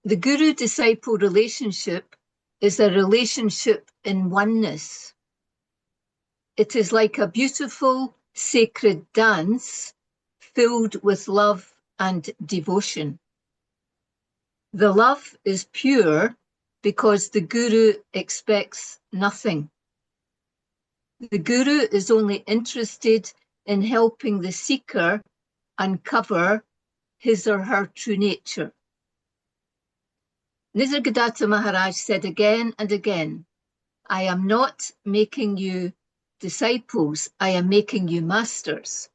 The guru-disciple relationship is a relationship in oneness. It is like a beautiful, sacred dance filled with love and devotion. The love is pure because the guru expects nothing. The guru is only interested in helping the seeker uncover his or her true nature. Nisargadatta Maharaj said again and again, I am not making you disciples, I am making you masters.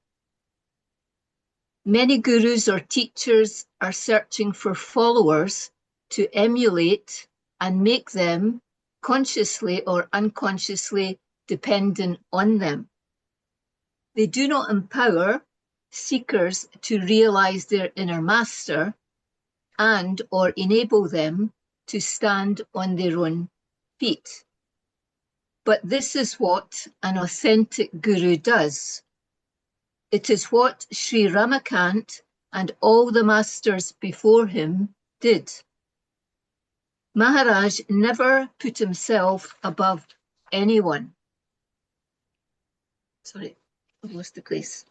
Many gurus or teachers are searching for followers to emulate and make them consciously or unconsciously dependent on them. They do not empower seekers to realize their inner master and or enable them to stand on their own feet. But this is what an authentic guru does. It is what Sri Ramakant and all the masters before him did. Maharaj never put himself above anyone. Sorry, I've lost the place.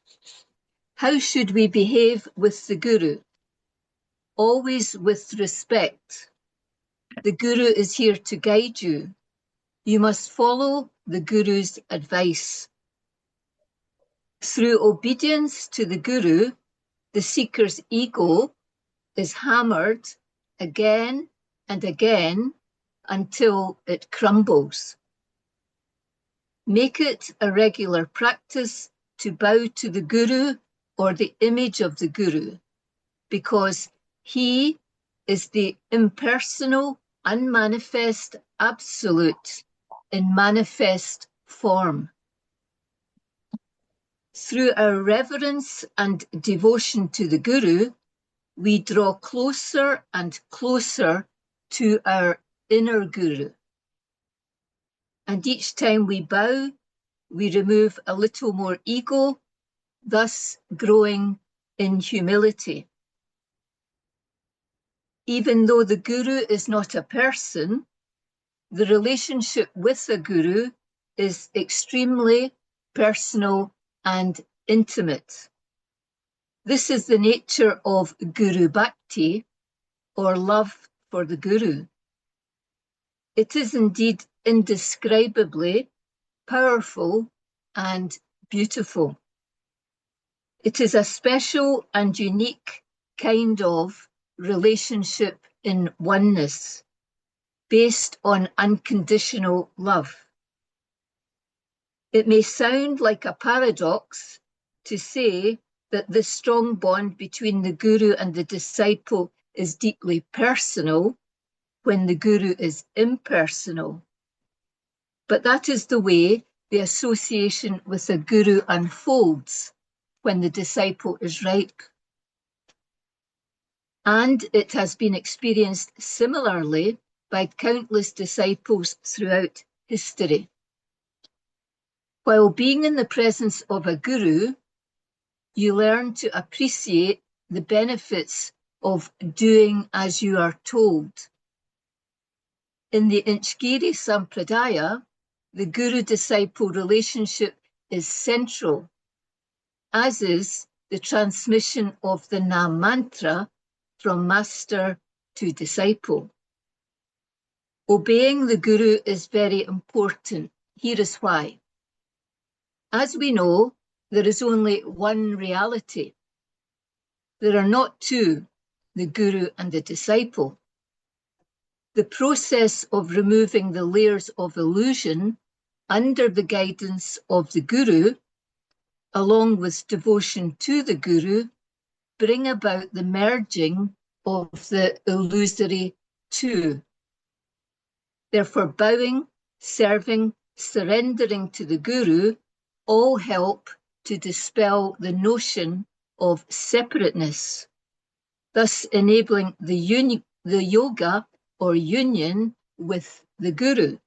How should we behave with the guru? Always with respect. The guru is here to guide you. You must follow the guru's advice. Through obedience to the guru, the seeker's ego is hammered again and again until it crumbles. Make it a regular practice to bow to the guru or the image of the guru, because he is the impersonal, unmanifest absolute in manifest form. Through our reverence and devotion to the guru, we draw closer and closer to our inner guru. And each time we bow, we remove a little more ego, thus growing in humility. Even though the guru is not a person, the relationship with the guru is extremely personal and intimate. This is the nature of Guru Bhakti, or love for the guru. It is indeed indescribably powerful and beautiful. It is a special and unique kind of relationship in oneness, based on unconditional love. It may sound like a paradox to say that this strong bond between the guru and the disciple is deeply personal when the guru is impersonal. But that is the way the association with the guru unfolds when the disciple is ripe. And it has been experienced similarly by countless disciples throughout history. While being in the presence of a guru, you learn to appreciate the benefits of doing as you are told. In the Inchgiri Sampradaya, the guru-disciple relationship is central, as is the transmission of the Nam mantra from master to disciple. Obeying the guru is very important. Here is why. As we know, there is only one reality. There are not two, the guru and the disciple. The process of removing the layers of illusion under the guidance of the guru, along with devotion to the guru, bring about the merging of the illusory two. Therefore, bowing, serving, surrendering to the guru all help to dispel the notion of separateness, thus enabling the yoga or union with the guru.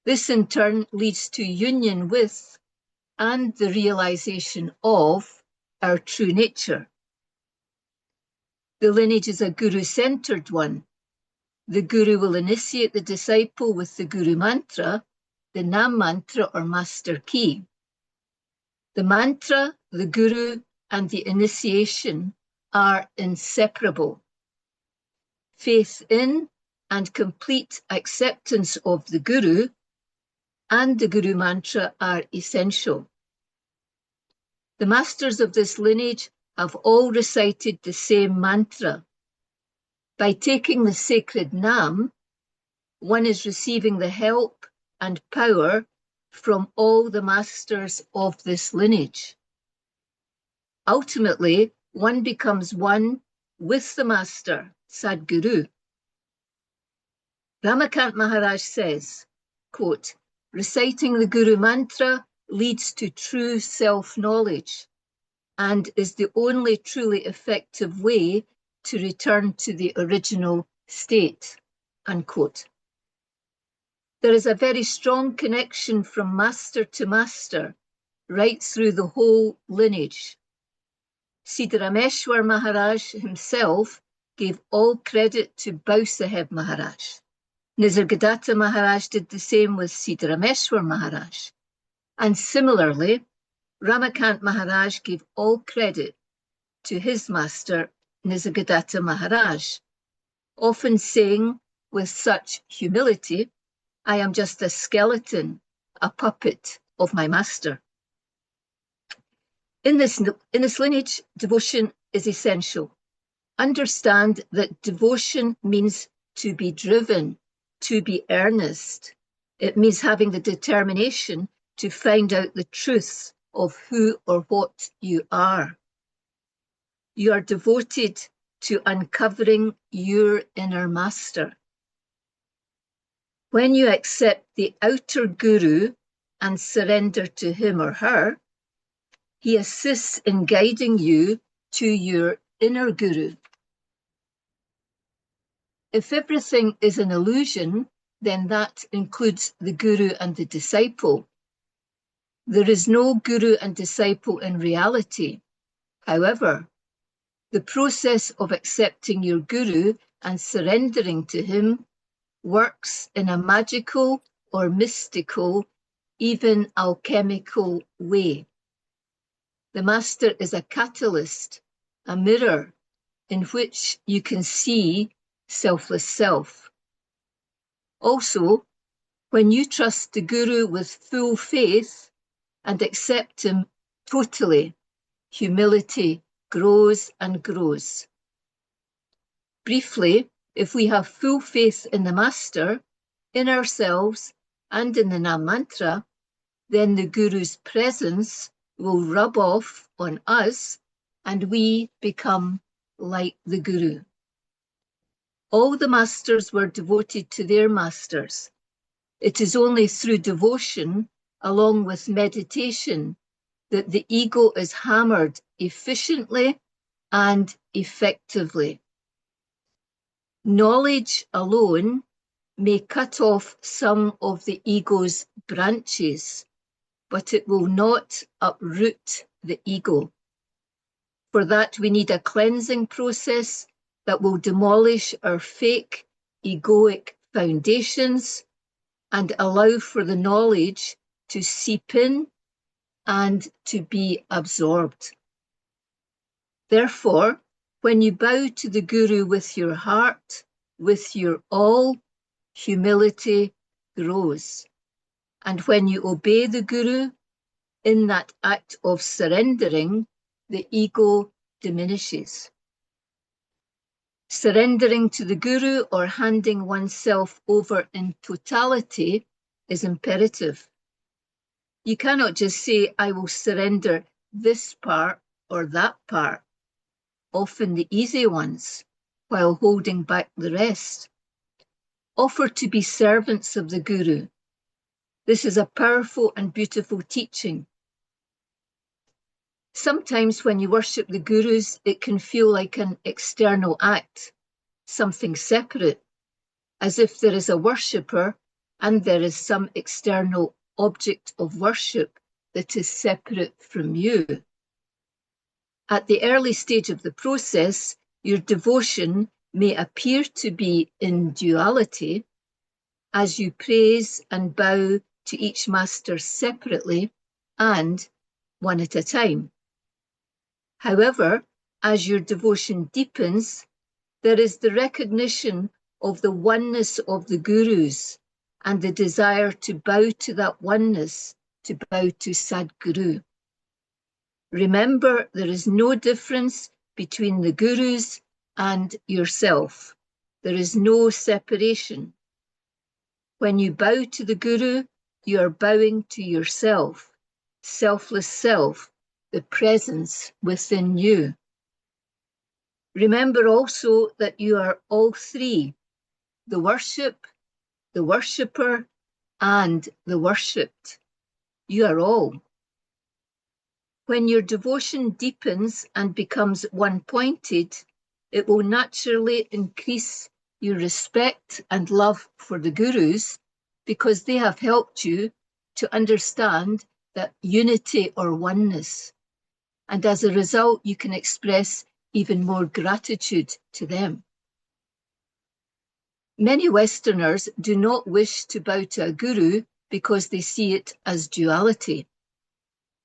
This in turn leads to union with and the realization of our true nature. The lineage is a guru-centered one. The guru will initiate the disciple with the guru mantra, the Nam mantra or master key. The mantra, the guru, and the initiation are inseparable. Faith in and complete acceptance of the guru and the guru mantra are essential. The masters of this lineage have all recited the same mantra. By taking the sacred Nam, one is receiving the help and power from all the masters of this lineage. Ultimately, one becomes one with the master, Sadguru. Ramakant Maharaj says, quote, reciting the Guru mantra leads to true self-knowledge and is the only truly effective way to return to the original state, unquote. There is a very strong connection from master to master right through the whole lineage. Siddharameshwar Maharaj himself gave all credit to Bausaheb Maharaj. Nisargadatta Maharaj did the same with Siddharameshwar Maharaj. And similarly, Ramakant Maharaj gave all credit to his master, Nisargadatta Maharaj, often saying with such humility, I am just a skeleton, a puppet of my master. In this lineage, devotion is essential. Understand that devotion means to be driven, to be earnest. It means having the determination to find out the truth of who or what you are. You are devoted to uncovering your inner master. When you accept the outer guru and surrender to him or her, he assists in guiding you to your inner guru. If everything is an illusion, then that includes the guru and the disciple. There is no guru and disciple in reality. However, the process of accepting your guru and surrendering to him works in a magical or mystical, even alchemical way. The master is a catalyst, a mirror in which you can see selfless self. Also, when you trust the guru with full faith and accept him totally, humility grows and grows. Briefly, if we have full faith in the master, in ourselves, and in the Nam mantra, then the guru's presence will rub off on us and we become like the guru. All the masters were devoted to their masters. It is only through devotion, along with meditation, that the ego is hammered efficiently and effectively. Knowledge alone may cut off some of the ego's branches, but it will not uproot the ego. For that, we need a cleansing process that will demolish our fake egoic foundations and allow for the knowledge to seep in and to be absorbed. Therefore, when you bow to the Guru with your heart, with your all, humility grows. And when you obey the Guru, in that act of surrendering, the ego diminishes. Surrendering to the Guru or handing oneself over in totality is imperative. You cannot just say, I will surrender this part or that part, often the easy ones, while holding back the rest. Offer to be servants of the Guru. This is a powerful and beautiful teaching. Sometimes when you worship the Gurus, it can feel like an external act, something separate, as if there is a worshipper and there is some external object of worship that is separate from you. At the early stage of the process, Your devotion may appear to be in duality as you praise and bow to each master separately and one at a time. However, as your devotion deepens, there is the recognition of the oneness of the gurus and the desire to bow to that oneness, to bow to Sadguru. Remember, there is no difference between the gurus and yourself. There is no separation. When you bow to the guru, you are bowing to yourself, selfless self, the presence within you. Remember also that you are all three, the worship, the worshipper, and the worshipped. You are all. When your devotion deepens and becomes one-pointed, it will naturally increase your respect and love for the gurus because they have helped you to understand that unity or oneness. And as a result, you can express even more gratitude to them. Many Westerners do not wish to bow to a guru because they see it as duality.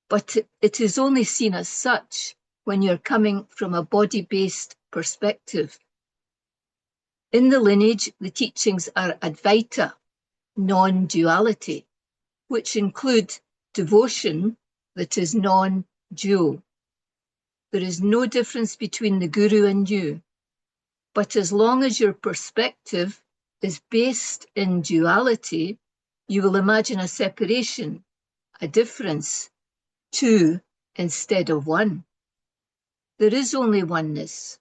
But it is only seen as such when you're coming from a body-based perspective. In the lineage, the teachings are Advaita, non-duality, which include devotion that is non-dual. There is no difference between the guru and you. But as long as your perspective is based in duality, you will imagine a separation, a difference, two instead of one. There is only oneness.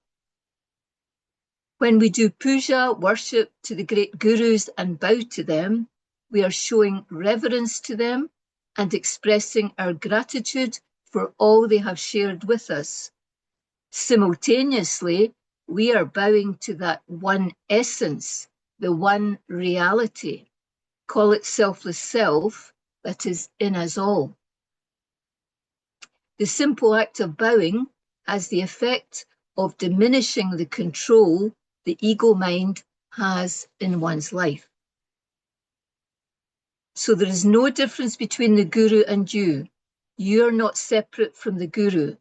When we do puja, worship to the great gurus and bow to them, we are showing reverence to them and expressing our gratitude for all they have shared with us. Simultaneously, we are bowing to that one essence, the one reality, call it selfless self, that is in us all. The simple act of bowing has the effect of diminishing the control the ego mind has in one's life. So there is no difference between the guru and you. You are not separate from the guru.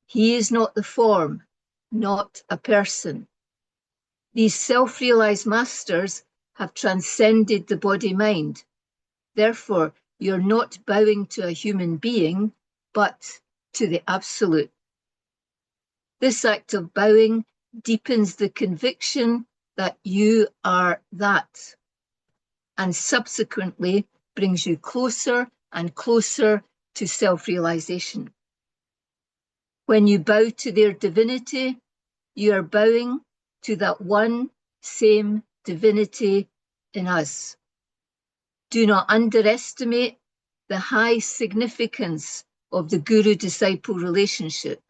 He is not the form, not a person. These self-realized masters have transcended the body-mind. Therefore, you're not bowing to a human being, but to the Absolute. This act of bowing deepens the conviction that you are that, and subsequently brings you closer and closer to self-realization. When you bow to their divinity, you are bowing to that one same divinity in us. Do not underestimate the high significance of the guru-disciple relationship.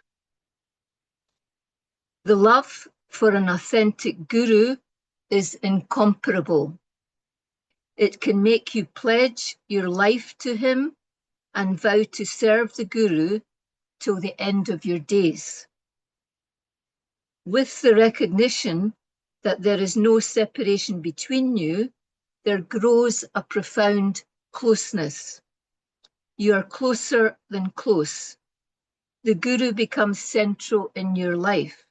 The love for an authentic guru is incomparable. It can make you pledge your life to him and vow to serve the guru till the end of your days. With the recognition that there is no separation between you, there grows a profound closeness. You are closer than close. The guru becomes central in your life.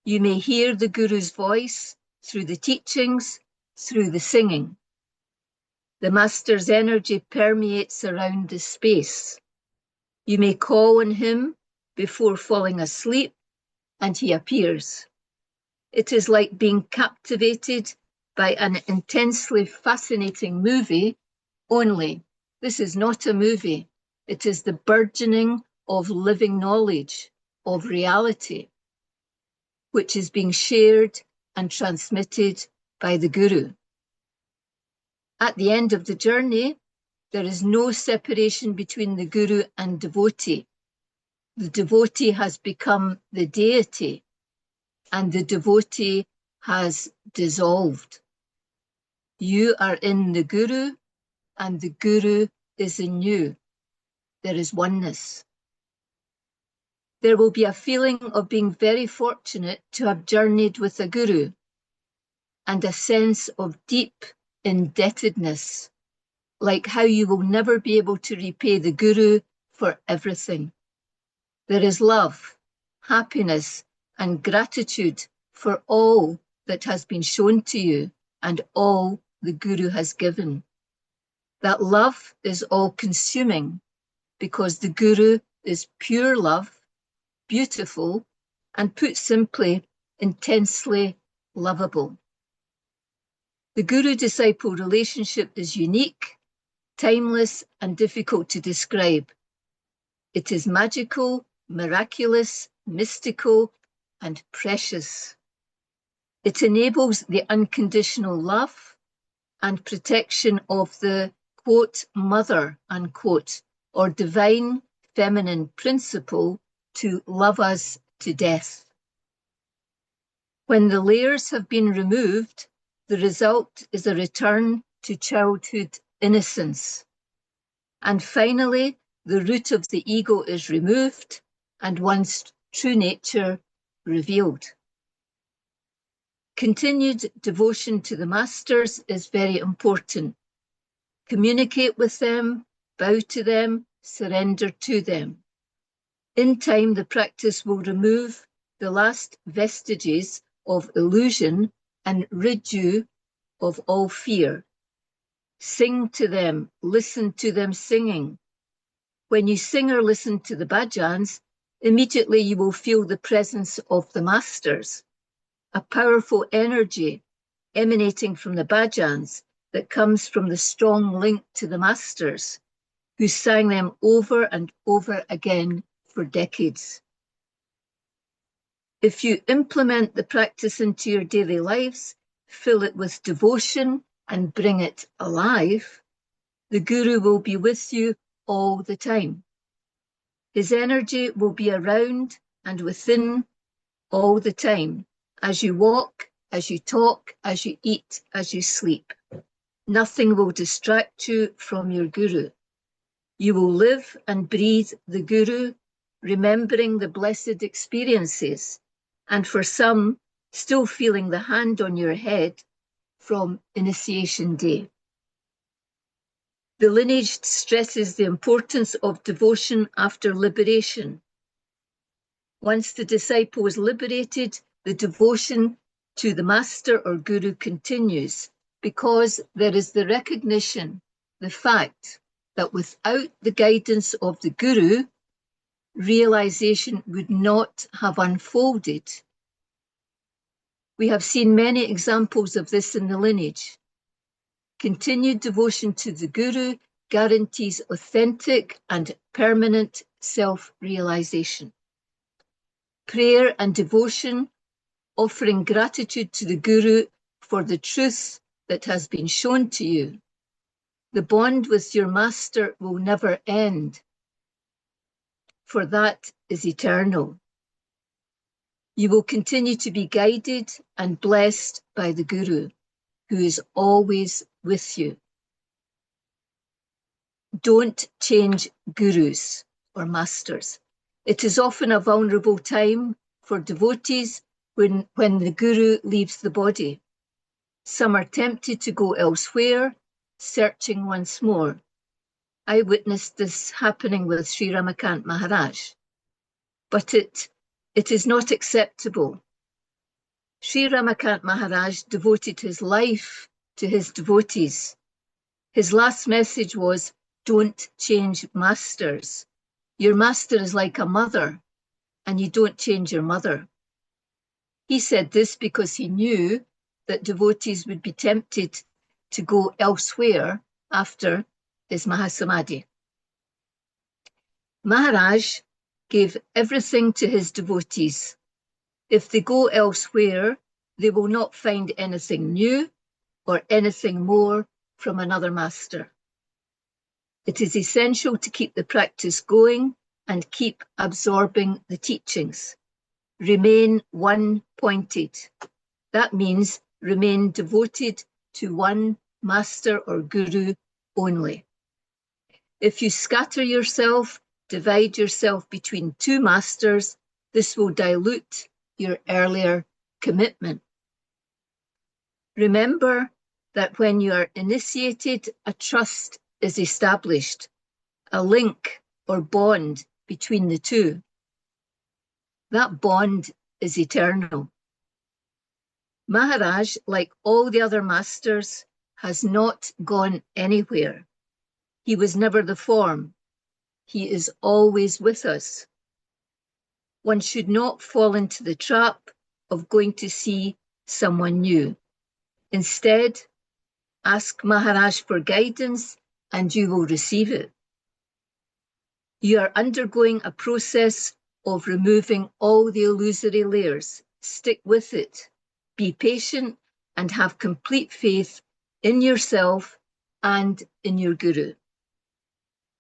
You may hear the guru's voice through the teachings, through the singing. The master's energy permeates around the space. You may call on him before falling asleep, and he appears. It is like being captivated by an intensely fascinating movie, only this is not a movie. It is the burgeoning of living knowledge, of reality, which is being shared and transmitted by the guru. At the end of the journey, there is no separation between the guru and devotee. The devotee has become the deity, and the devotee has dissolved. You are in the guru, and the guru is in you. There is oneness. There will be a feeling of being very fortunate to have journeyed with a guru, and a sense of deep indebtedness, like how you will never be able to repay the guru for everything. There is love, happiness, and gratitude for all that has been shown to you and all the guru has given. That love is all-consuming because the guru is pure love, beautiful, and put simply, intensely lovable. The guru-disciple relationship is unique, timeless, and difficult to describe. It is magical, miraculous, mystical, and precious. It enables the unconditional love and protection of the, quote, mother, unquote, or divine feminine principle to love us to death. When the layers have been removed, the result is a return to childhood innocence. And finally, the root of the ego is removed and one's true nature revealed. Continued devotion to the masters is very important. Communicate with them, bow to them, surrender to them. In time, the practice will remove the last vestiges of illusion and rid you of all fear. Sing to them, listen to them singing. When you sing or listen to the bhajans, immediately you will feel the presence of the masters, a powerful energy emanating from the bhajans that comes from the strong link to the masters, who sang them over and over again for decades. If you implement the practice into your daily lives, fill it with devotion and bring it alive, the guru will be with you all the time. His energy will be around and within all the time, as you walk, as you talk, as you eat, as you sleep. Nothing will distract you from your guru. You will live and breathe the guru, remembering the blessed experiences, and for some, still feeling the hand on your head from initiation day. The lineage stresses the importance of devotion after liberation. Once the disciple is liberated, the devotion to the master or guru continues, because there is the recognition, the fact that without the guidance of the guru, realization would not have unfolded. We have seen many examples of this in the lineage. Continued devotion to the guru guarantees authentic and permanent self-realization. Prayer and devotion, offering gratitude to the guru for the truth that has been shown to you. The bond with your master will never end, for that is eternal. You will continue to be guided and blessed by the guru, who is always with you. Don't change gurus or masters. It is often a vulnerable time for devotees when the guru leaves the body. Some are tempted to go elsewhere, searching once more. I witnessed this happening with Sri Ramakant Maharaj. But it is not acceptable. Sri Ramakant Maharaj devoted his life to his devotees. His last message was, don't change masters. Your master is like a mother, and you don't change your mother. He said this because he knew that devotees would be tempted to go elsewhere after his Mahasamadhi. Maharaj gave everything to his devotees. If they go elsewhere, they will not find anything new or anything more from another master. It is essential to keep the practice going and keep absorbing the teachings. Remain one-pointed. That means remain devoted to one master or guru only. If you scatter yourself, divide yourself between two masters. This will dilute your earlier commitment. Remember that when you are initiated, a trust is established, a link or bond between the two. That bond is eternal. Maharaj, like all the other masters, has not gone anywhere. He was never the form. He is always with us. One should not fall into the trap of going to see someone new. Instead, ask Maharaj for guidance and you will receive it. You are undergoing a process of removing all the illusory layers. Stick with it. Be patient and have complete faith in yourself and in your Guru.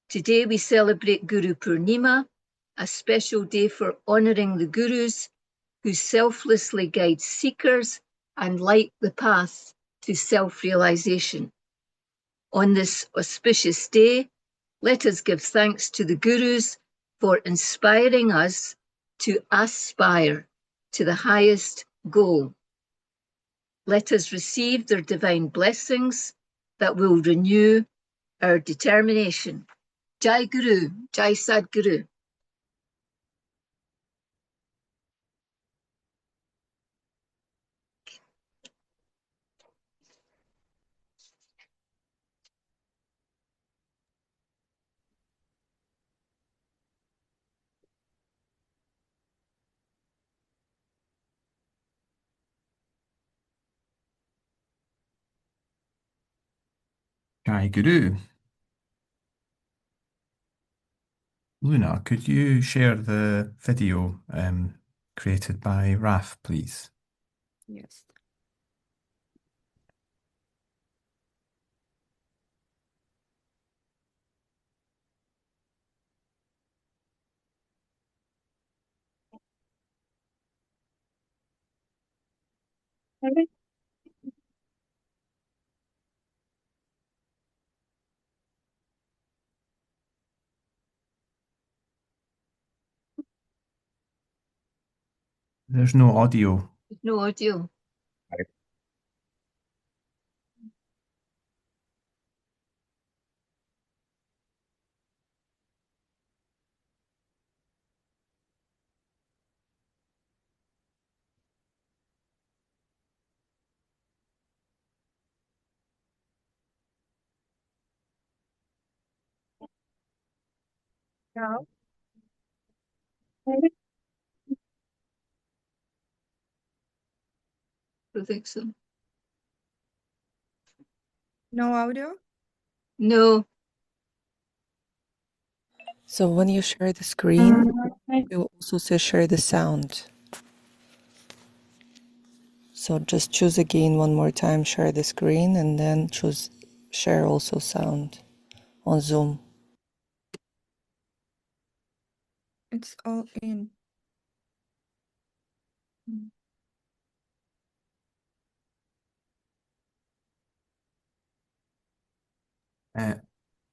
Today we celebrate Guru Purnima, a special day for honouring the Gurus who selflessly guide seekers and light the path to self-realisation. On this auspicious day, let us give thanks to the Gurus for inspiring us to aspire to the highest goal. Let us receive their divine blessings that will renew our determination. Jai Guru, Jai Sadguru. Jai Guru. Luna, could you share the video created by Raf, please? Yes. There's no audio. No audio. No. I think so. No audio? No. So when you share the screen, it will also say share the sound. So just choose again one more time, share the screen, and then choose share also sound on Zoom. It's all in.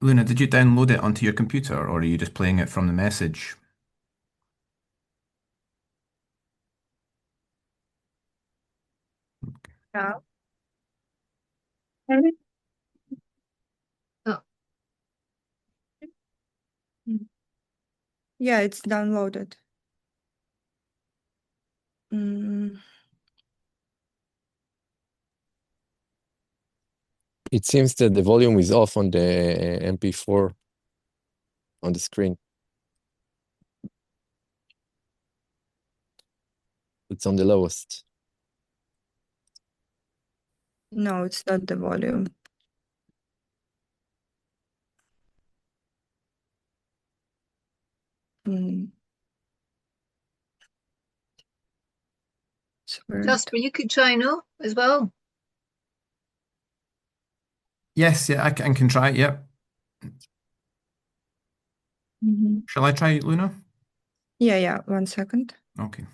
Luna, did you download it onto your computer or are you just playing it from the message? Yeah. Oh. Yeah, it's downloaded. Mm. It seems that the volume is off on the MP4 on the screen. It's on the lowest. No, it's not the volume. It's weird. Jasper, you could try no as well. Yes, yeah, I can try it, yep. Shall I try, Luna? Yeah, 1 second. Okay.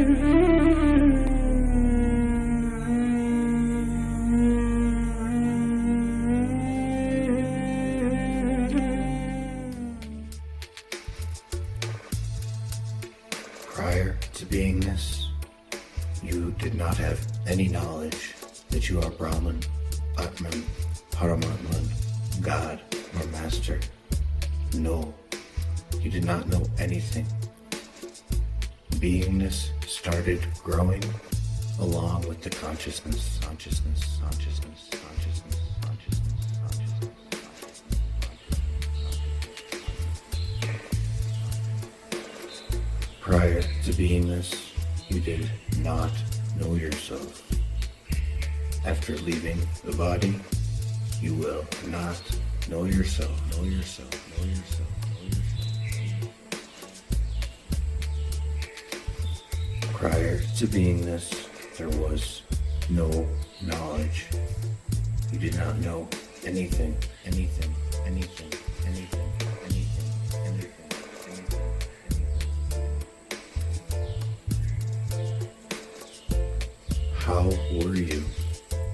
Prior to beingness, you did not have any knowledge that you are Brahman, Atman, Paramatman, God, or Master. No, you did not know anything. Beingness started growing along with the consciousness. Prior to beingness, you did not know yourself. After leaving the body, you will not know yourself. Prior to beingness, there was no knowledge. You did not know anything. How were you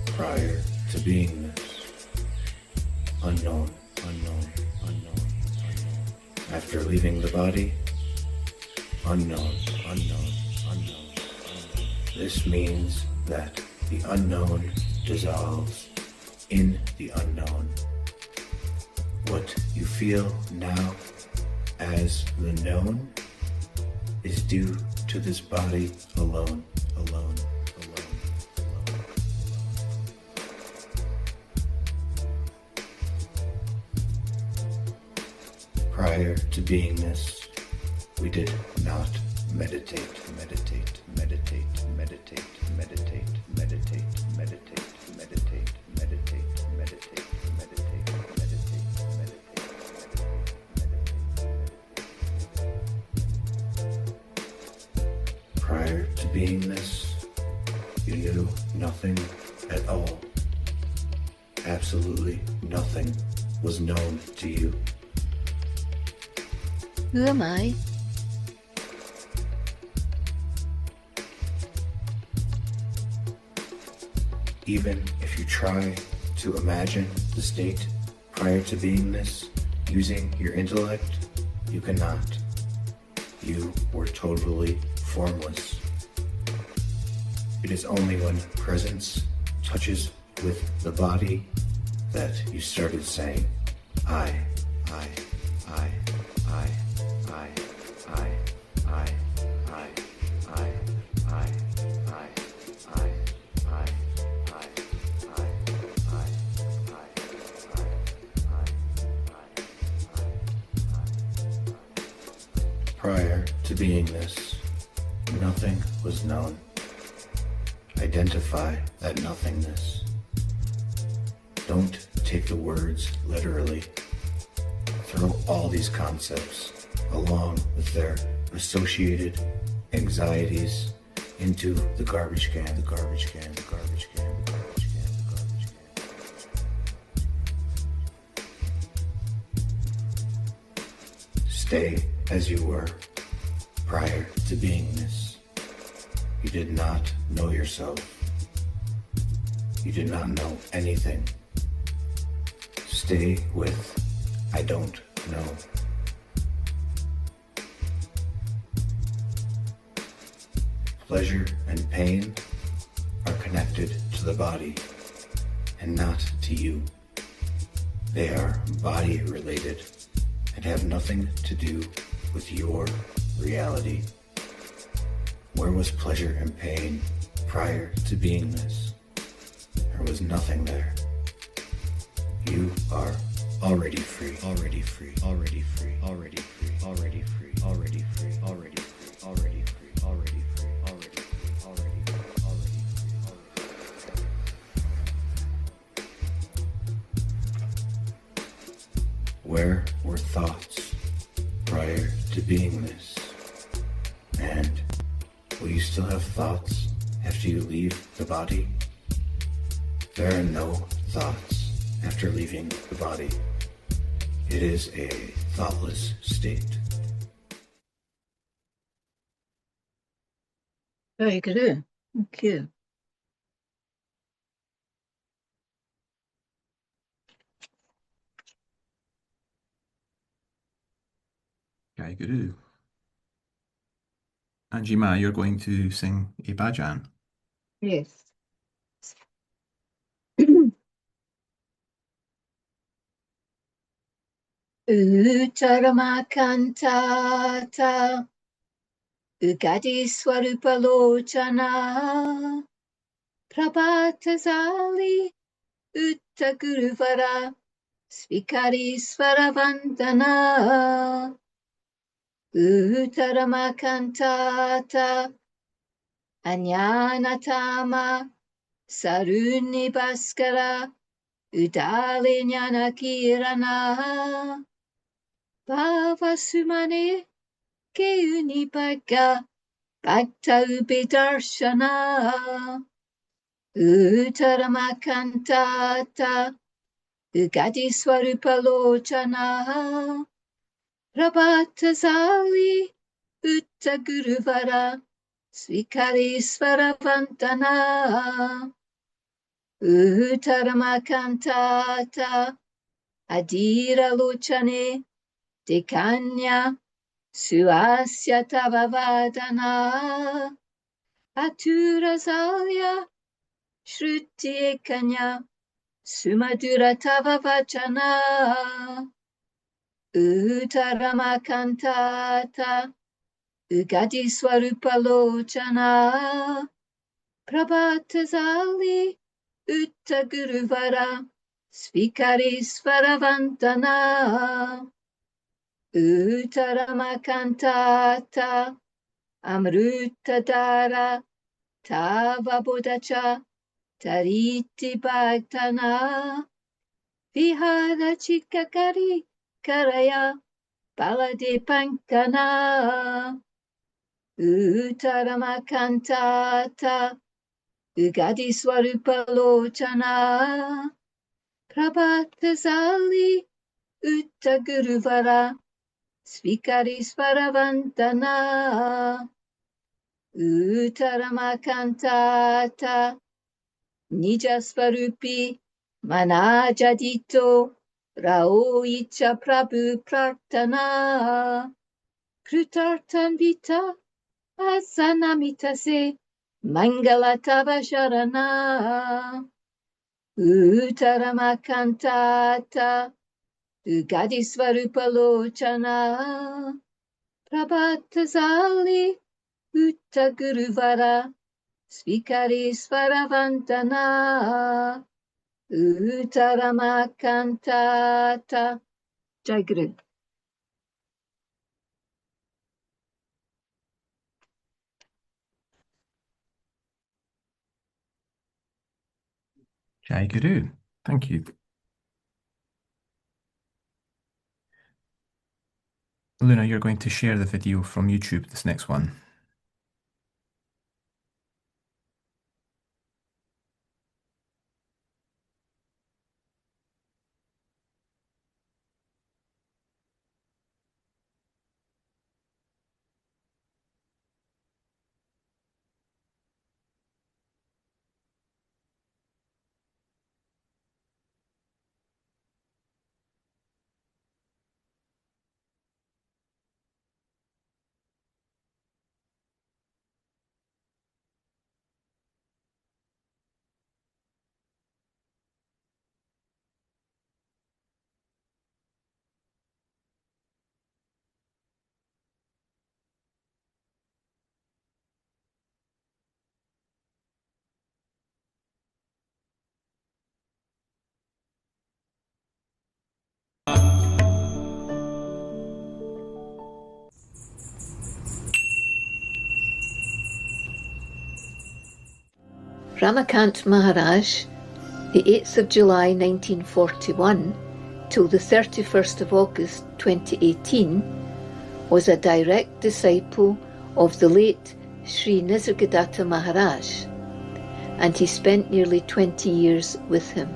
prior to beingness? Unknown. After leaving the body, unknown. This means that the unknown dissolves in the unknown. What you feel now as the known is due to this body alone. Prior to beingness, we did not meditate. Prior to beingness, you knew nothing at all. Absolutely nothing was known to you. Who am I? Even if you try to imagine the state prior to beingness using your intellect, you cannot. You were totally formless. It is only when presence touches with the body that you started saying, I. Prior to beingness, nothing was known. Identify that nothingness. Don't take the words literally. Throw all these concepts, along with their associated anxieties, into the garbage can. Stay as you were prior to beingness. You did not know yourself. You did not know anything. Stay with I don't know. Pleasure and pain are connected to the body and not to you. They are body related and have nothing to do with your reality. Where was pleasure and pain prior to beingness? There was nothing there. You are already free. Where were thoughts prior to beingness? And will you still have thoughts after you leave the body? There are no thoughts after leaving the body. It is a thoughtless state. Very good. Thank you. Jai Guru. Anjima, you're going to sing a bhajan. Yes. Uttaramakantata Ugadi Swarupalochana Prabhatazali Uttaguruvara Svikari Svaravandana Uttaramakantata Anyanatama Saruni Bhaskara Udali Kirana Bhavasumane Keunipaga Bhakta Ubidarshana Uttaramakantata Ugadi Swarupalochana Prabhatazali Uttaguruvara Svikari Svaravantana Uttaramakantata Adira Lochane Dekanya Suasya Tavavadana Aturazalya Shruti Ekanya Sumadura Tavavachana Uttaramakantata Ugadi Swarupalochana Prabhatazali Uttaguruvara Svikari Svaravantana Uttaramakantata Amrutadara Tava Bodacha Tariti Bhaktana Vihara Chikakari Karaya Balade Pankana Uttaramakantata Ugadi Swarupalochana Prabhatazali Uttaguruvara Svikari Svaravantana Uttaramakantata Nijasvarupi Manajadito Rao Icha Prabhu Prartana Krutartanvita Asanamitase Mangalatava Sharana Uttaramakantata Ugadi Swarupalochana Prabhatazali Uttaguruvara Svikari Svaravantana Uttaramakantata Jai Guru. Jai Guru. Thank you. Luna, you're going to share the video from YouTube, this next one. Ramakant Maharaj, the 8th of July 1941 till the 31st of August 2018, was a direct disciple of the late Sri Nisargadatta Maharaj, and he spent nearly 20 years with him.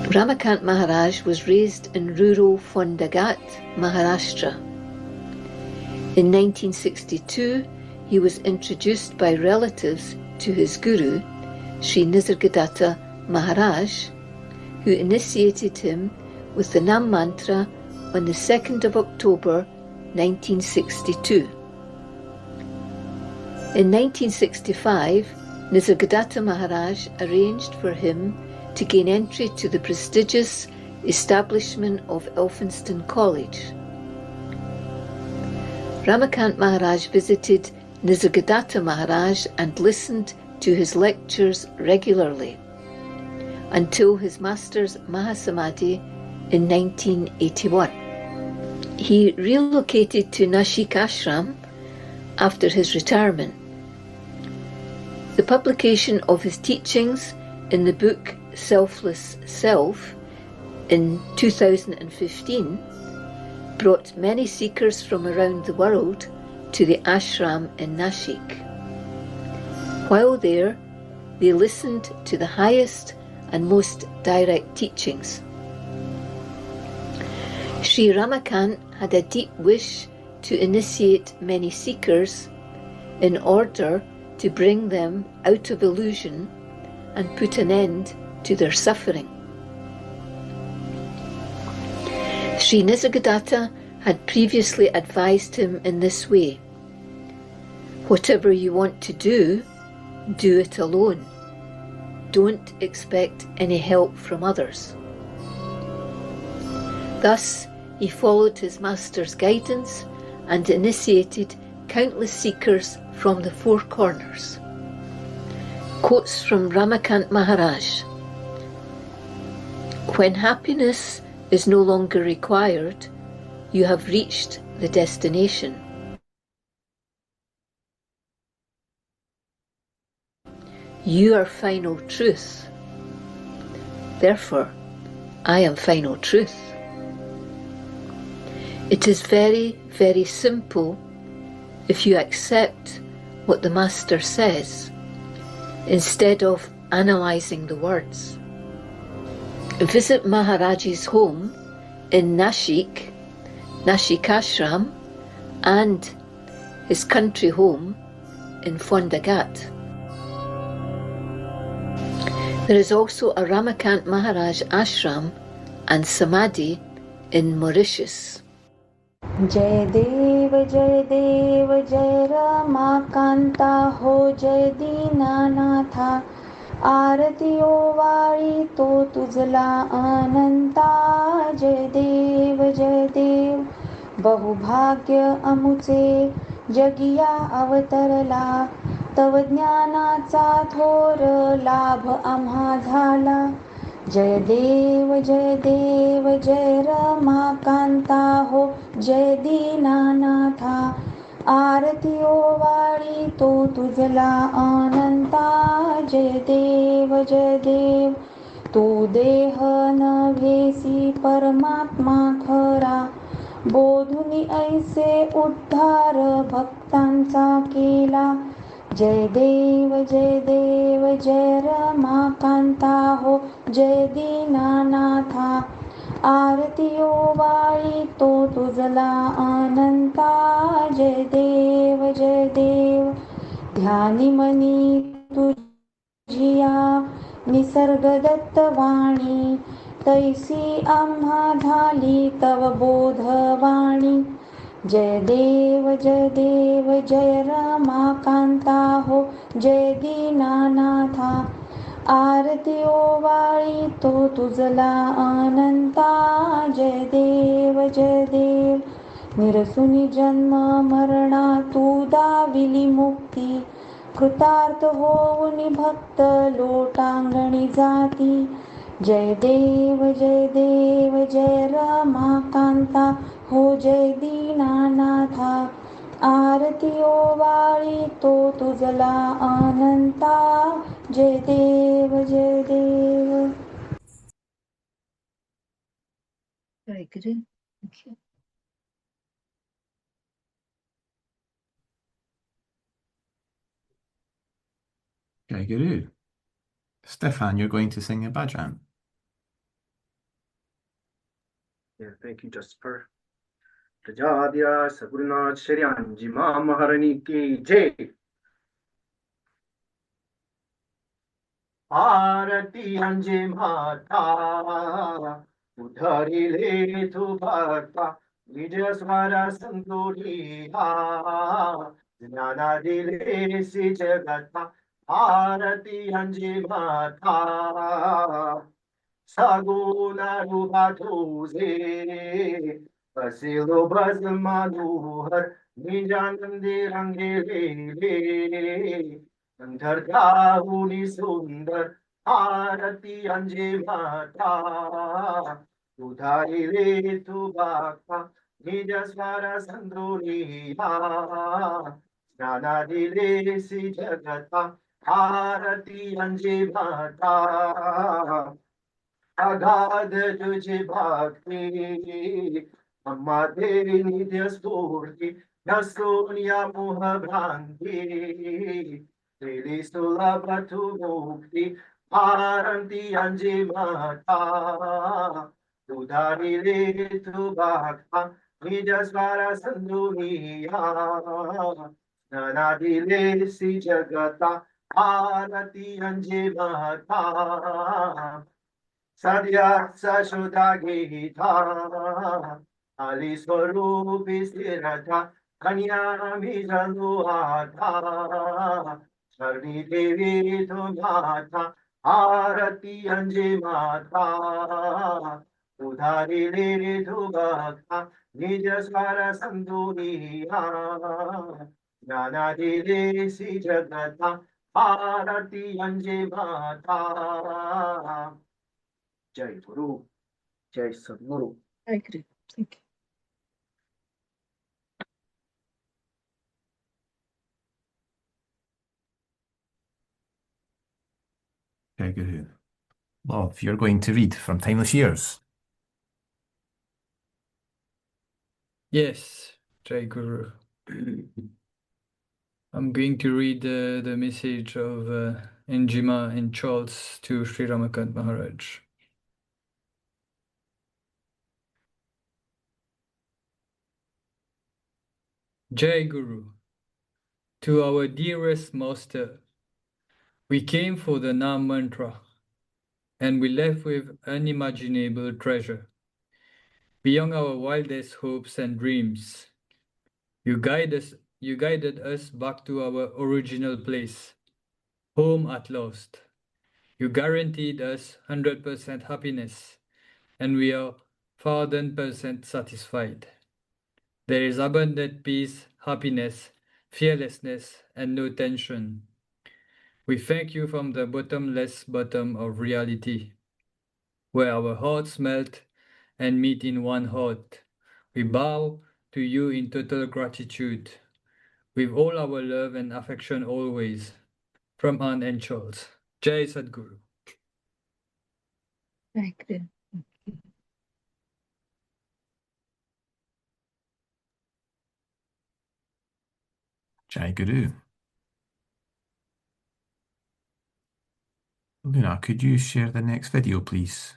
Ramakant Maharaj was raised in rural Fondagat, Maharashtra. In 1962, he was introduced by relatives to his guru, Sri Nisargadatta Maharaj, who initiated him with the Nam mantra on the 2nd of October 1962. In 1965, Nisargadatta Maharaj arranged for him to gain entry to the prestigious establishment of Elphinstone College. Ramakant Maharaj visited Nisargadatta Maharaj and listened to his lectures regularly until his master's Mahasamadhi in 1981. He relocated to Nashik Ashram after his retirement. The publication of his teachings in the book Selfless Self in 2015 brought many seekers from around the world to the ashram in Nashik. While there, they listened to the highest and most direct teachings. Sri Ramakant had a deep wish to initiate many seekers in order to bring them out of illusion and put an end to their suffering. Sri Nisargadatta had previously advised him in this way: whatever you want to do it alone. Don't expect any help from others. Thus, he followed his master's guidance and initiated countless seekers from the four corners. Quotes from Ramakant Maharaj: when happiness is no longer required, you have reached the destination. You are final truth. Therefore, I am final truth. It is very, very simple if you accept what the Master says instead of analysing the words. Visit Maharaj's home in Nashik Ashram, and his country home in Fondagat. There is also a Ramakant Maharaj ashram and samadhi in Mauritius. जय देव जय रमाकांता हो जय दीनानाथा आरतीओ वाळी तो तुझला अनंता जय देव बहुभाग्य अमुचे जगिया अवतरला तव ज्ञानाचा थोर लाभ आम्हा झाला जय देव जय रमाकांता हो जय दीनानाथा आरतीओ वाळी तो तुझला अनंता जय देव तू देह नव्हेसी परमात्मा खरा बोधुनी ऐसे उद्धार भक्तांचा केला जय देव जय रमाकांता हो जय दीनानाथा आरतीओ वाळी तो तुझला अनंता जय देव ध्यानी मनी तुझिया निसर्गदत्त वाणी तैसी आम्हा झाली तव बोधवाणी जय देव जय रमाकांता हो जय दीनानाथा आरतीओ वाळी तो तुझला अनंता जय देव निरसुनी जन्म मरणा तू दाविली मुक्ती कृतार्थ होऊनी भक्त लोटांगणी जाती जय देव जय रमाकांता हो जय दीनानाथा आरतीओ वाळी तो तुझला अनंता जय देव Very good. Thank you. Jai Guru. Stefan, you're going to sing a bhajan. Yeah, thank you, Justifer. प्रजादिया सगुरुनाथ Shri अंजी मां महारानी की जय। आरती अंजे माता उधरिले तू भक्ता निज स्वर संतोषिया ज्ञाना दिले सी जगता। आरती अंजे माता सगुना रूपा तुझे बसिलो बस मनोहर निजानंदे रंगेले अंतर्धाहुनी सुंदर। आरती अंजे माता उधारिले तू भक्ता निज स्वर संतोषिया ज्ञाना दिले सी जगता। आरती अंजे माता अगाध तुझे भक्ति अम्मा तेरी नित्य स्फूर्ति न सोनिया मोह भ्रांति तेरी सुलभ तु मुक्ति। आरती अंजे माता उधारिले तू भक्ता निज स्वर संतोषिया ज्ञाना दिले सी जगता। आरती अंजे माता सद्या सशुदा गीता आली स्वरूपी स्थिरता कन्यामी जलुआता शरणी देवी तु माता। आरती अंजे माता उधारिले तू भक्ता निज स्वर संतोषिया ज्ञाना दिले सी जगता। आरती अंजे माता। जय गुरु जय सद्गुरु। I agree. Thank you. Jai Guru. Love, you're going to read from Timeless Years. Yes, Jai Guru. I'm going to read the message of Njima and Charles to Sri Ramakant Maharaj. Jai Guru. To our dearest master, we came for the Nam mantra, and we left with unimaginable treasure, beyond our wildest hopes and dreams. You guided us back to our original place, home at last. You guaranteed us 100% happiness, and we are 1,000% satisfied. There is abundant peace, happiness, fearlessness, and no tension. We thank you from the bottomless bottom of reality, where our hearts melt and meet in one heart. We bow to you in total gratitude, with all our love and affection always. From Anne and Charles. Jai Sadguru. Thank you. Jai Guru. Luna, could you share the next video, please?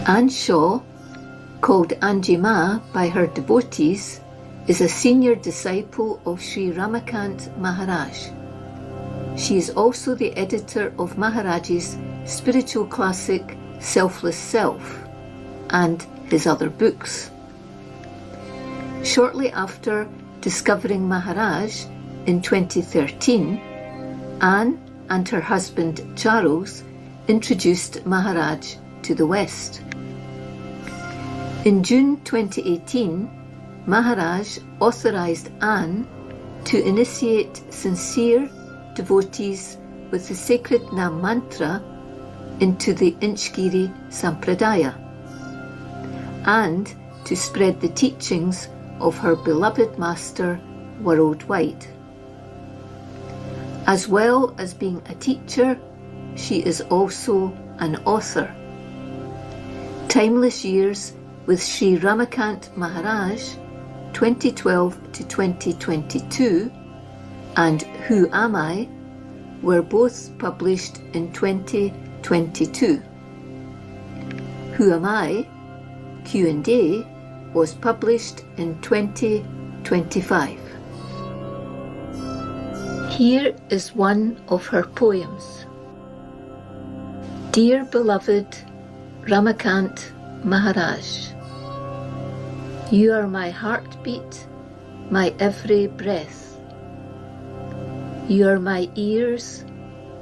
Anne Shaw, called Anjima by her devotees, is a senior disciple of Sri Ramakant Maharaj. She is also the editor of Maharaj's spiritual classic Selfless Self and his other books. Shortly after discovering Maharaj in 2013, Anne and her husband Charles introduced Maharaj to the West. In June 2018, Maharaj authorized Anne to initiate sincere devotees with the sacred Nam mantra into the Inchgiri Sampradaya, and to spread the teachings of her beloved master worldwide. As well as being a teacher, she is also an author. Timeless Years with Sri Ramakant Maharaj 2012 to 2022, and Who Am I were both published in 2022. Who Am I? Q&A was published in 2025. Here is one of her poems. Dear beloved Ramakant Maharaj, you are my heartbeat, my every breath. You are my ears,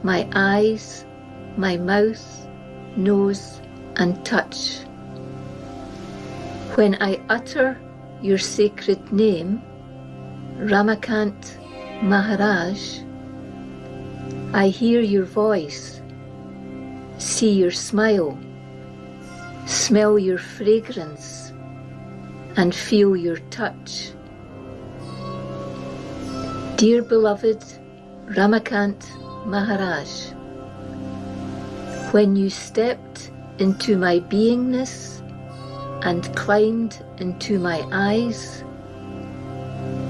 my eyes, my mouth, nose, and touch. When I utter your sacred name, Ramakant Maharaj, I hear your voice, see your smile, smell your fragrance, and feel your touch. Dear beloved Ramakant Maharaj, when you stepped into my beingness and climbed into my eyes,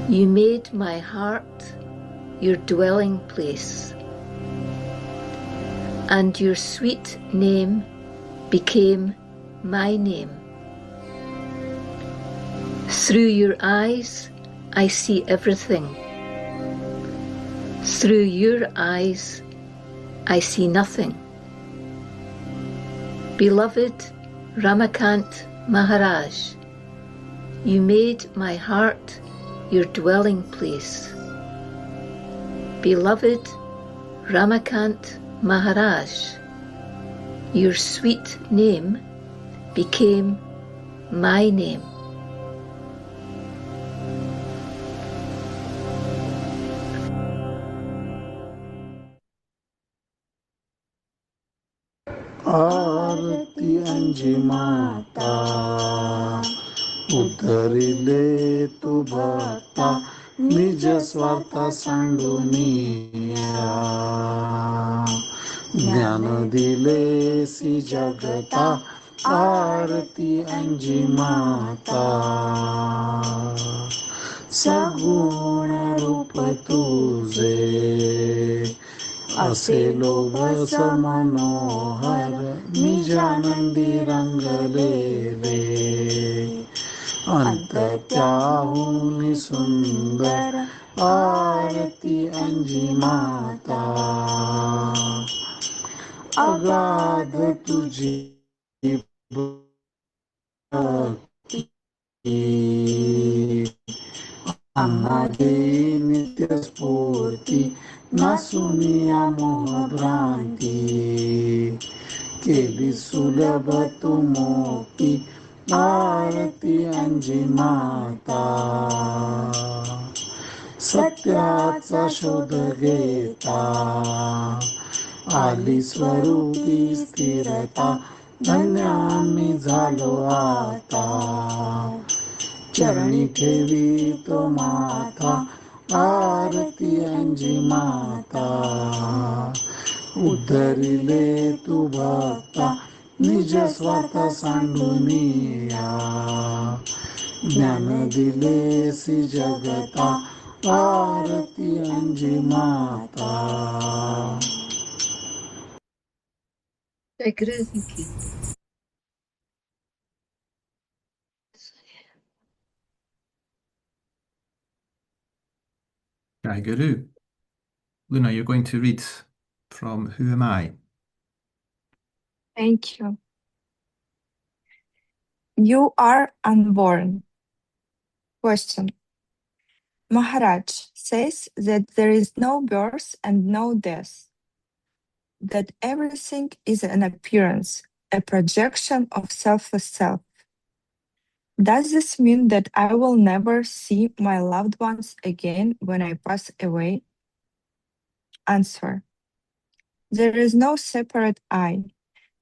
you made my heart your dwelling place, and your sweet name became my name. Through your eyes, I see everything. Through your eyes, I see nothing. Beloved Ramakant Maharaj, you made my heart your dwelling place. Beloved Ramakant Maharaj, your sweet name became my name. आरती अंजी माता उतरिले तू भक्ता निज स्वार्थ सांडुनिया ज्ञान दिले सी जगता आरती अंजी माता सगुण रूप तुझे असे लोभस मनोहर निजानंदी रंगलेले अंत त्याहून सुंदर आरती अंजी माता अगाध तुझी भक्ती आम्हादे नित्य स्फूर्ती नासुनिया मोह भ्रांती केली सुलभ तू मोक्ती आरती अंजी माता सत्याचा शोध घेता आली स्वरूपी स्थिरता धन्य आम्ही झालो आता चरणी ठेवी तो माता आरती अंजी माता उद्धरिले तू भक्ता निज स्वार्थ सांडुनिया ज्ञान दिले सी जगता आरती अंजी माता. Jai Guru, thank you. Jai Guru. Luna, you're going to read from Who Am I? Thank you. You are unborn. Question. Maharaj says that there is no birth and no death, that everything is an appearance, a projection of selfless self. Does this mean that I will never see my loved ones again when I pass away? Answer. There is no separate I.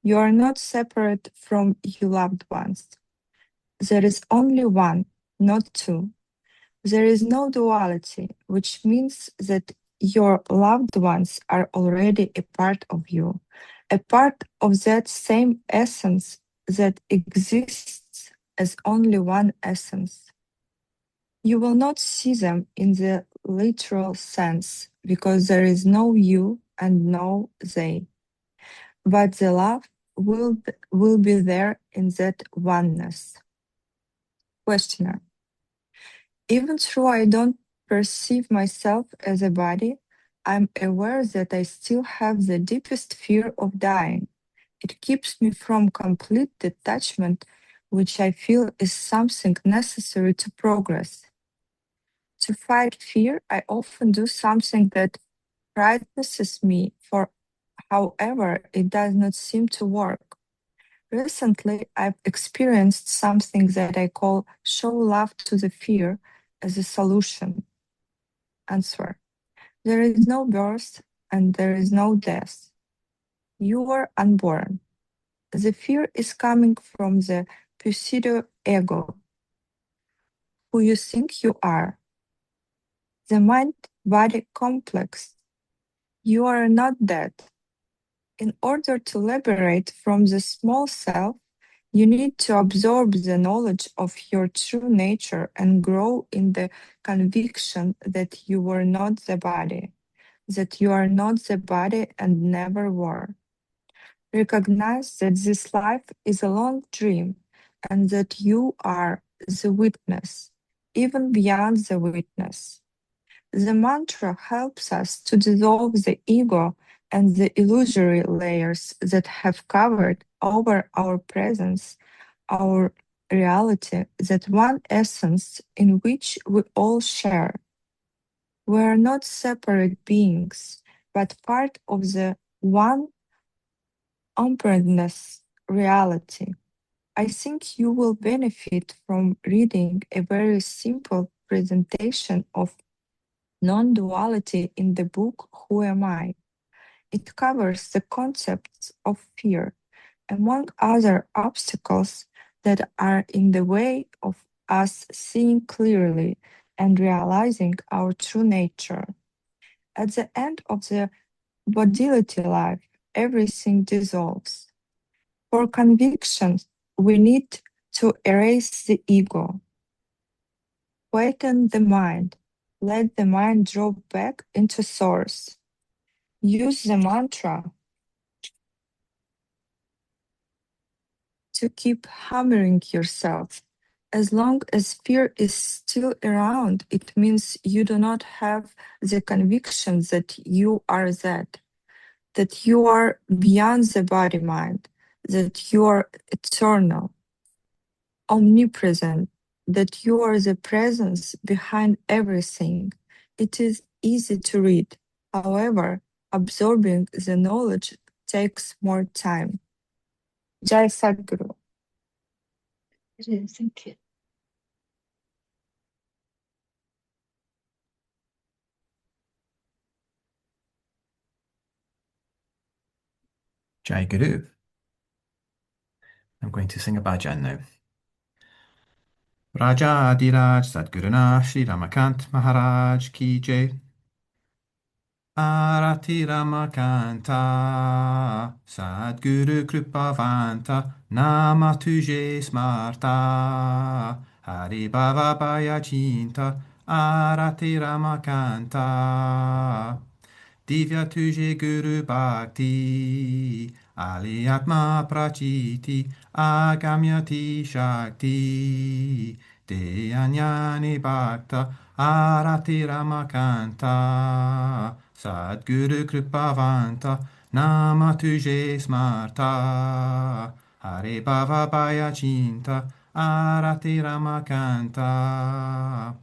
You are not separate from your loved ones. There is only one, not two. There is no duality, which means that your loved ones are already a part of you, a part of that same essence that exists as only one essence. You will not see them in the literal sense, because there is no you and no they. But the love will be there in that oneness. Questioner. Even though I don't perceive myself as a body, I'm aware that I still have the deepest fear of dying. It keeps me from complete detachment, which I feel is something necessary to progress. To fight fear, I often do something that frightens me, for however, it does not seem to work. Recently, I've experienced something that I call show love to the fear as a solution. Answer. There is no birth and there is no death. You are unborn. The fear is coming from the pseudo ego, who you think you are. The mind body complex. You are not that. In order to liberate from the small self, you need to absorb the knowledge of your true nature and grow in the conviction that you were not the body, that you are not the body and never were. Recognize that this life is a long dream and that you are the witness, even beyond the witness. The mantra helps us to dissolve the ego and the illusory layers that have covered over our presence, our reality, that one essence in which we all share. We are not separate beings, but part of the one unpartness reality. I think you will benefit from reading a very simple presentation of non duality in the book Who Am I? It covers the concepts of fear, among other obstacles that are in the way of us seeing clearly and realizing our true nature. At the end of the bodility life, everything dissolves. For convictions, we need to erase the ego, quieten the mind, let the mind drop back into source. Use the mantra to keep hammering yourself. As long as fear is still around, it means you do not have the conviction that you are that you are beyond the body mind, that you are eternal, omnipresent, that you are the presence behind everything. It is easy to read. However, absorbing the knowledge takes more time. Jai Sadhguru. Thank you. Jai Guru. I'm going to sing a bhajan now. Raja Adiraj Sadguruna Shri Ramakant Maharaj Ki Jai. Arati Ramakanta Sadguru Kripavanta Nama Tuje Smarta Hari Baba Baya Chinta Arati Ramakanta Divya Tuje Guru Bhakti Aliyatma Prachiti Agamyati Shakti Deyanyani Bhakta Arati Ramakanta Sadguru Kripavanta Nama Tuje Smarta Hare Bhava Bhaya Chinta Arati Ramakanta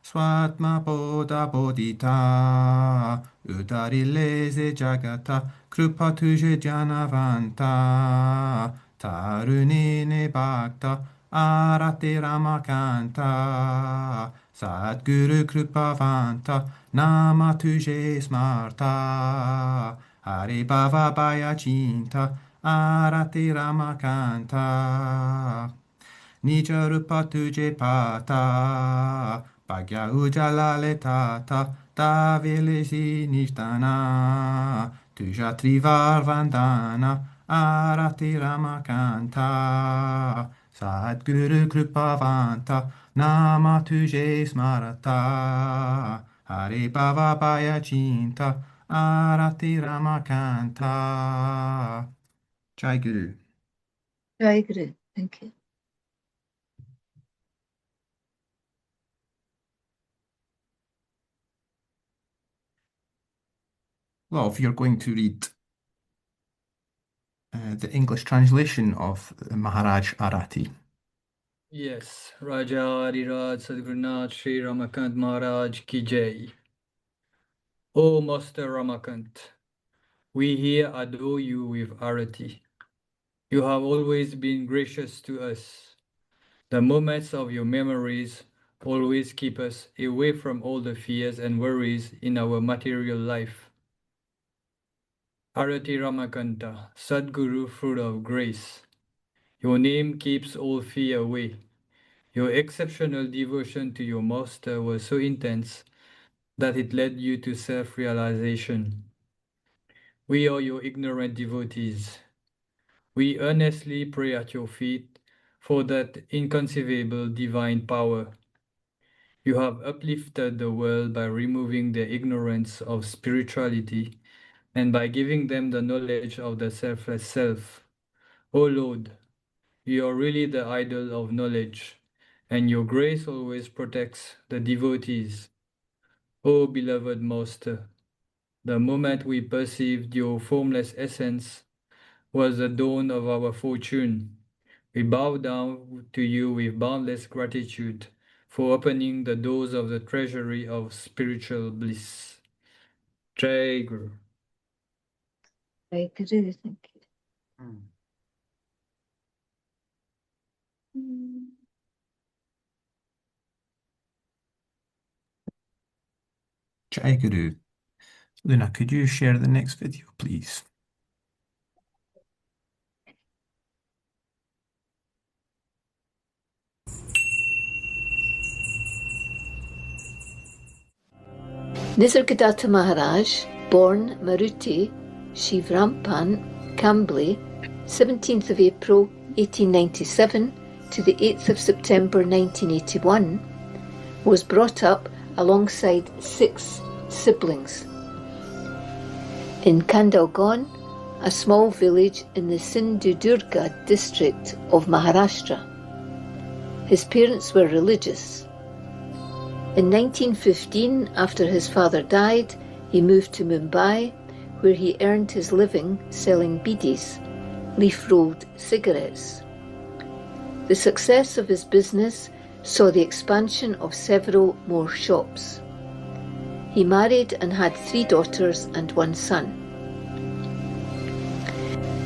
Swatma Bodha Bodhita Udarileze Jagata Krupa Tuje Janavanta Tarunine Bhakta Arate Ramakanta Sadguru Kripavanta Nama Tuje Smarta Hare Bhava Bhaya Chinta Arate Ramakanta Nija rupa tuje pata, bhagya ujalale tata, davilesi nishtana, tuja trivar vandana, arati ramakanta, Sadguru Kripavanta Nama Tujhe Smarata Hare Bhava Bhaya Chinta Arati Ramakanta. Jai Guru. Jai Guru. Thank you. Love, you're going to read the English translation of Maharaj Arati. Yes, Raja Ariraj Sadgurunath Sri Ramakant Maharaj Ki Jai. O Master Ramakant, we here adore you with arati. You have always been gracious to us. The moments of your memories always keep us away from all the fears and worries in our material life. Arati Ramakanta, Sadguru, fruit of grace. Your name keeps all fear away. Your exceptional devotion to your master was so intense that it led you to self-realization. We are your ignorant devotees. We earnestly pray at your feet for that inconceivable divine power. You have uplifted the world by removing their ignorance of spirituality and by giving them the knowledge of the selfless self. O Lord, you are really the idol of knowledge, and your grace always protects the devotees. O beloved Master, the moment we perceived your formless essence was the dawn of our fortune. We bow down to you with boundless gratitude for opening the doors of the treasury of spiritual bliss. Jai Guru. Jai Guru. Thank you. Jai Guru. Luna, could you share the next video, please? Nisargadatta Maharaj, born Maruti Shivrampan, Kambli, 17th of April 1897 to the 8th of September 1981, was brought up alongside 6 siblings in Kandalgaon, a small village in the Sindhudurga district of Maharashtra. His parents were religious. In 1915, after his father died, he moved to Mumbai, where he earned his living selling bidis, leaf-rolled cigarettes. The success of his business saw the expansion of several more shops. He married and had 3 daughters and 1 son.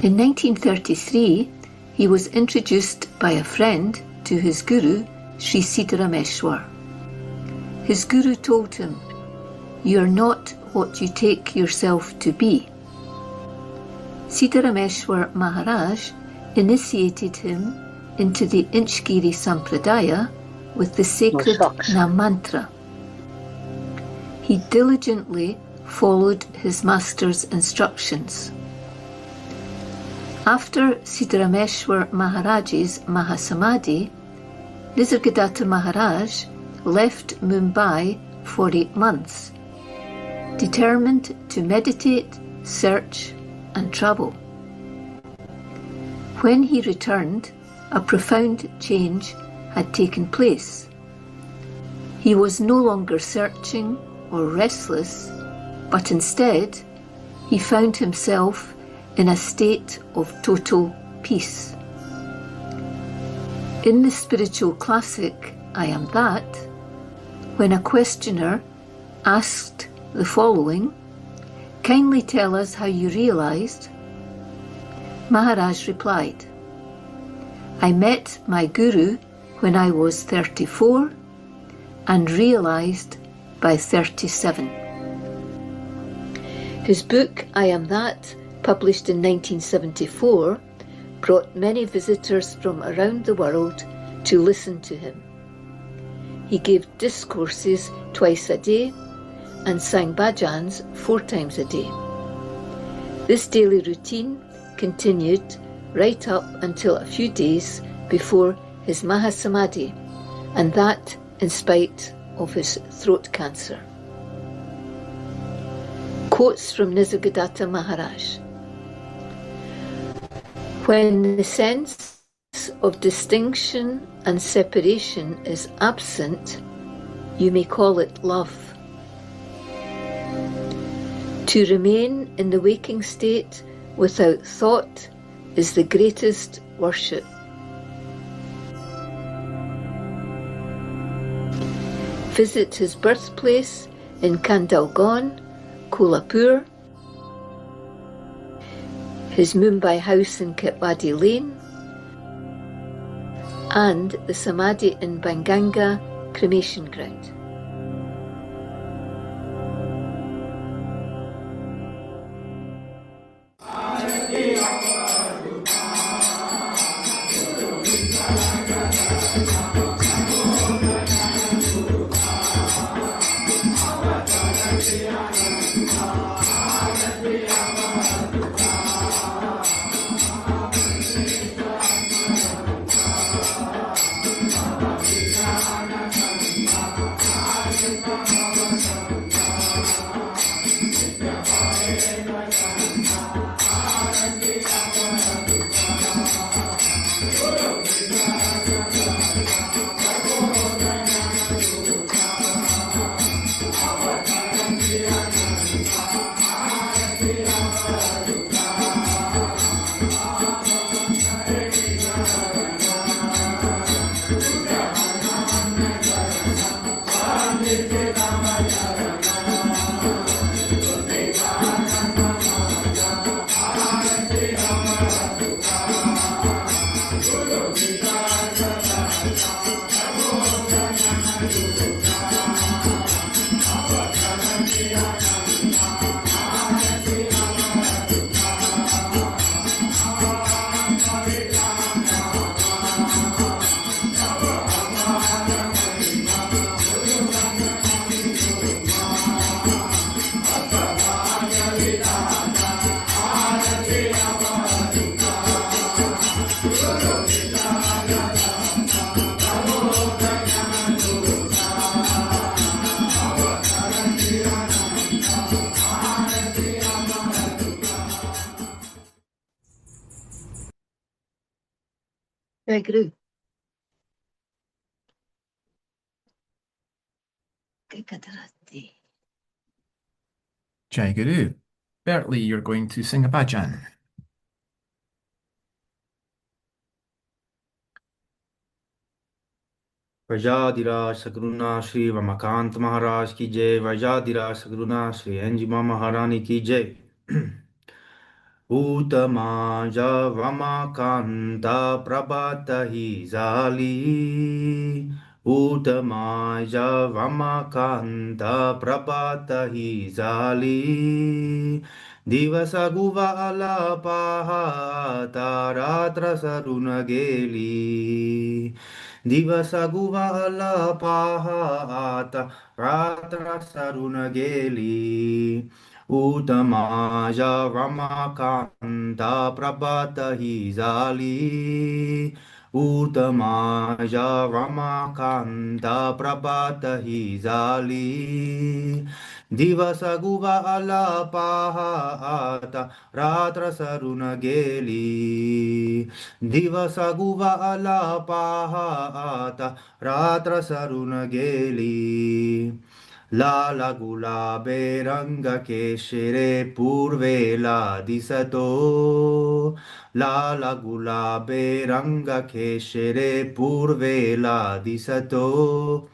In 1933, he was introduced by a friend to his guru, Sri Sitarameshwar. His guru told him, "You are not what you take yourself to be." Sitarameshwar Maharaj initiated him into the Inchgiri Sampradaya with the sacred Nam mantra. He diligently followed his master's instructions. After Sitarameshwar Maharaj's Mahasamadhi, Nisargadatta Maharaj left Mumbai for 8 months, determined to meditate, search, and travel. When he returned, a profound change had taken place. He was no longer searching or restless, but instead he found himself in a state of total peace. In the spiritual classic, I Am That, when a questioner asked the following, "Kindly tell us how you realized," Maharaj replied, "I met my guru when I was 34 and realized by 37. His book, I Am That, published in 1974, brought many visitors from around the world to listen to him. He gave discourses twice a day and sang bhajans 4 times a day. This daily routine continued right up until a few days before his Mahasamadhi, and that in spite of his throat cancer. Quotes from Nisargadatta Maharaj. When the sense of distinction and separation is absent, you may call it love. To remain in the waking state without thought is the greatest worship. Visit his birthplace in Kandalgaon, Kolhapur, his Mumbai house in Ketwadi Lane, and the Samadhi in Banganga cremation ground. Jai Guru. Jai Guru. Bertley, you're going to sing a bhajan. Vajradhira Sagruna Shri Ramakant Maharaj ki jai. Vajradhira Sagruna Shri Anjima Maharani ki jai. Utama Ramakanta Prabhata hi Zali. Utama Ramakanta Prabhata hi Zali. Divasa Guvala Pahata Ratra Saruna Geli. Divasa Guvala Pahata Ratra Saruna Geli. Utamaja Ramakanta Prabhata hi Zali. Utamaja Ramakanta Prabhata hi Zali. Divasa Guvala Pahata Ratra Saruna Geli. Divasa Guvala Pahata Ratra Saruna Geli. Lala gulabe ranga keshere purvela disato. Lala gulabe ranga keshere purvela disato.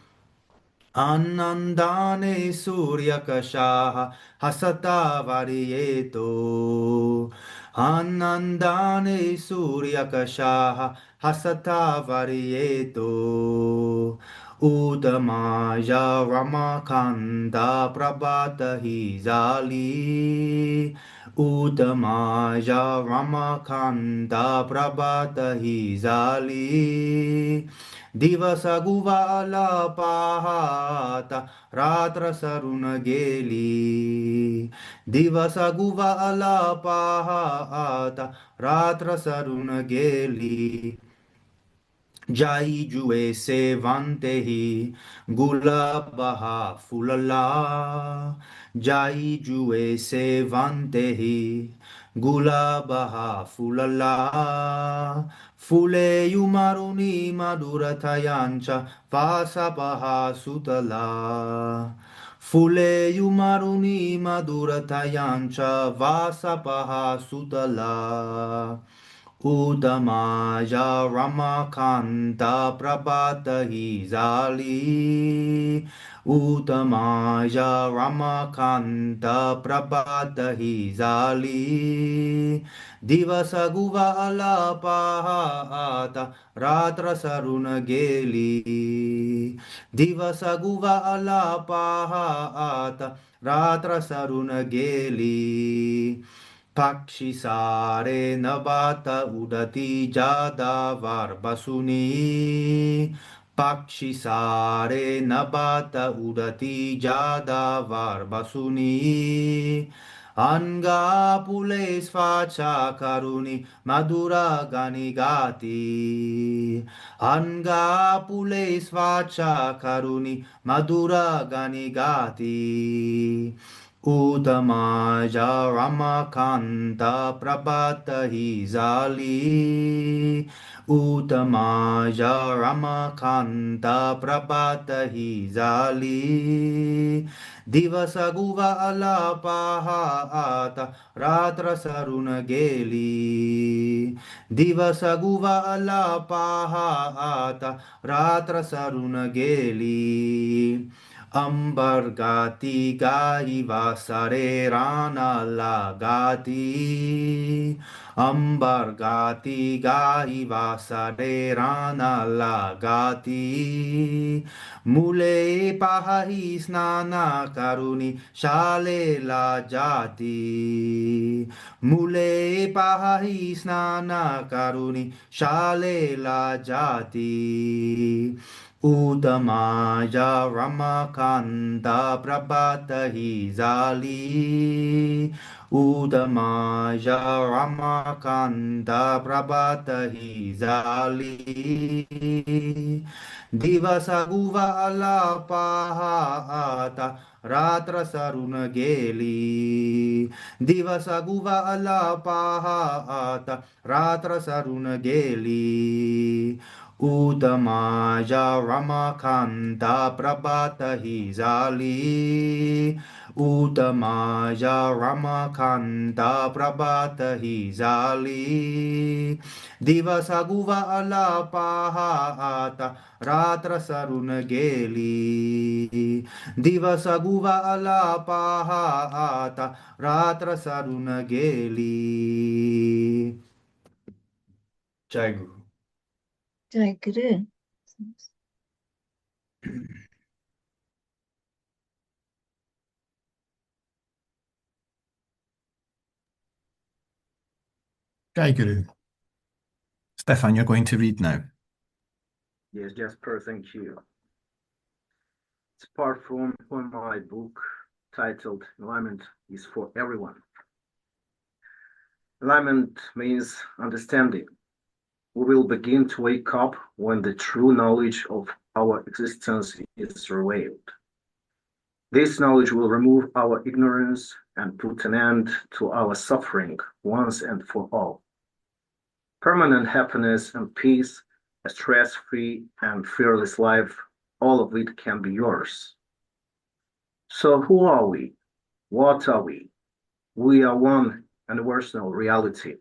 Anandane Suryakashaha Hasata Varieto. Anandane Suryakashaha Hasata Varieto. Udamaja Ramakanda Prabhata hi Zali. Udamaja Ramakanda Prabhata hi Zali. Divasa Guvala Pahata Ratra Saruna Geli. Divasa Guvala Pahata Ratra Saruna Geli. Jai jue se vantehi gulabaha fulala. Jai jue se vantehi gulabaha fulala. Fule yumaruni maduratayancha vasapaha sutala. Fule yumaruni maduratayancha vasapaha sutala. Udamaja Ramakanta Prabhatahi Zali. Udamaja Ramakanta Prabhatahi Zali. Divasaguva alapahata Ratra Saruna Geli. Divasaguva alapahata Ratra Saruna Geli. Pakshi sare nabata udati jada varbasuni. Pakshi sare nabata udati jada varbasuni. Anga pule svacha karuni madura gani gati. Anga pule svacha karuni madura gani gati. Udamaja Ramakanta Prabhatahi Zali. Udamaja Ramakanta Prabhatahi Zali. Divasaguva alapahata Ratra Saruna Geli. Divasaguva alapahata Ratra Saruna Geli. Ambargati gai vasare rana lagati. Ambargati gai vasare rana lagati. Mule pahahi snana karuni shale la jati. Mule pahahi snana karuni shale la jati. Udamaja Ramakanta Prabhatahi Zali. Udamaja Ramakanta Prabhatahi Zali. Divasaguva alapahata Ratra Saruna Geli. Divasaguva alapahata Ratra Saruna Geli. Udamaja Ramakanta Prabhatahi Zali. Udamaja Ramakanta Prabhatahi Zali. Divasaguva alapahata Ratra Saruna Geli. Divasaguva alapahata Ratra Saruna Geli. Jai Guru. Jai Guru. Jai Guru. Stefan, you're going to read now. Yes, Jasper, thank you. It's part from my book titled Enlightenment is for Everyone. Enlightenment means understanding. We will begin to wake up when the true knowledge of our existence is revealed. This knowledge will remove our ignorance and put an end to our suffering once and for all. Permanent happiness and peace, a stress-free and fearless life, all of it can be yours. So who are we? What are we? We are one universal reality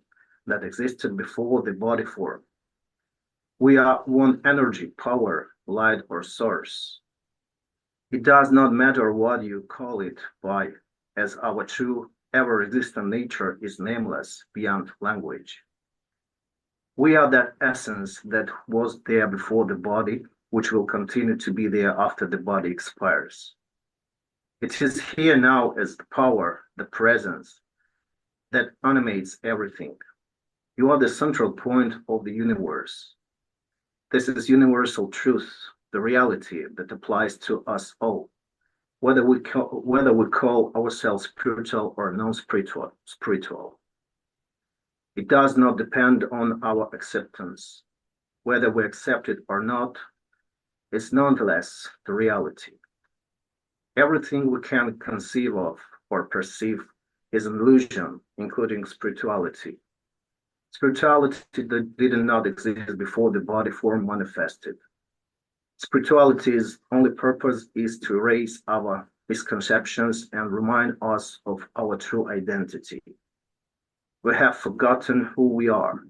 that existed before the body form. We are one energy, power, light, or source. It does not matter what you call it by, as our true, ever-existent nature is nameless beyond language. We are that essence that was there before the body, which will continue to be there after the body expires. It is here now as the power, the presence that animates everything. You are the central point of the universe. This is universal truth, the reality that applies to us all, whether we call ourselves spiritual or non-spiritual. It does not depend on our acceptance. whether we accept it or not, is nonetheless the reality. Everything we can conceive of or perceive is an illusion, including spirituality. Spirituality did not exist before the body form manifested. Spirituality's only purpose is to erase our misconceptions and remind us of our true identity. We have forgotten who we are.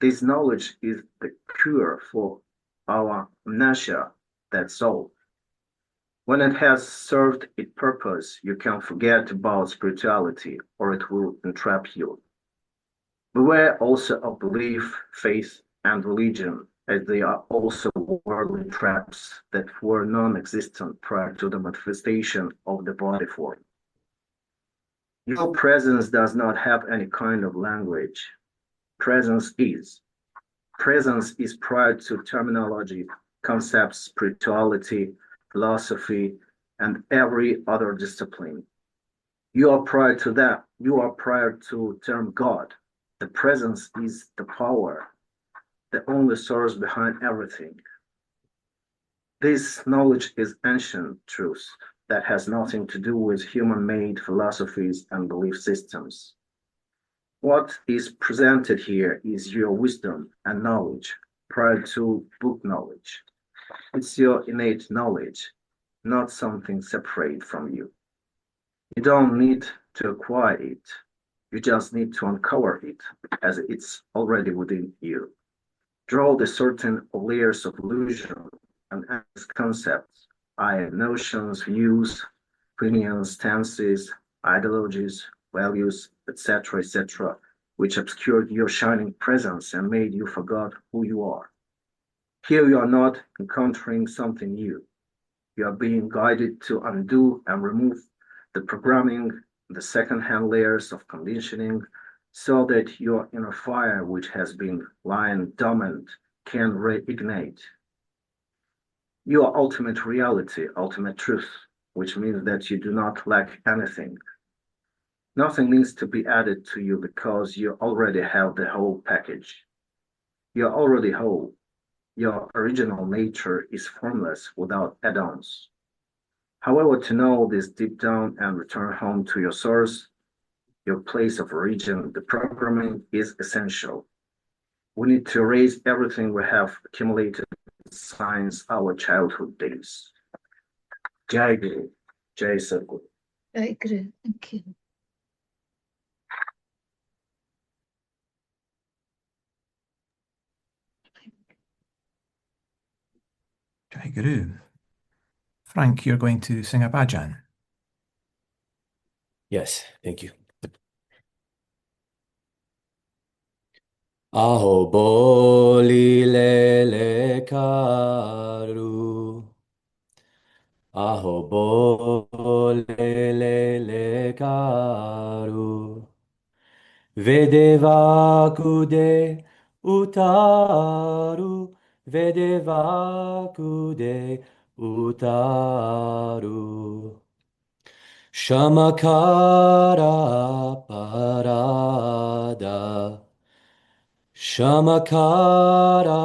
This knowledge is the cure for our amnesia, that's all. When it has served its purpose, you can forget about spirituality or it will entrap you. Beware also of belief, faith, and religion, as they are also worldly traps that were non-existent prior to the manifestation of the body form. Your presence does not have any kind of language. Presence is. Presence is prior to terminology, concepts, spirituality, philosophy, and every other discipline. You are prior to that. You are prior to term God. The presence is the power, the only source behind everything. This knowledge is ancient truth that has nothing to do with human-made philosophies and belief systems. What is presented here is your wisdom and knowledge prior to book knowledge. It's your innate knowledge, not something separate from you. You don't need to acquire it. You just need to uncover it as it's already within you. Draw the certain layers of illusion and concepts, notions, views, opinions, stances, ideologies, values, etc., which obscured your shining presence and made you forget who you are. Here you are not encountering something new. You are being guided to undo and remove the programming, the second-hand layers of conditioning, so that your inner fire, which has been lying dormant, can reignite. Your ultimate reality, ultimate truth, which means that you do not lack anything. Nothing needs to be added to you because you already have the whole package. You're already whole. Your original nature is formless without add-ons. However, to know this deep down and return home to your source, your place of origin, the programming is essential. We need to erase everything we have accumulated since our childhood days. Jai Guru, Jai Sadhguru. Jai Guru, thank you. Jai Guru. Frank, you're going to sing a bhajan. Yes, thank you. Aho boli lele karu. Aho boli lele karu. Vedeva kude utaru. Vedeva kude utaru. Shamakara parada. Shamakara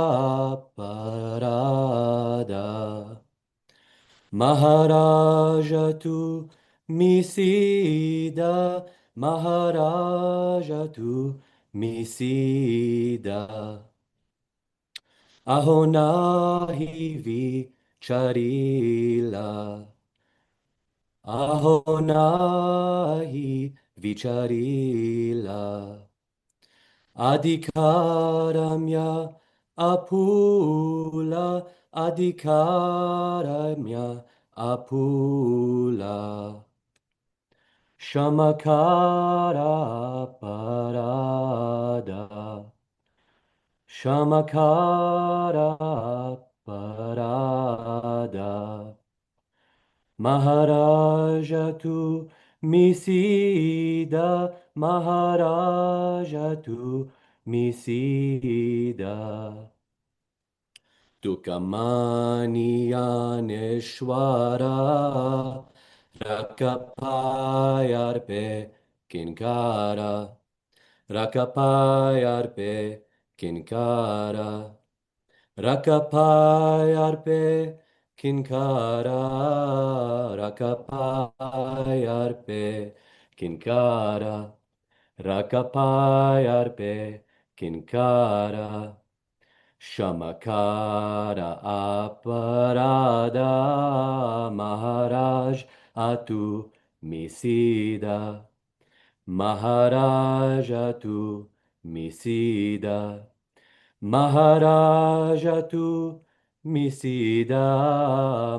parada. Maharajatu misida. Maharajatu misida. Ahonahi vicharila. Ahonahi vicharila. Adhikaramya apula. Adhikaramya apula. Shamakara parada. Shamakara parada. Maharajatu misida. Maharajatu misida. Tukamanyaneshwara Rakapayarpe Kinkara Rakapayarpe Kinkara Rakapai arpe kinkara, Rakapai arpe kinkara, Rakapai arpe kinkara, Shamakara aparada, Maharaj atu misida, Maharaj atu misida, Maharaj atu misida,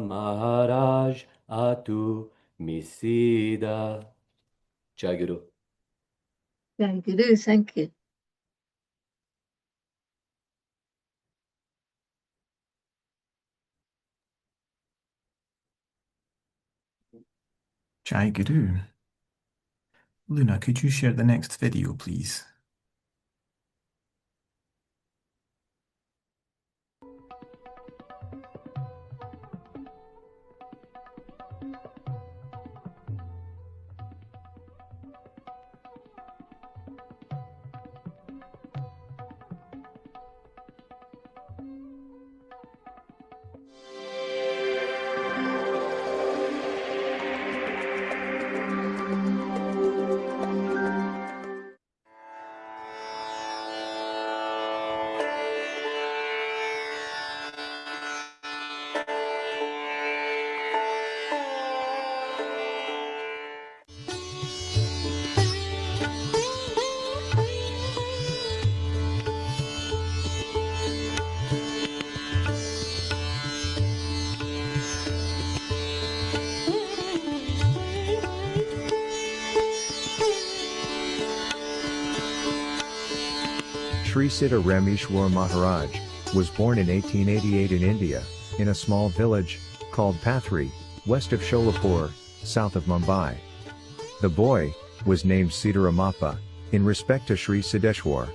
Maharaj atu misida. Jai Guru. Thank you. Thank you. Jai Guru. Luna, could you share the next video, please? Sri Sitarameshwar Maharaj was born in 1888 in India, in a small village called Pathri, west of Sholapur, south of Mumbai. The boy was named Sitaramappa, in respect to Sri Siddeshwar.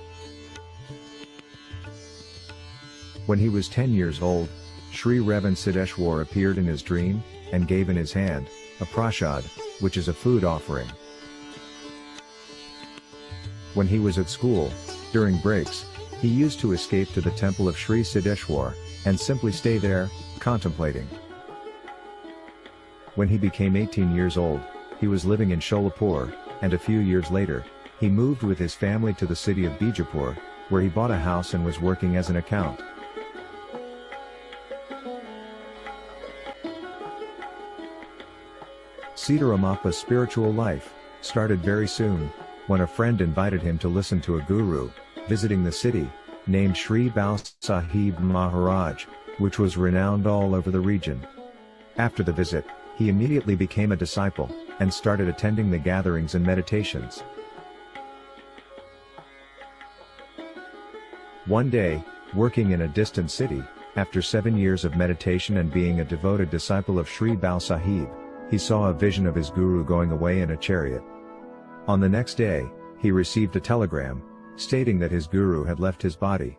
When he was 10 years old, Sri Revan Siddeshwar appeared in his dream, and gave in his hand a prasad, which is a food offering. When he was at school, during breaks, he used to escape to the temple of Sri Siddeshwar, and simply stay there, contemplating. When he became 18 years old, he was living in Sholapur, and a few years later, he moved with his family to the city of Bijapur, where he bought a house and was working as an accountant. Sitaramappa's spiritual life started very soon, when a friend invited him to listen to a guru visiting the city, named Sri Bal Sahib Maharaj, which was renowned all over the region. After the visit, he immediately became a disciple, and started attending the gatherings and meditations. One day, working in a distant city, after 7 years of meditation and being a devoted disciple of Sri Bal Sahib, he saw a vision of his guru going away in a chariot. On the next day, he received a telegram, stating that his guru had left his body.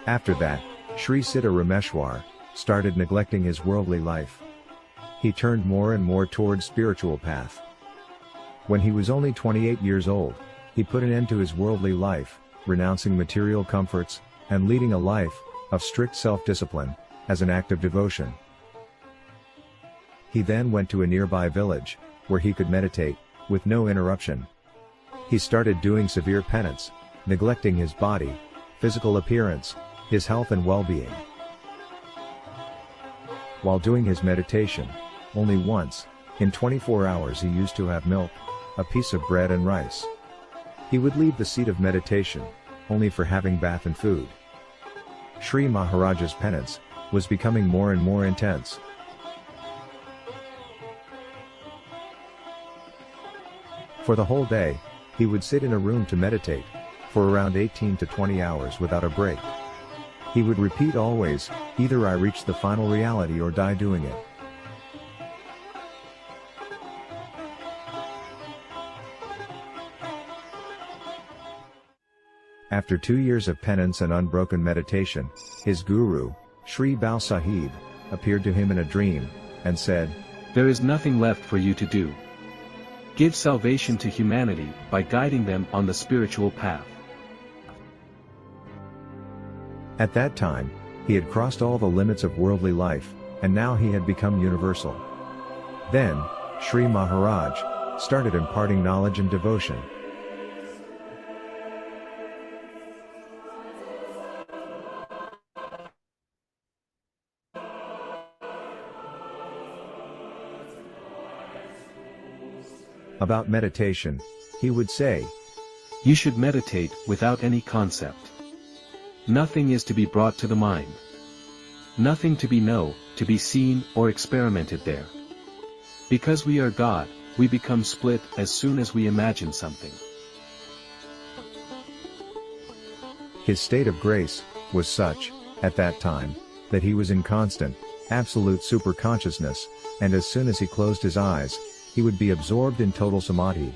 After that, Sri Sitarameshwar started neglecting his worldly life. He turned more and more towards spiritual path. When he was only 28 years old, he put an end to his worldly life, renouncing material comforts, and leading a life of strict self-discipline, as an act of devotion. He then went to a nearby village, where he could meditate, with no interruption. He started doing severe penance, neglecting his body, physical appearance, his health and well-being. While doing his meditation, only once, in 24 hours he used to have milk, a piece of bread and rice. He would leave the seat of meditation, only for having bath and food. Sri Maharaj's penance was becoming more and more intense. For the whole day, he would sit in a room to meditate, for around 18 to 20 hours without a break. He would repeat always, either I reach the final reality or die doing it. After 2 years of penance and unbroken meditation, his guru, Sri Bal Sahib, appeared to him in a dream, and said, "There is nothing left for you to do. Give salvation to humanity by guiding them on the spiritual path." At that time, he had crossed all the limits of worldly life, and now he had become universal. Then, Sri Maharaj started imparting knowledge and devotion. About meditation, he would say, You should meditate without any concept. Nothing is to be brought to the mind. Nothing to be seen or experimented there. Because we are God, we become split as soon as we imagine something. His state of grace was such, at that time, that he was in constant, absolute superconsciousness, and as soon as he closed his eyes, he would be absorbed in total samadhi.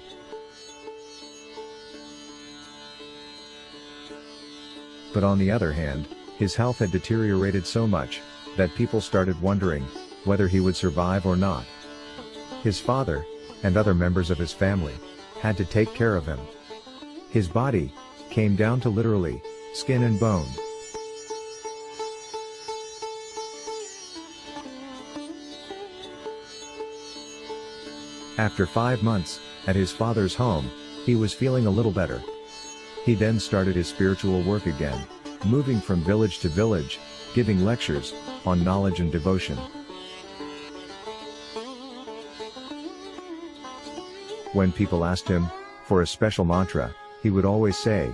But on the other hand, his health had deteriorated so much, that people started wondering whether he would survive or not. His father, and other members of his family, had to take care of him. His body came down to literally skin and bone. After 5 months, at his father's home, he was feeling a little better. He then started his spiritual work again, moving from village to village, giving lectures on knowledge and devotion. When people asked him for a special mantra, he would always say,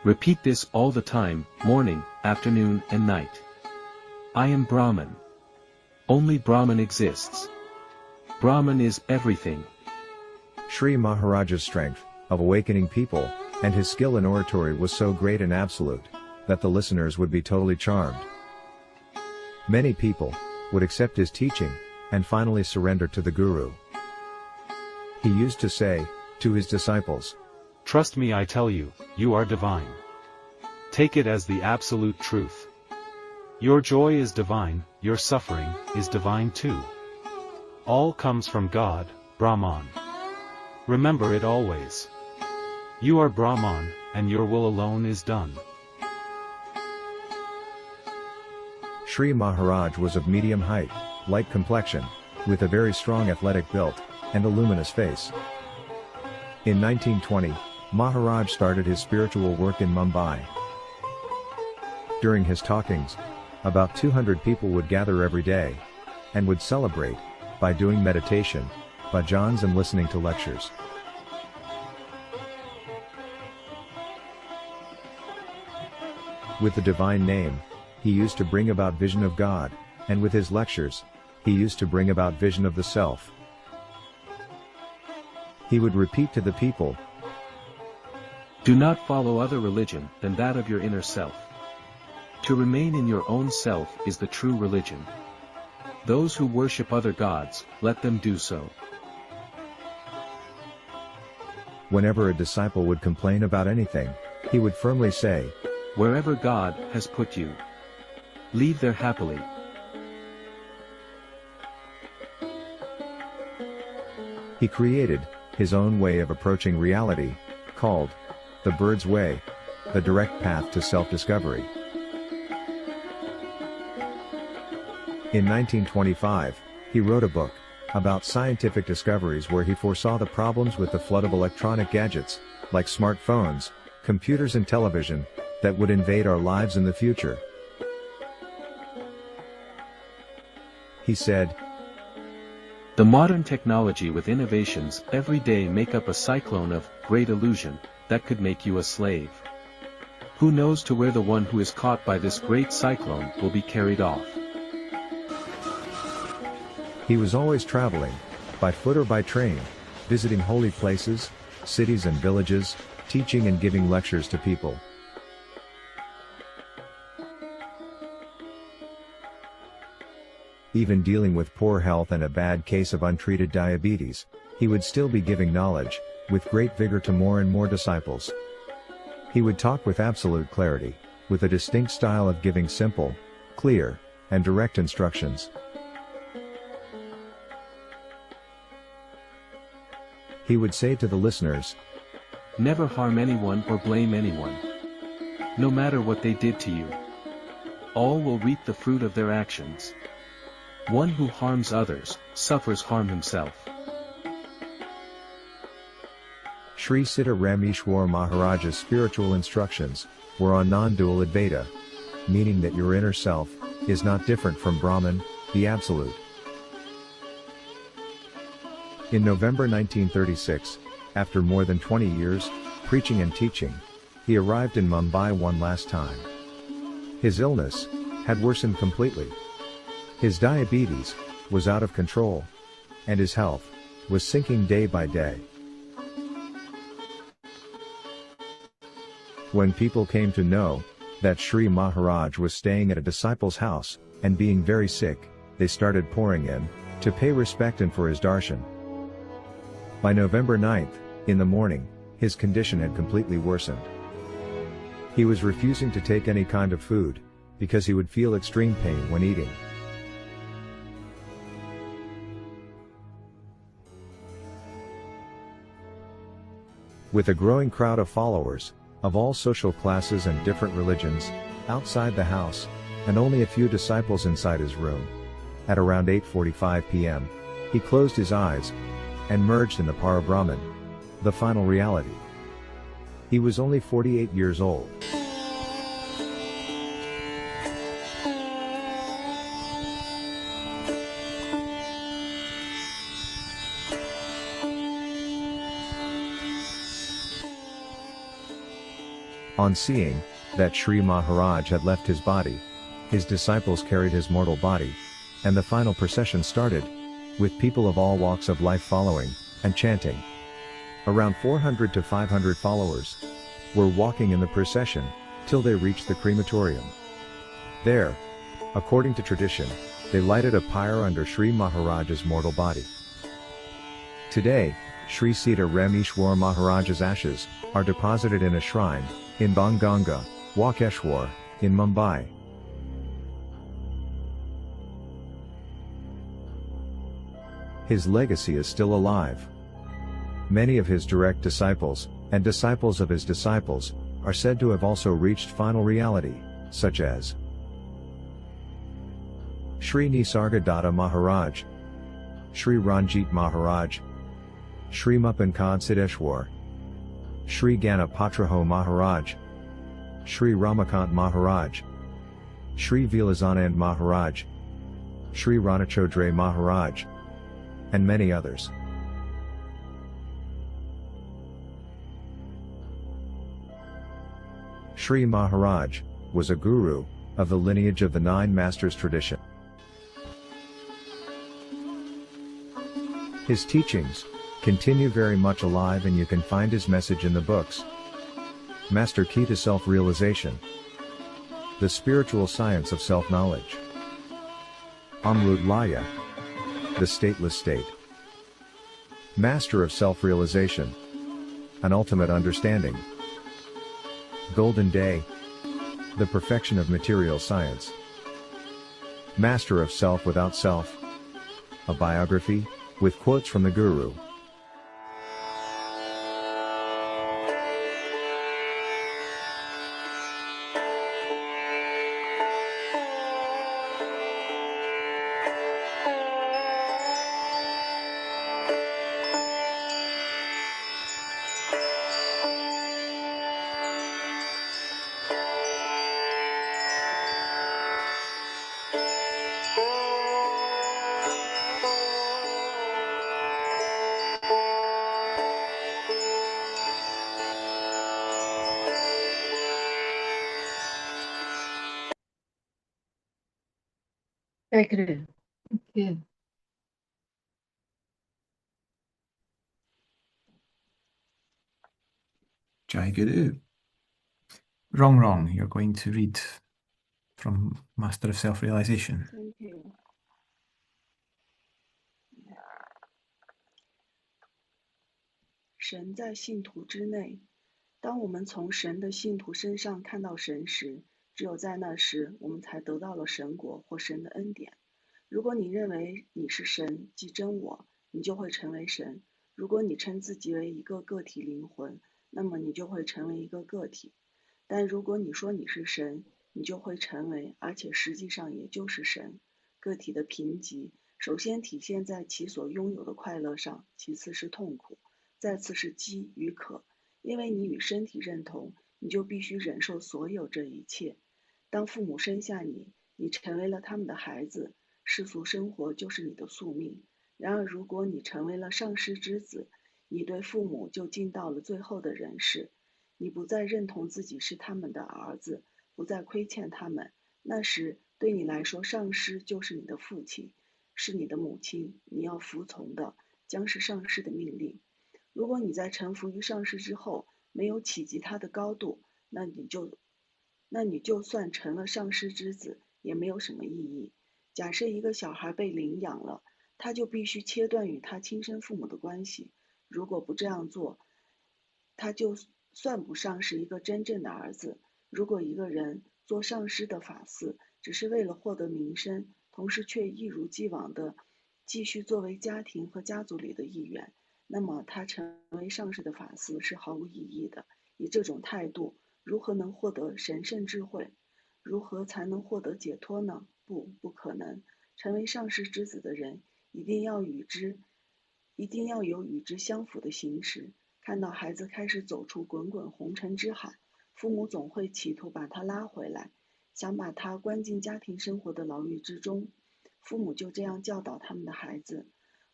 Repeat this all the time, morning, afternoon and night. I am Brahman. Only Brahman exists. Brahman is everything. Sri Maharaj's strength of awakening people, and his skill in oratory was so great and absolute, that the listeners would be totally charmed. Many people would accept his teaching, and finally surrender to the Guru. He used to say to his disciples, Trust me, I tell you, you are divine. Take it as the absolute truth. Your joy is divine, your suffering is divine too. All comes from God, Brahman. Remember it always. You are Brahman, and your will alone is done. Sri Maharaj was of medium height, light complexion, with a very strong athletic build, and a luminous face. In 1920, Maharaj started his spiritual work in Mumbai. During his talkings, about 200 people would gather every day, and would celebrate by doing meditation, bhajans and listening to lectures. With the divine name, he used to bring about vision of God, and with his lectures, he used to bring about vision of the self. He would repeat to the people, Do not follow other religion than that of your inner self. To remain in your own self is the true religion. Those who worship other gods, let them do so. Whenever a disciple would complain about anything, he would firmly say, Wherever God has put you, leave there happily. He created his own way of approaching reality, called the bird's way, the direct path to self-discovery. In 1925, he wrote a book about scientific discoveries where he foresaw the problems with the flood of electronic gadgets, like smartphones, computers and television, that would invade our lives in the future. He said, The modern technology with innovations every day make up a cyclone of great illusion that could make you a slave. Who knows to where the one who is caught by this great cyclone will be carried off? He was always traveling, by foot or by train, visiting holy places, cities and villages, teaching and giving lectures to people. Even dealing with poor health and a bad case of untreated diabetes, he would still be giving knowledge, with great vigor to more and more disciples. He would talk with absolute clarity, with a distinct style of giving simple, clear, and direct instructions. He would say to the listeners, Never harm anyone or blame anyone. no matter what they did to you. All will reap the fruit of their actions. One who harms others, suffers harm himself. Sri Siddha Rameshwar Maharaja's spiritual instructions were on non-dual Advaita, meaning that your inner self is not different from Brahman, the Absolute. In November 1936, after more than 20 years, preaching and teaching, he arrived in Mumbai one last time. His illness had worsened completely. His diabetes was out of control, and his health was sinking day by day. When people came to know that Sri Maharaj was staying at a disciple's house and being very sick, they started pouring in to pay respect and for his darshan. By November 9th, in the morning, his condition had completely worsened. He was refusing to take any kind of food, because he would feel extreme pain when eating. With a growing crowd of followers, of all social classes and different religions, outside the house, and only a few disciples inside his room, at around 8:45 p.m., he closed his eyes and merged in the Parabrahman, the final reality. He was only 48 years old. On seeing that Sri Maharaj had left his body, his disciples carried his mortal body, and the final procession started, with people of all walks of life following, and chanting. Around 400 to 500 followers were walking in the procession, till they reached the crematorium. There, according to tradition, they lighted a pyre under Sri Maharaj's mortal body. Today, Sri Siddha Rameshwar Maharaj's ashes are deposited in a shrine in Banganga, Walkeshwar, in Mumbai. His legacy is still alive. Many of his direct disciples, and disciples of his disciples, are said to have also reached final reality, such as Sri Nisargadatta Maharaj, Sri Ranjit Maharaj, Sri Mupankad Siddheshwar, Sri Ganapatraho Maharaj, Sri Ramakant Maharaj, Sri Vilasanand Maharaj, Sri Ranachodre Maharaj, and many others. Sri Maharaj was a guru of the lineage of the Nine Masters tradition. His teachings continue very much alive, and you can find his message in the books Master Key to Self-Realization, The Spiritual Science of Self-Knowledge, Amrut Laya, The Stateless State, Master of Self-Realization, An Ultimate Understanding, Golden Day, The Perfection of Material Science, Master of Self Without Self, a biography, with quotes from the Guru. Very good. Thank you. Jai Guru. Wrong. You're going to read from Master of Self-Realization. Thank you. 神在信徒之内。当我们从神的信徒身上看到神时，只有在那时，我们才得到了神果或神的恩典。如果你认为你是神，即真我，你就会成为神；如果你称自己为一个个体灵魂，那么你就会成为一个个体。但如果你说你是神，你就会成为，而且实际上也就是神。个体的贫瘠，首先体现在其所拥有的快乐上，其次是痛苦，再次是饥与渴。因为你与身体认同，你就必须忍受所有这一切。当父母生下你，你成为了他们的孩子，世俗生活就是你的宿命。然而，如果你成为了上师之子，你对父母就尽到了最后的人事。你不再认同自己是他们的儿子，不再亏欠他们。那时，对你来说，上师就是你的父亲，是你的母亲，你要服从的将是上师的命令。如果你在臣服于上师之后没有企及他的高度，那你就算成了上师之子，也没有什么意义。假设一个小孩被领养了，他就必须切断与他亲生父母的关系。如果不这样做，他就算不上是一个真正的儿子。如果一个人做上师的法嗣，只是为了获得名声，同时却一如既往地继续作为家庭和家族里的一员，那么他成为上师的法嗣是毫无意义的。以这种态度，如何能获得神圣智慧？如何才能获得解脱呢？不可能。成为上师之子的人，一定要有与之相符的行持。看到孩子开始走出滚滚红尘之海，父母总会企图把他拉回来，想把他关进家庭生活的牢狱之中。父母就这样教导他们的孩子。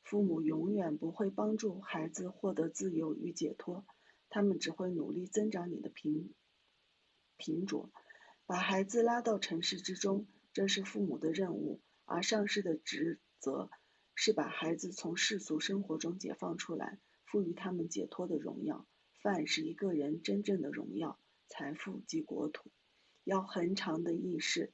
父母永远不会帮助孩子获得自由与解脱，他们只会努力增长你的贫拙，把孩子拉到尘世之中，这是父母的任务。而上师的职责是把孩子从世俗生活中解放出来，赋予他们解脱的荣耀。饭是一个人真正的荣耀，财富及国土。要恒常的意识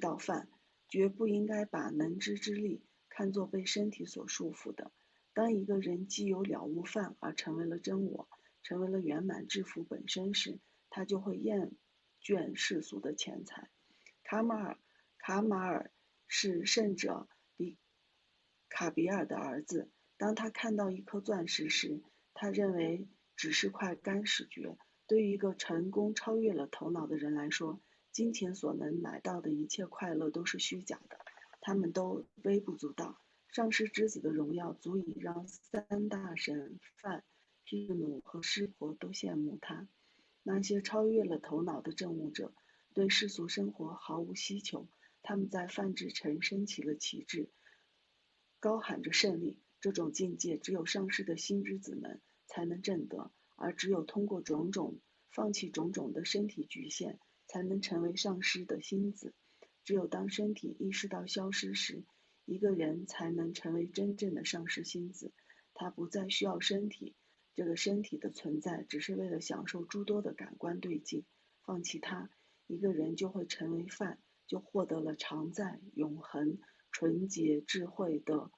到饭，绝不应该把能知之力看作被身体所束缚的。当一个人既有了悟饭而成为了真我，成为了圆满致富本身时，他就会厌倦世俗的钱财。卡马尔是圣者卡比尔的儿子。当他看到一颗钻石时，他认为只是块干石蕨。对于一个成功超越了头脑的人来说，金钱所能买到的一切快乐都是虚假的，他们都微不足道。上师之子的荣耀足以让三大神梵、毗努和湿婆都羡慕他。那些超越了头脑的证悟者，对世俗生活毫无希求，他们在梵志城升起了旗帜，高喊着胜利。这种境界只有上师的心之子们才能证得，而只有通过放弃种种的身体局限，才能成为上师的心子。只有当身体意识到消失时，一个人才能成为真正的上师心子。他不再需要身体，这个身体的存在只是为了享受诸多的感官对境。放弃它，一个人就会成为梵，就获得了常在、永恒、纯洁、智慧的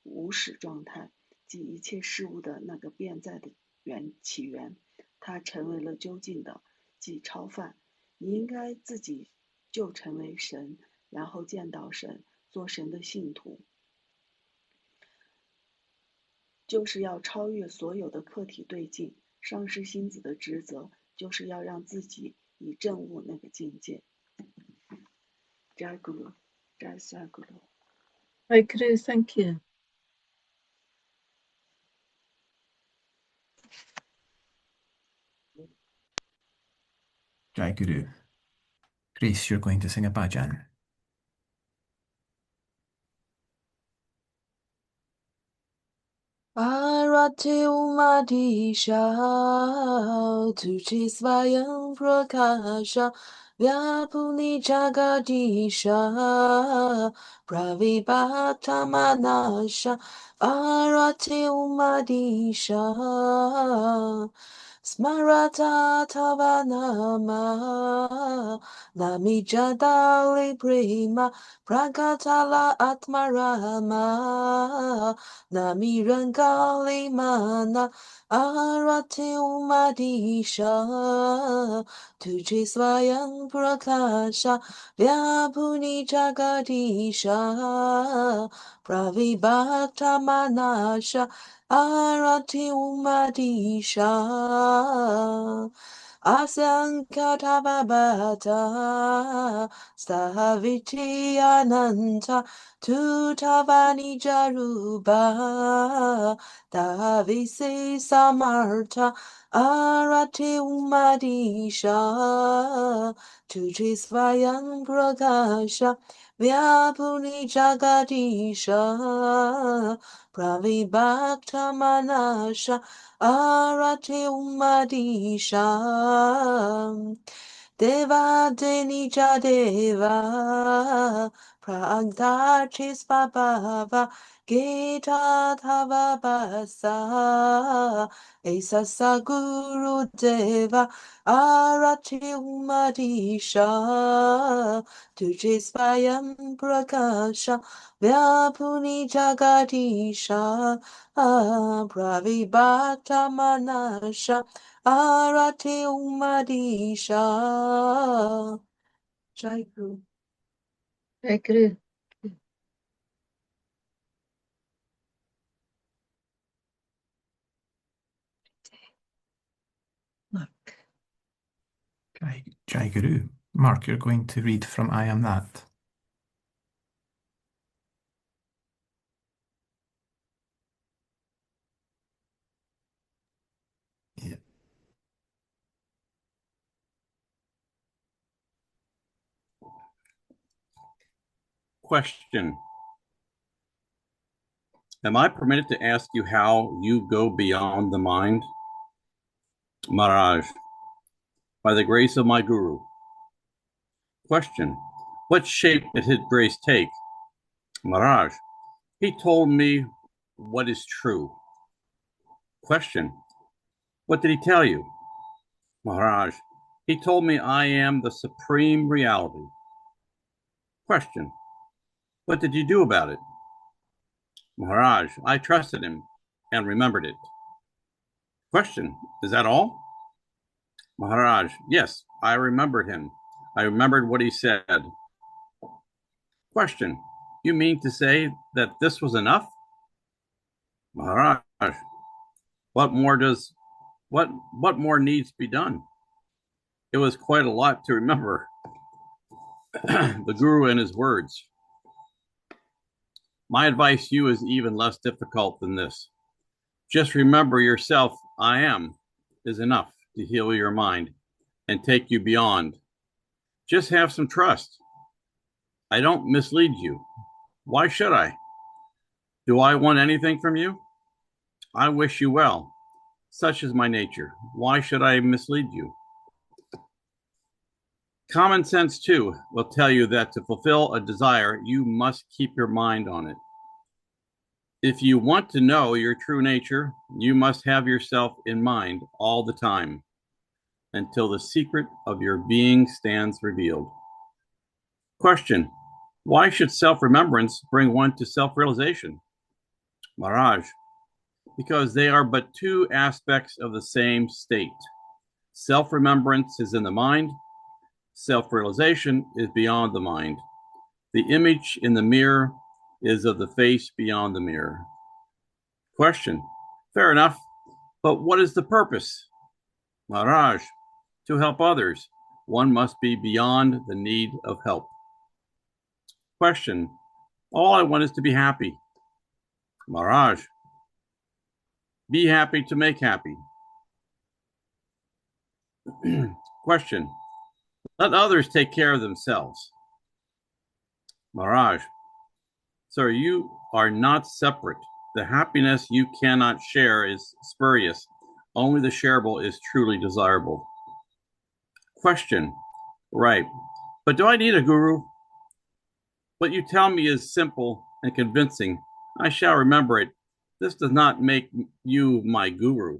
无始状态，即一切事物的那个变在的起源。它成为了究竟的，即超梵。你应该自己就成为神，然后见到神，做神的信徒，就是要超越所有的客体对境。上师心子的职责就是要让自己以证悟那个境界。Jai Guru, Jai Sadhguru. Hi, Guru, thank you. Jai Guru. Grace, you're going to sing a bhajan. Arate umadisha, tuche svayam prakasha, vyapuni jagadisha, pravibhaktamanasha. Arate umadisha, smarata tavanama, namijadali prima, prakatala atmarama. Namirangali mana arati umadisha tujhe swayam prakasha vyapuni jagadisha pravibhakta manasha arati umadisha Asankatavabhata Staviti Ananta Tutavani Jaruba Davisi Samarta Arati Umadisha Tujisvayam Prakasha Vyapuni Jagadisha Pravibhakta Manasha Arati Umadisha Deva Denija Deva Pragdachis Babava Gita Thava Basa Esasa Guru Deva Arati Umadisha Tujisvayam Prakasha Vyapuni Jagadisha Pravibhakta Manasha Arati Umadisha. Jai Guru. Jai Guru. Mark. Jai Guru. Mark, you're going to read from I Am That. Yeah. Question. Am I permitted to ask you how you go beyond the mind? Maharaj, by the grace of my Guru. Question. What shape did his grace take? Maharaj, he told me what is true. Question. What did he tell you? Maharaj, he told me I am the supreme reality. Question. What did you do about it? Maharaj, I trusted him and remembered it. Question. Is that all? Maharaj, yes, I remembered him. I remembered what he said. Question. You mean to say that this was enough? Maharaj, what more needs to be done? It was quite a lot to remember. The Guru and his words. My advice to you is even less difficult than this. Just remember yourself, I am, is enough to heal your mind and take you beyond. Just have some trust. I don't mislead you. Why should I? Do I want anything from you? I wish you well. Such is my nature. Why should I mislead you? Common sense, too, will tell you that to fulfill a desire, you must keep your mind on it. If you want to know your true nature, you must have yourself in mind all the time until the secret of your being stands revealed. Question. Why should self-remembrance bring one to self-realization? Maharaj, because they are but two aspects of the same state. Self-remembrance is in the mind. Self-realization is beyond the mind. The image in the mirror is of the face beyond the mirror. Question. Fair enough, but what is the purpose? Maharaj, to help others, one must be beyond the need of help. Question. All I want is to be happy. Maharaj, be happy to make happy. Question. Let others take care of themselves. Maharaj, sir, you are not separate. The happiness you cannot share is spurious. Only the shareable is truly desirable. Question. Right. But do I need a guru? What you tell me is simple and convincing. I shall remember it. This does not make you my guru.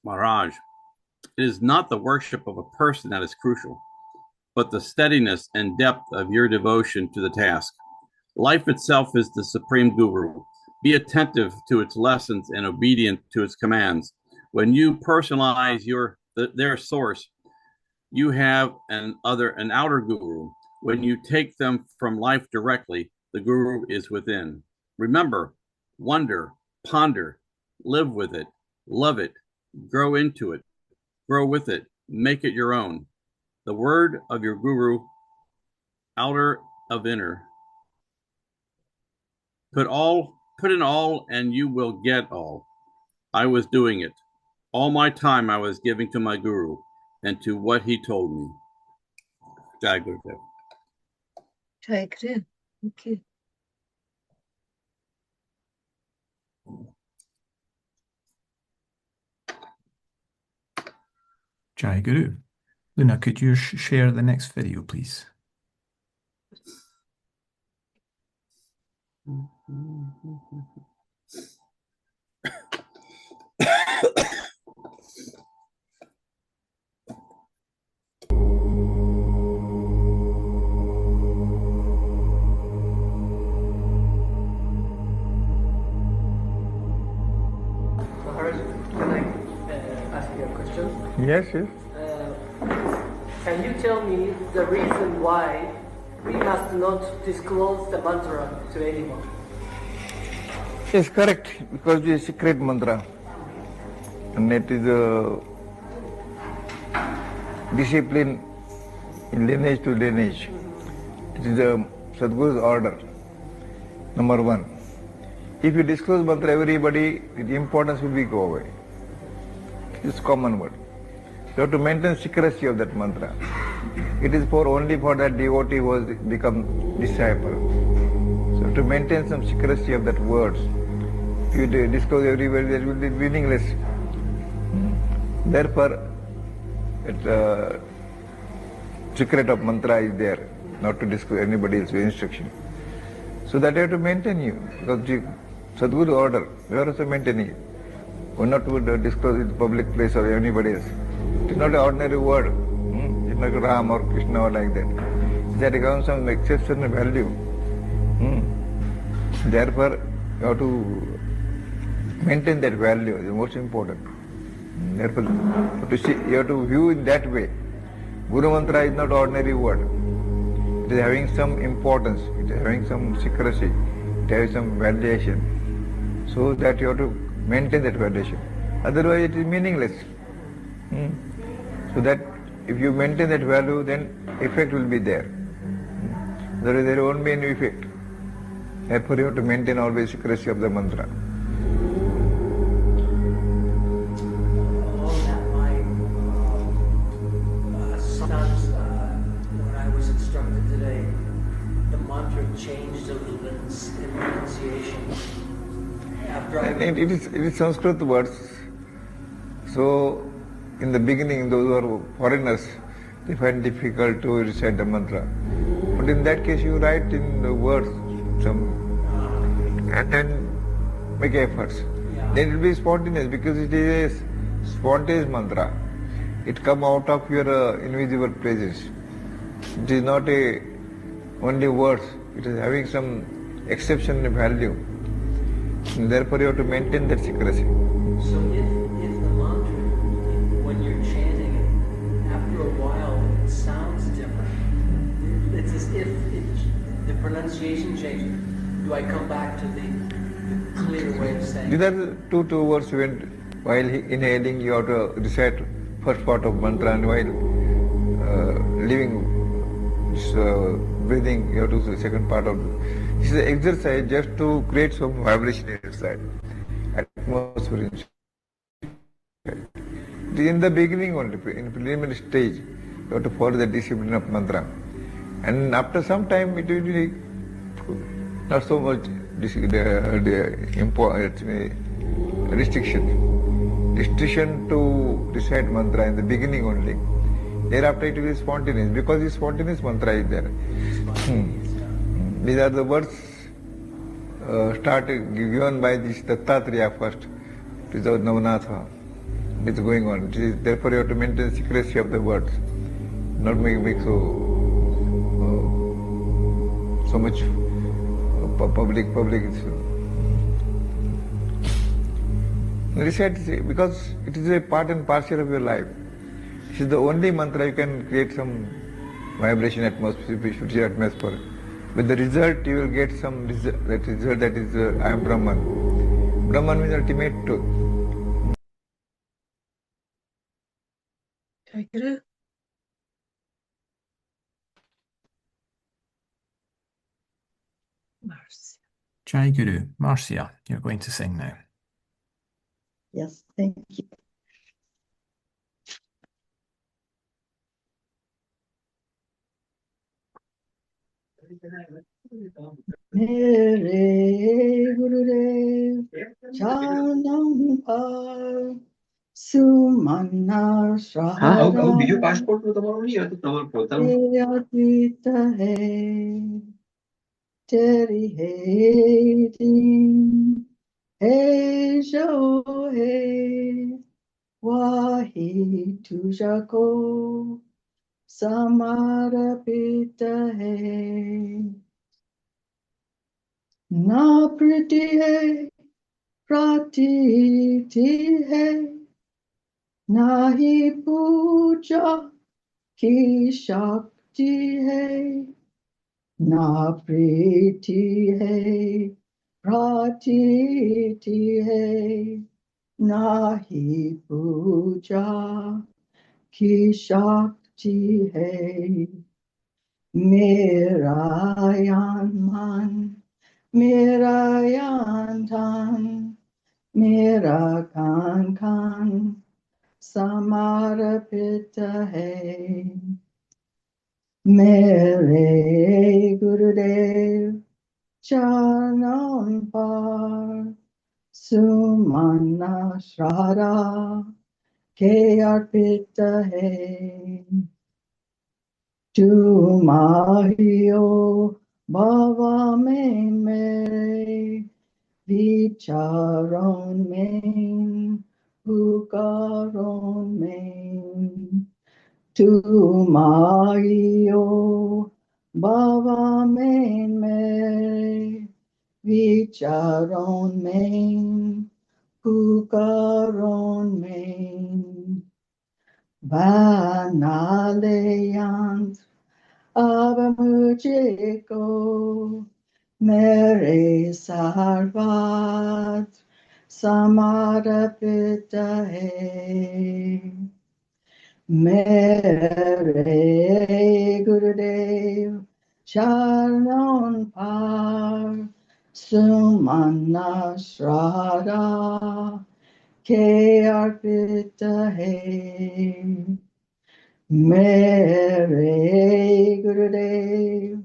Maharaj, it is not the worship of a person that is crucial, but the steadiness and depth of your devotion to the task. Life itself is the supreme guru. Be attentive to its lessons and obedient to its commands. When you personalize their source, you have an outer guru. When you take them from life directly, the guru is within. Remember, wonder, ponder, live with it, love it, grow into it. Grow with it. Make it your own. The word of your guru, outer of inner. Put in all and you will get all. I was doing it. All my time I was giving to my guru and to what he told me. Jai Gurudev. Jai Guru. Okay. Jai Guru. Luna, could you share the next video, please? Can I ask you a question? Yes, yes. Can you tell me the reason why we must not disclose the mantra to anyone? Yes, correct. Because it is a secret mantra. And it is a discipline in lineage to lineage. It is a Sadhguru's order. Number one. If you disclose mantra everybody, the importance will be go away. It's common word. You have to maintain secrecy of that mantra. It is only for that devotee who has become disciple. So to maintain some secrecy of that words, if you disclose everybody, that will be meaningless. Therefore, secret of mantra is there, not to disclose anybody else's instruction. So that you have to maintain you, because Sadhguru order, you are also maintaining it. Or not to disclose it in public place or anybody else. It is not an ordinary word. It's not Ram or Krishna or like that. That has some exceptional value. Therefore, you have to maintain that value, is the most important. Therefore, you have to view in that way. Guru Mantra is not ordinary word. It is having some importance, it is having some secrecy, it has some validation. So that you have to maintain that validation. Otherwise it is meaningless. So that if you maintain that value, then effect will be there. There won't be any effect. Therefore you have to maintain always secrecy of the mantra. Changed a little bit in pronunciation. And it is Sanskrit words. So, in the beginning, those who are foreigners, they find difficult to recite the mantra. But in that case, you write in the words and then make efforts. Then it will be spontaneous, because it is a spontaneous mantra. It comes out of your invisible presence. It is not only words. It is having some exceptional value. And therefore you have to maintain that secrecy. So if the mantra, when you're chanting it, after a while it sounds different. It's as if the pronunciation changes. Do I come back to the clear way of saying it? These are two words while inhaling you have to recite first part of mantra, and while leaving breathing, you have to do the second part of it. This is an exercise just to create some vibration inside, atmosphere inside. It is in the beginning only, in preliminary stage, you have to follow the discipline of mantra. And after some time, it will be not so much restriction to recite mantra in the beginning only. Thereafter it will be spontaneous, because the spontaneous mantra is there. These are the words given by this Dattatreya first. It is our Navanatha. It is going on. Therefore you have to maintain secrecy of the words. Not make so much public. Recite, because it is a part and parcel of your life. This is the only mantra you can create some vibration atmosphere, spiritual atmosphere. With the result, you will get some result. That result, that is, I am Brahman. ブラマン means ultimate truth. Jai Guru. Marcia. Jai Guru. Marcia, you're going to sing now. Yes, thank you. Mere Gurudev Chanam Par Sumana Shahara Advita Hai Teri Hai Din Hai Jo Hai Wahi Tujako Samarapita Hai Na priti hai pratiti hai nahi puja ki shakti hai na priti hai pratiti hai nahi puja ki shakti hai mera yan man mera yan tan Mera kan samarapita hai. Mere Gurudev charan par sumana shraddha ke arpita hai. Tu mahio bhava mein mere Vicharon main, Pukaron main, Tu Maio, Bava main me, Vicharon main, Pukaron main, Vanaleyant, Avamujiko, Mere Sarvat Samarapita Hai Mere Gurudev Charan Par Sumana Shraddha Ke Arpita Hai Mere Gurudev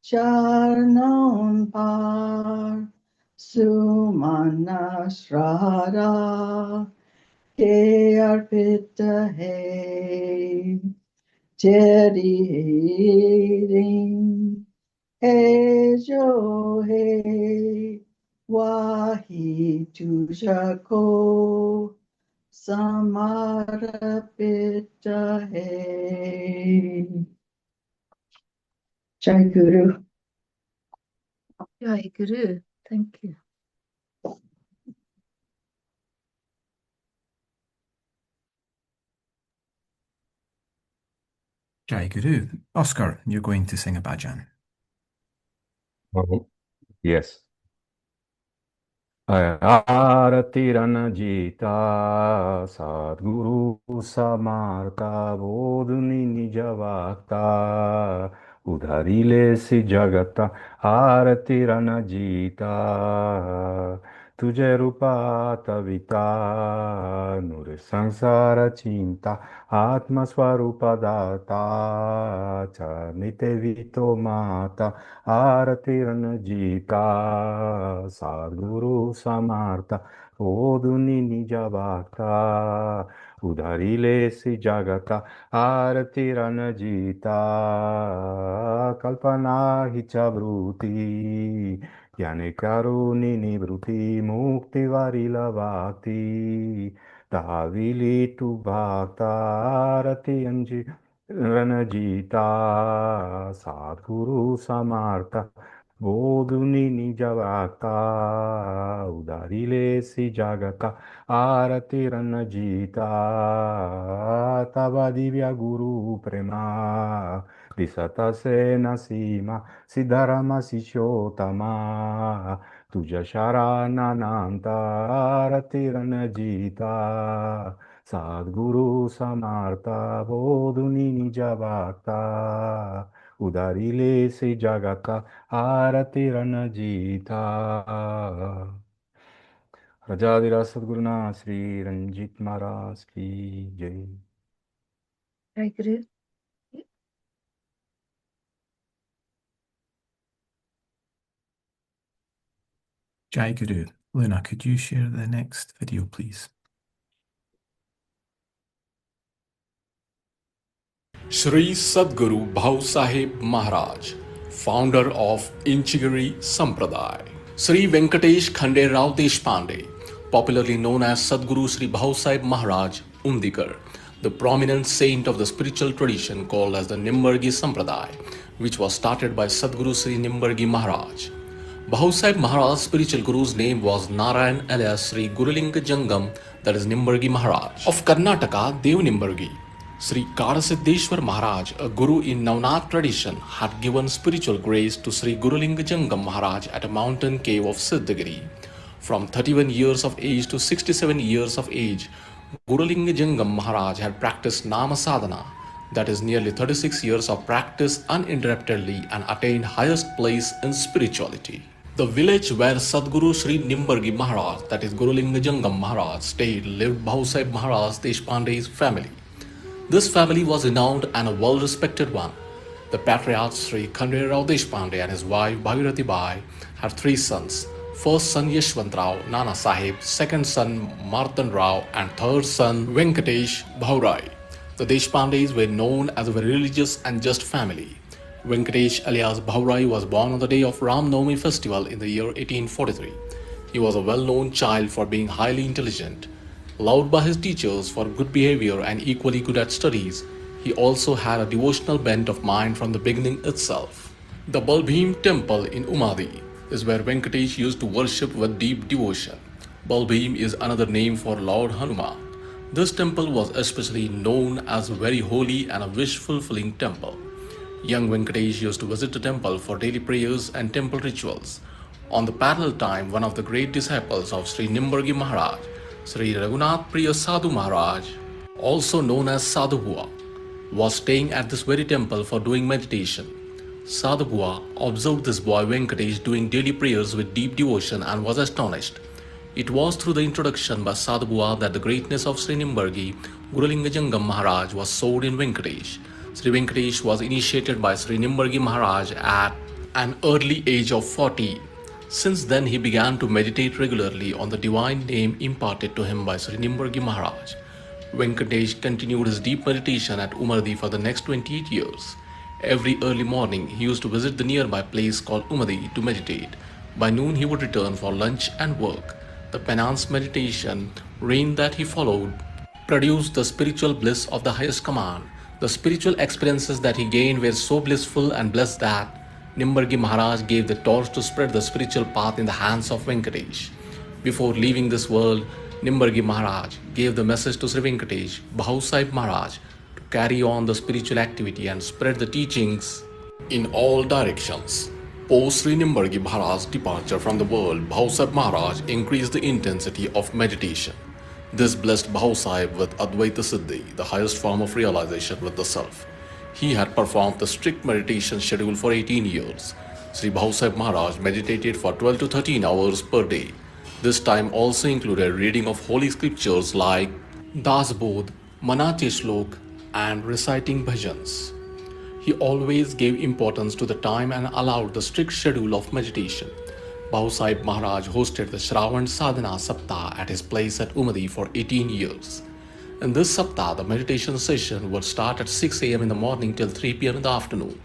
Charan par sumana shraddha ke arpita hai Teri hai jo hai wahi tujako samarapita hai Jai Guru. Jai Guru. Thank you. Jai Guru. Oscar, you're going to sing a bhajan. Oh, yes. Arati Ranajita Sadguru Samarta Bodhuni Nijavata Udharile si Jagata Arati Ranajita Tujhe Rupa Tavita Nur Sansara Chinta Atma Swarupa Data Charnite Vito Mata Arati Ranajita Sadguru Samarta Oduni Nijabhakta Udharile si Jagata Arati Ranajita Kalpana Hichabruti Jnane Karuni Nibruti Mukti Varila Bhakti Davili tu Bhakta Arati Anji Ranajita Sadguru Samartha Bodhuni Nijavaka Udarile si Jagata Arati Ranajita Tava Divya Guru Prema Disata Sena Sima Siddharama Sichotama Tuja Sharanananta Arati Ranajita Sadguru Samartha Bodhuni Nijavakta Udarile se Jagaka Arati Ranajita. Rajadira Sadguruna Sri Ranjit Maharaj Ki Jai. Jai Guru. Jai Guru. Luna, could you share the next video, please? Sri Sadguru Bhau Sahib Maharaj, founder of Inchigiri Sampradaya. Sri Venkatesh Khande Rao Deshpande, popularly known as Sadguru Sri Bhau Sahib Maharaj Umdikar, the prominent saint of the spiritual tradition called as the Nimbargi Sampradaya, which was started by Sadguru Sri Nimbargi Maharaj. Bhau Sahib Maharaj's spiritual guru's name was Narayan alias Sri Gurulinga Jangam, that is Nimbargi Maharaj. Of Karnataka, Dev Nimbargi. Sri Karasiddeshwar Maharaj, a guru in Navnath tradition, had given spiritual grace to Sri Gurulinga Jangam Maharaj at a mountain cave of Siddhagiri. From 31 years of age to 67 years of age, Gurulinga Jangam Maharaj had practiced Nama Sadhana, that is nearly 36 years of practice uninterruptedly, and attained highest place in spirituality. The village where Sadguru Sri Nimbargi Maharaj, that is Gurulinga Jangam Maharaj, stayed lived Bhau Sahib Maharaj Deshpande's family. This family was renowned and a well-respected one. The patriarch Sri Khande Rao Deshpande and his wife Bhagirathi Bai had three sons. First son Yashwant Rao Nana Sahib, second son Martan Rao, and third son Venkatesh Bhaurai. The Deshpandes were known as a very religious and just family. Venkatesh alias Bhaurai was born on the day of Ram Navami festival in the year 1843. He was a well-known child for being highly intelligent. Loved by his teachers for good behavior and equally good at studies, he also had a devotional bent of mind from the beginning itself. The Balbhim temple in Umadi is where Venkatesh used to worship with deep devotion. Balbhim is another name for Lord Hanuman. This temple was especially known as a very holy and a wish-fulfilling temple. Young Venkatesh used to visit the temple for daily prayers and temple rituals. On the parallel time, one of the great disciples of Sri Nimbargi Maharaj, Sri Raghunath Priya Sadhu Maharaj, also known as Sadhu Bua, was staying at this very temple for doing meditation. Sadhu Bua observed this boy Venkatesh doing daily prayers with deep devotion and was astonished. It was through the introduction by Sadhu Bua that the greatness of Sri Nimbargi, Gurulinga Jangam Maharaj, was sown in Venkatesh. Sri Venkatesh was initiated by Sri Nimbargi Maharaj at an early age of 40. Since then, he began to meditate regularly on the divine name imparted to him by Sri Nimbargi Maharaj. Venkatesh continued his deep meditation at Umardi for the next 28 years. Every early morning, he used to visit the nearby place called Umadi to meditate. By noon, he would return for lunch and work. The penance meditation reign that he followed produced the spiritual bliss of the highest command. The spiritual experiences that he gained were so blissful and blessed that Nimbargi Maharaj gave the torch to spread the spiritual path in the hands of Venkatesh. Before leaving this world, Nimbargi Maharaj gave the message to Sri Venkatesh, Bhau Sahib Maharaj, to carry on the spiritual activity and spread the teachings in all directions. Post Sri Nimbargi Maharaj's departure from the world, Bhau Sahib Maharaj increased the intensity of meditation. This blessed Bhau Sahib with Advaita Siddhi, the highest form of realization with the self. He had performed the strict meditation schedule for 18 years. Sri Bhau Sahib Maharaj meditated for 12 to 13 hours per day. This time also included reading of holy scriptures like Das Bodh, Manate Shlok, and reciting bhajans. He always gave importance to the time and allowed the strict schedule of meditation. Bhau Sahib Maharaj hosted the Shravan Sadhana Saptah at his place at Umadi for 18 years. In this Saptah, the meditation session would start at 6 a.m. in the morning till 3 p.m. in the afternoon.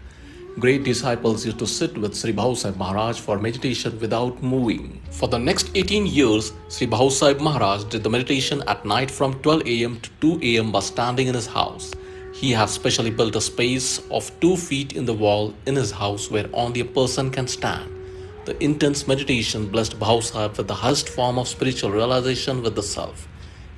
Great disciples used to sit with Sri Bhau Sahib Maharaj for meditation without moving. For the next 18 years, Sri Bhau Sahib Maharaj did the meditation at night from 12 a.m. to 2 a.m. by standing in his house. He has specially built a space of 2 feet in the wall in his house where only a person can stand. The intense meditation blessed Bhau Sahib with the highest form of spiritual realization with the self.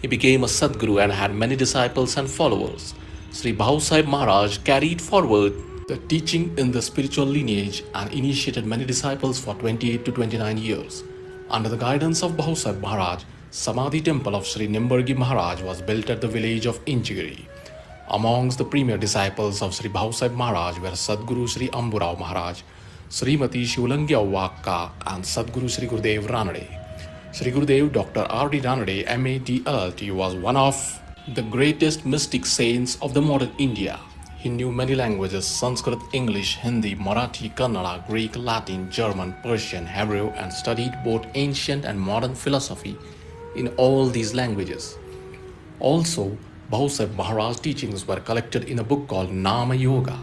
He became a Sadguru and had many disciples and followers. Sri Bhau Sahib Maharaj carried forward the teaching in the spiritual lineage and initiated many disciples for 28 to 29 years. Under the guidance of Bhau Sahib Maharaj, Samadhi temple of Sri Nimbargi Maharaj was built at the village of Inchigiri. Amongst the premier disciples of Sri Bhausahib Maharaj were Sadguru Sri Amburao Maharaj, Srimati Shivulangya Vakka and Sadguru Sri Gurudev Ranade. Sri Gurudev Dr. R.D. Ranade, M.A.D. LLT, was one of the greatest mystic saints of the modern India. He knew many languages: Sanskrit, English, Hindi, Marathi, Kannada, Greek, Latin, German, Persian, Hebrew, and studied both ancient and modern philosophy in all these languages. Also, Bhausahib Maharaj's teachings were collected in a book called Nama Yoga.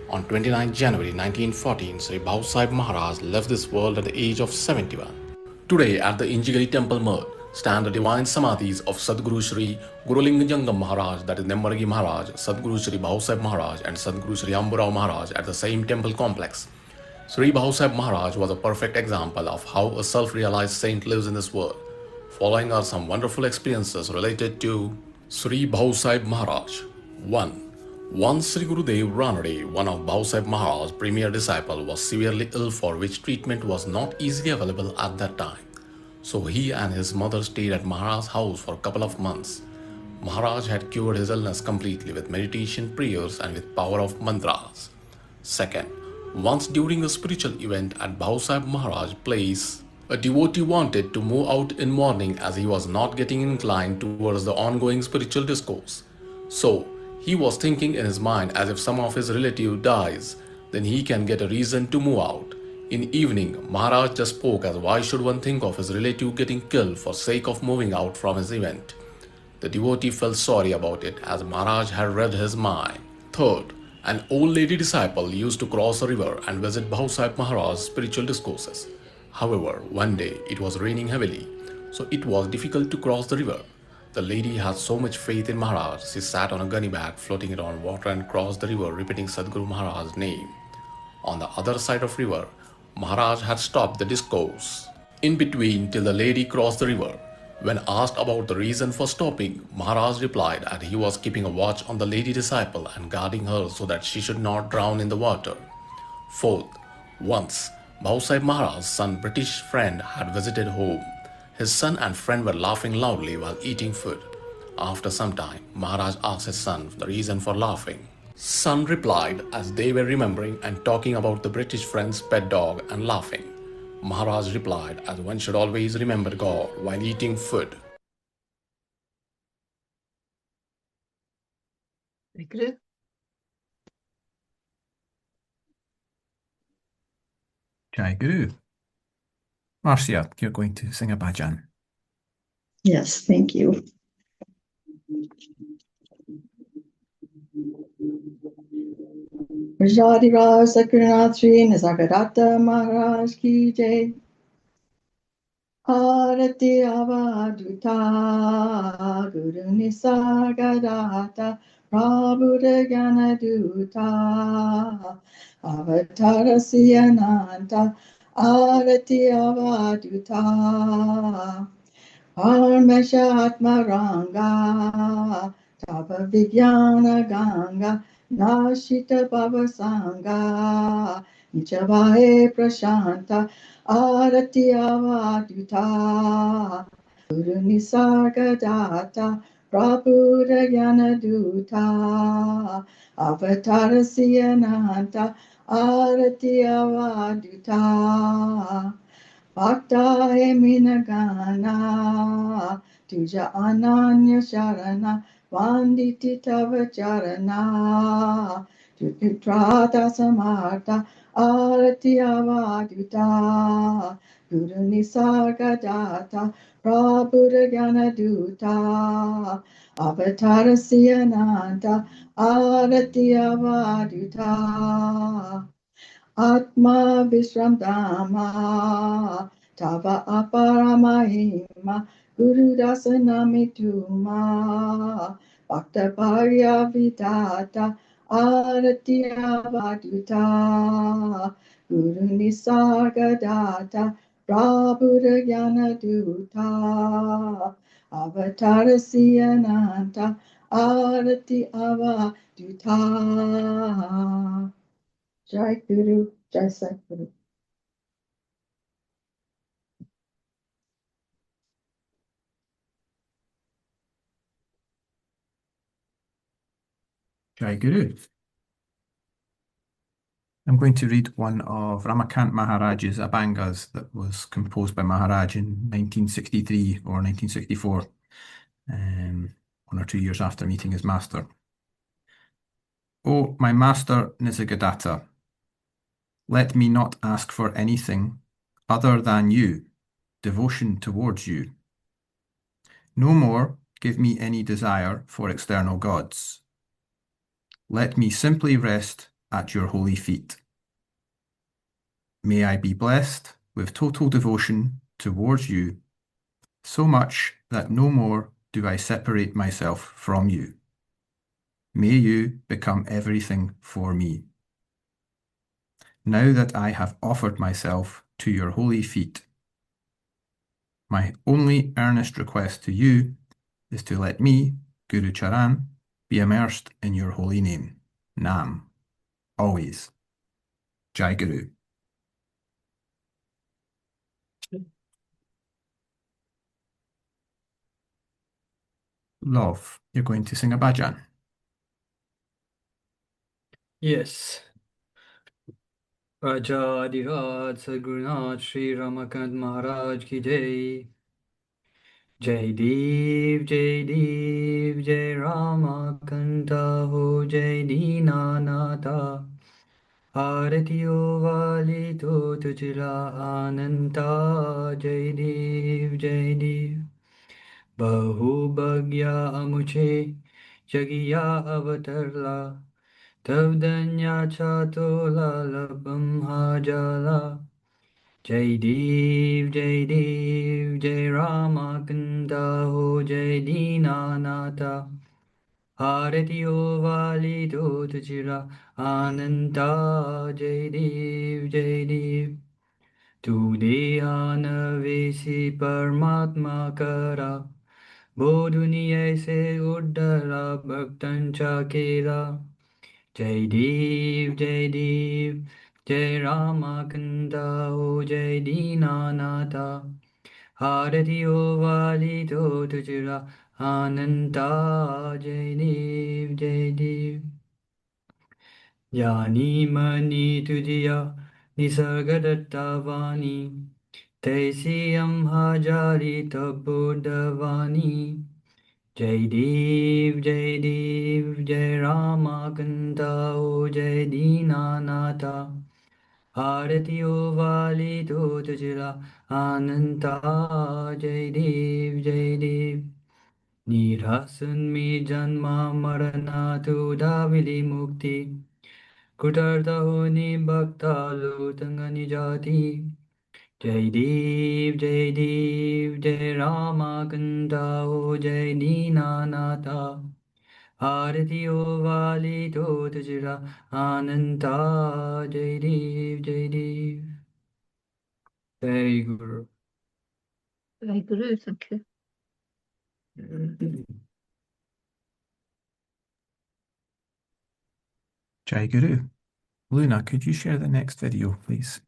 On 29 January 1914, Sri Bhausahib Maharaj left this world at the age of 71. Today, at the Injigiri Temple Mud, stand the divine samadhis of Sadguru Sri Gurulinga Jangam Maharaj, that is Nembargi Maharaj, Sadguru Sri Bhausahib Maharaj, and Sadguru Sri Amburao Maharaj at the same temple complex. Sri Bhausahib Maharaj was a perfect example of how a self-realized saint lives in this world. Following are some wonderful experiences related to Sri Bhausahib Maharaj. 1. Once Sri Gurudev Ranade, one of Bhausahib Maharaj's premier disciple, was severely ill, for which treatment was not easily available at that time. So he and his mother stayed at Maharaj's house for a couple of months. Maharaj had cured his illness completely with meditation, prayers, and with power of mantras. Second, once during a spiritual event at Bhausahib Maharaj's place, a devotee wanted to move out in morning as he was not getting inclined towards the ongoing spiritual discourse. So, he was thinking in his mind, as if some of his relative dies, then he can get a reason to move out. In evening, Maharaj just spoke as why should one think of his relative getting killed for sake of moving out from his event. The devotee felt sorry about it, as Maharaj had read his mind. Third, an old lady disciple used to cross a river and visit Bhausahib Maharaj's spiritual discourses. However, one day it was raining heavily, so it was difficult to cross the river. The lady had so much faith in Maharaj, she sat on a gunny bag, floating it on water, and crossed the river, repeating Sadguru Maharaj's name. On the other side of river, Maharaj had stopped the discourse in between till the lady crossed the river. When asked about the reason for stopping, Maharaj replied that he was keeping a watch on the lady disciple and guarding her so that she should not drown in the water. Fourth, once Bhausahib Maharaj's son British friend had visited home. His son and friend were laughing loudly while eating food. After some time, Maharaj asked his son the reason for laughing. Son replied as they were remembering and talking about the British friend's pet dog and laughing. Maharaj replied as one should always remember God while eating food. Guru. Jai Guru. Marcia, you're going to sing a bhajan. Yes, thank you. Rajadi Raj Sakrinathri Nisargadatta Maharaj Ki Jai. Arati Avaduta Guru Nisargadatta Prabhu Jnana Duta Avatara Siyananta Arati Avaduta Parmashatma Ranga Tapa Vigyana Ganga Nashita Bhavasanga Nichavahe Prashanta Arati Avaduta Guru Nisarga Data Prabhu Jnana Duta Avatara Siyananta Arati Avaduta Bhakta Eminagana Tuja Ananya Sharana Vanditi Tava Charana Tutrata Samarta Arati Avaduta Guru Nisarga Data Prabhu Jnana Duta Avatara Siyananta Arati Avaduta Atma Vishramdama Tava Aparamahima Guru Dasanami Bhakta Bharya Vidata Arati Avaduta Guru Nisarga Data Prabhu Jnana Duta Avatara Siyananta Arati Avaduta Jai Guru, Jai Satguru. Jai Guru. I'm going to read one of Ramakant Maharaj's Abhangas that was composed by Maharaj in 1963 or 1964, 1 or 2 years after meeting his master. O my master Nisargadatta, let me not ask for anything other than you, devotion towards you. No more give me any desire for external gods. Let me simply rest at your holy feet. May I be blessed with total devotion towards you, so much that no more do I separate myself from you. May you become everything for me. Now that I have offered myself to your holy feet, my only earnest request to you is to let me, Guru Charan, be immersed in your holy name, Nam, always. Jai Guru. Love, you're going to sing a bhajan. Yes. Rajaधिराज सद्गुरुनाथ श्री रमाकांत महाराज की जय. जय देव जय रामाकंता हो जय दीनानाथा. आरतियो वाली तो तुझरा अनंता. जय देव बहुभग्या अमुचे जगिया अवतरला. तव धन्या चातोला लभम हाजाला. जय देव जय रामाकंदा हो जय दीनानाथा. आरतियो वाली तो तुझरा अनंता. जय देव तू देहानवेसी परमात्मा करा. वो दुनिया से उद्धरा भक्तन चाकेरा. जय देव जय रामाकंदा हो जय दीनानाथा. आरती हो वाली तो तुझरा अनंता. जय देव यानी मनी तुझिया निसर्गदत्ता वाणी. तैसी हाजारी तब बुद्धवाणी. जय देव जय रामाकंता हो जय दीनानाथा. आरती हो वाली तो तुझरा अनंता. जय देव निरासन में जन्मा मरना तुधा विधि मुक्ति. कुटर्थ होने भक्ता लुतंगनि जाति. जय देव जय रामाकंता हो जय दीनानाथा. आरती हो वाली तो तुझरा अनंता. जय देव Jai Guru. Jai Guru, thank you. Jai Guru. Luna, could you share the next video, please?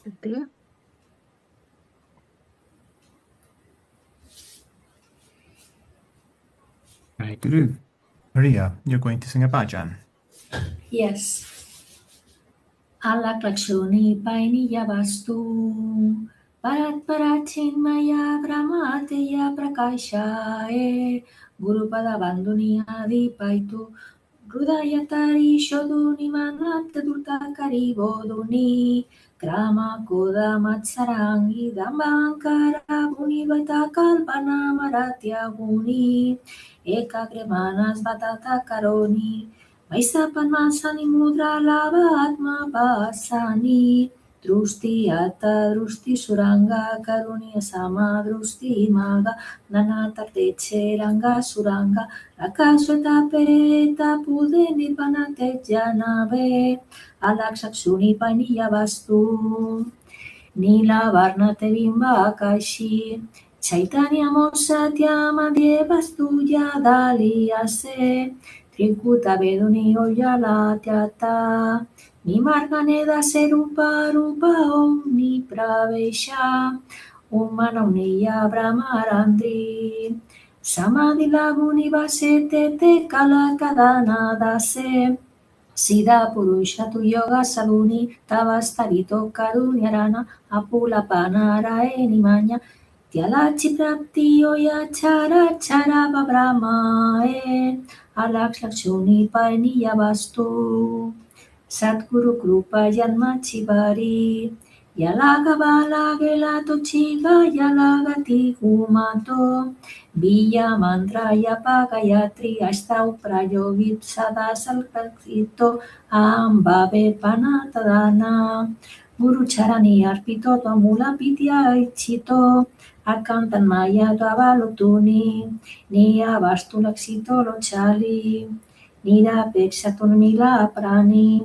Okay. Jai Guru. Maria, you're going to sing a bhajan. Yes. Alaklakshoni painiya vastu Parat parachinmaya brahmateya prakashaye Gurupada banduni adi paitu Hridayatari shoduni manapta durtakari boduni Krama koda matsarangi dambankara buni vaita kalpana maratya buni Ekagre manas vatata karoni Maisapan masani mudra lava atma pasani Drusti ata drusti suranga karunya sama drusti maga nanata teche ranga suranga Rakashata peta pude nirvanate janave Alakshakshuni paniya vastu Nila varnate bimba akashi Chaitanya mosatyama vastu yadaliyase Trikuta veduni oyala tyata Nimarganeda serupa rupa omni pravesha Umana uniya brahmarandri Samadhi labuni vasete te kala kadana dase Sida purusha tu yoga saluni tavastarito karunyarana apula panara enimanya Tyalachi prapti yoya chara chara babramae Alakshakshuni painiya vastu Satguru Krupa Janmachivari Yalaga Bala Gelato Chiga Yalaga Tigumato Villa Mantra Yapaga Yatri Astau Prayogit Sada Salpakito Ambabe Panatadana Guru Charani Arpito Tomula Pitya Ichito Arkantan Maya Davalotuni Nia Vastulaxito Lochali Nira Pexatun Mila Prani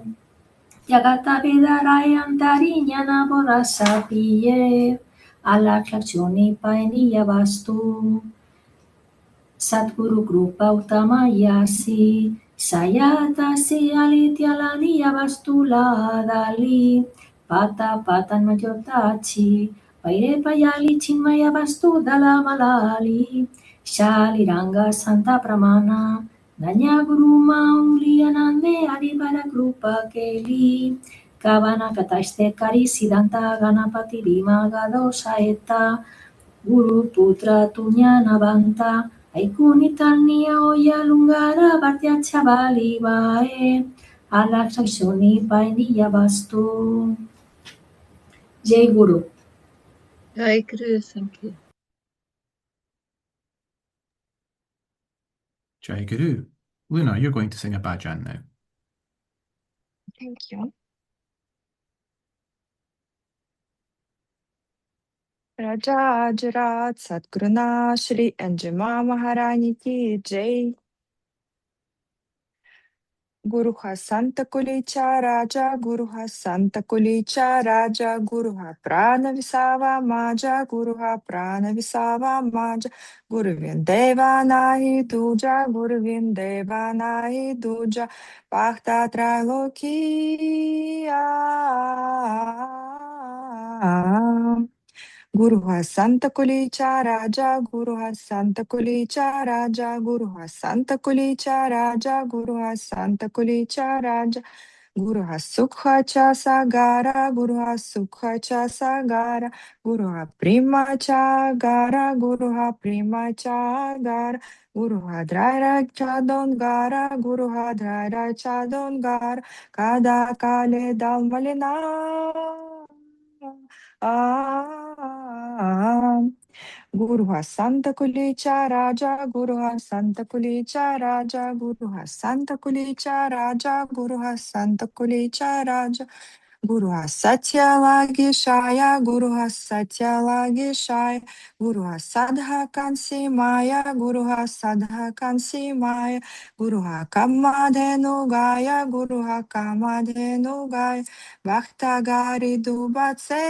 Jagata Vedarayantari Jnana Bodasapiye Alaklakshoni Painiya Vastu Satguru Krupa Utamayasi Sayatasi Alityalaniya Vastula Dali Pata Patan Majotachi Paire Payali Chinmaya Vastu Dalamalali Shaliranga Santa Pramana Nanya Guru Mauli Anande Adivara Krupa Keli Kavana Kataste Kari Siddhanta Ganapati Rima Gadosa Eta Guru Putra Tunyana Banta Aikunitania Oya Lungara Bhatya Chabali Vae Alakshakshoni Painiya Vastu Jai Guru. Jai Guru, thank you. Jai Guru. Luna, you're going to sing a bhajan now. Thank you. Raja Ajarat Satguruna Shri Anjuma Maharani Ki Jai. Guru ha Santa Kulicha Raja, Guru ha Santa Kulicha Raja, Guru ha Prana Visava Maja, Guru ha Prana Visava Maja, Guru Vindeva Nahi Duja, Guru Vindeva Nahi Duja, Bhakta Tralokiya. Guru ha Santa Kulicha Raja, Guru ha Santa Kulicha Raja, Guru ha Santa Kulicha Raja, Guru ha Santa Kulicha Raja, Guru ha Sukha Cha Sagara, Guru ha Sukha Cha Sagara, Guru ha Prima Cha Gara, Guru ha Prima Cha Gara, Guru ha Draira Cha Dongara, Guru ha Draira Cha Dongara, Kada Kale Dalmalina. Guru ha Santa Kulicha Raja, Guru ha Santa Kulicha Raja, Guru ha Santa Kulicha Raja, Guru ha Santa Kulicha Raja, Guru ha Satya Lagishaya, Guru ha Satya Lagishaya, Guru ha Sadha Kansi Maya, Guru ha Sadha Kansi Maya, Guru ha Kamadhenu Gaya, Guru ha Kamadhenu Gaya, Bhakta Gari Dubatseya.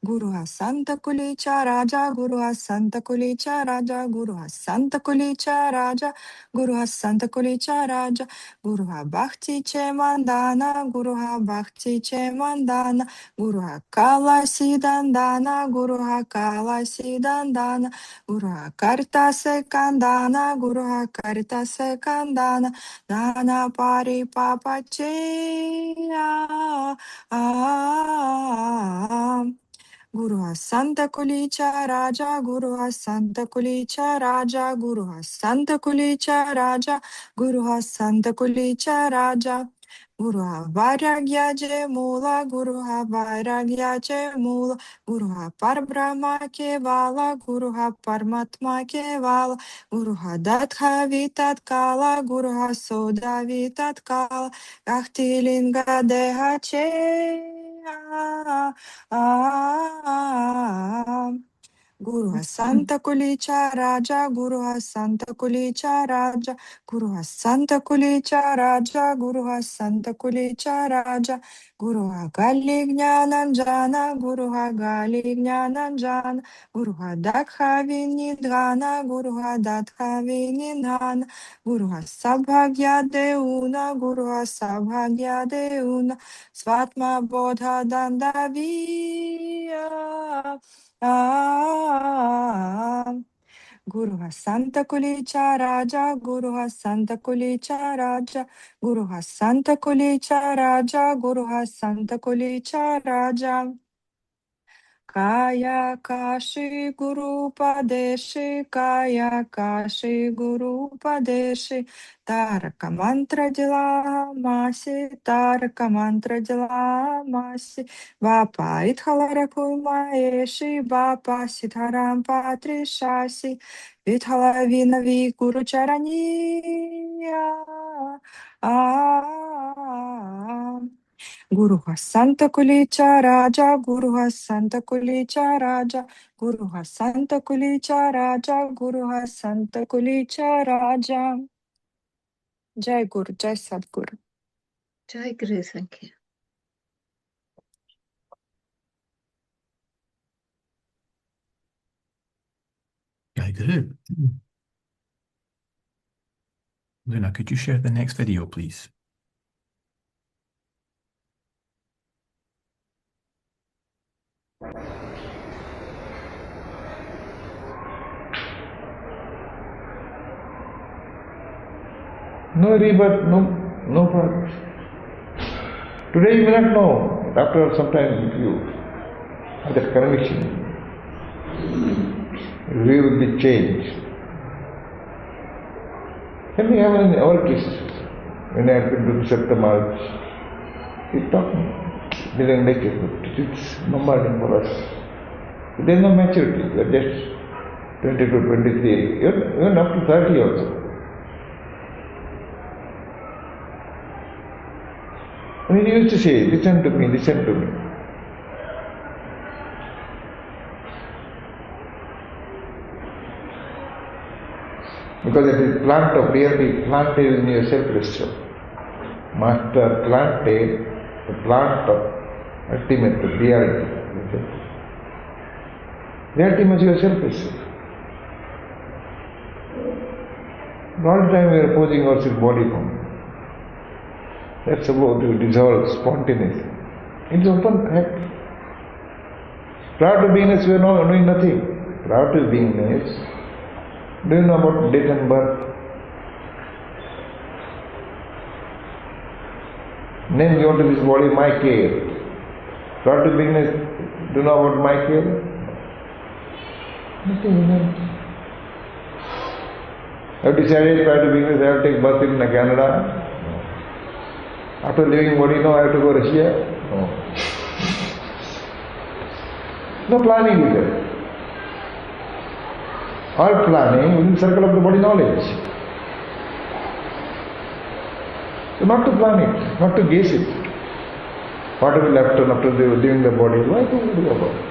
Guru Santa Kulicha Raja, Guru Santa Kulicha Raja, Guru Santa Kulicha Raja, Guru Santa Kulicha Raja, Guru Bhakti Che Mandana, Guru Bhakti Che Mandana, Guru Kala Sidandana, Guru Kala Sidandana, Guru Karta Sekandana, Guru Karta Sekandana, Nana Pari Papa Che. Guru Santa Kulicha Raja, Guru Santa Kulicha Raja, Guru Santa Kulicha Raja, Guru Santa Kulicha Raja, Guru Vairagya Je Mula, Guru Vairagya Je Mula, Guru Parbrahma Kevala, Guru Paramatma Kevala, Guru Datha Vitat Kala, Guru Soda Vitat Kala, Gahtilinga Deha Che. Guru Santa Kulicha Raja, Guru Santa Kulicha Raja, Guru Santa Kulicha Raja, Guru Santa Kulicha Raja, Guru Gali Jnananjana, Guru Gali Jnananjana, Guru Dakha Vinidhana, Guru Dakha Vinidhana, Guru Sabhagya Deuna, Guru Sabhagya Deuna, Svatma Bodha Dandaviya. Guru Santa Kulicha Raja, Guru Santa Kulicha Raja, Guru Santa Kulicha Raja, Guru Santa Kulicha Raja. Kaya Kashi Guru Padeshi, Kaya Kashi Guru Padeshi, Taraka Mantra Dila Masi, Taraka Mantra Dila Masi, Vapa Ithala Maheshi, Vapa Sitaram Patri Shasi, Vithala Vinavi Guru Charaniya. Guru Santa Kulicha Raja, Guru Santa Kulicha Raja, Guru Santa Kulicha Raja, Guru Santa Kulicha Raja. Jai Guru, Jai Sadguru. Jai Guru, thank you. Jai Guru. Luna, could you share the next video, please? No rebirth, no birth. Today you may not know. After some time, if you have that conviction, your view will be changed. Can we have in our cases? When I have been to Saptamarch, we talk million lectures, but it's bombarding for us. There is no maturity. We are just 22, 23, even up to 30 also. And he used to say, listen to me, listen to me. Because it is plant of reality, planted in your self-wisdom. Master planted the plant of ultimate reality. Reality must be your self-wisdom. All the time we are opposing ourselves body form. That's about to dissolve spontaneously. It's open act. Prior to beingness, we are not doing nothing. Prior to beingness, do you know about death and birth? Then you go to this body, my care. Prior to beingness, do you know about my care? Nothing, nothing. I have decided prior to beingness, I have to take birth in Canada. After leaving body, now I have to go Russia? No. No planning is there. All planning within the circle of the body knowledge. So not to plan it, not to guess it. What will happen after leaving the body? Why to worry about it?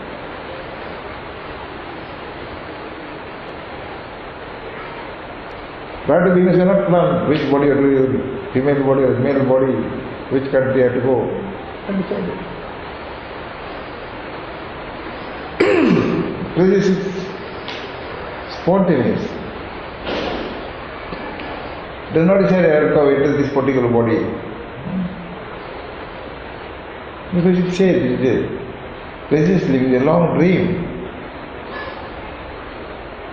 Prior to being cannot plan which body you have to do, female body or male body, which country you have to go, and decide it. This is spontaneous. Does not decide I have to enter this particular body. Because it says it is resist living a long dream.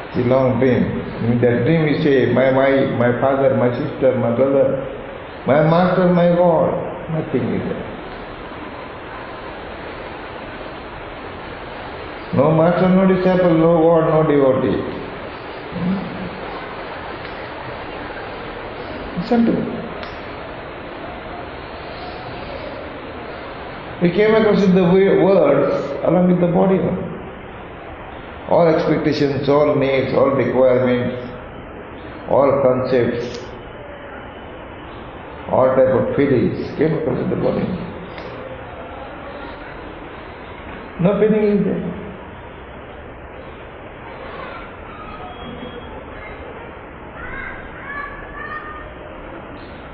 It's a long dream. In that dream you say, my father, my sister, my brother, my master, my God. Nothing is there. No master, no disciple, no God, no devotee. Listen to me. We came across in the words along with the body. All expectations, all needs, all requirements, all concepts, all type of feelings came across in the body. No feeling is there.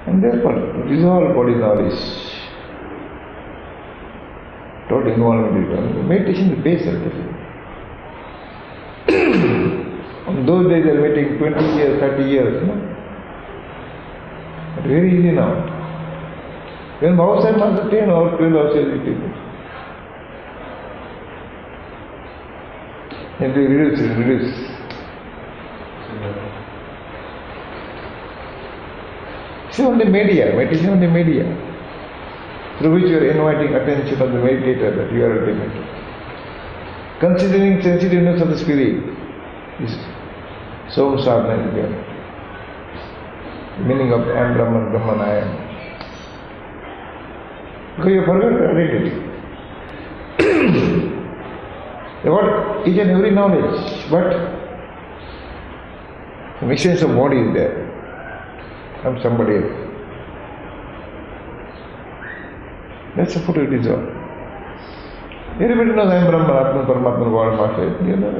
And therefore, this is all body knowledge. Total involvement is meditation is base ultimately. On those days they are waiting 20 years, 30 years, no? But very easy now. When outside master 10 or 12 hours it is. And they reduce. It's only media, meditation on the media, through which you are inviting attention of the meditator that you are ultimate. Considering sensitiveness of the spirit is so sadhana again. The meaning of I am Brahman, Brahman I am. Because you forget your identity. What each and every knowledge, but the essence of body is there. From somebody else. That's a photo it is all. Everybody knows I am Brahman, Atman, Paramatman, God, Master. You know.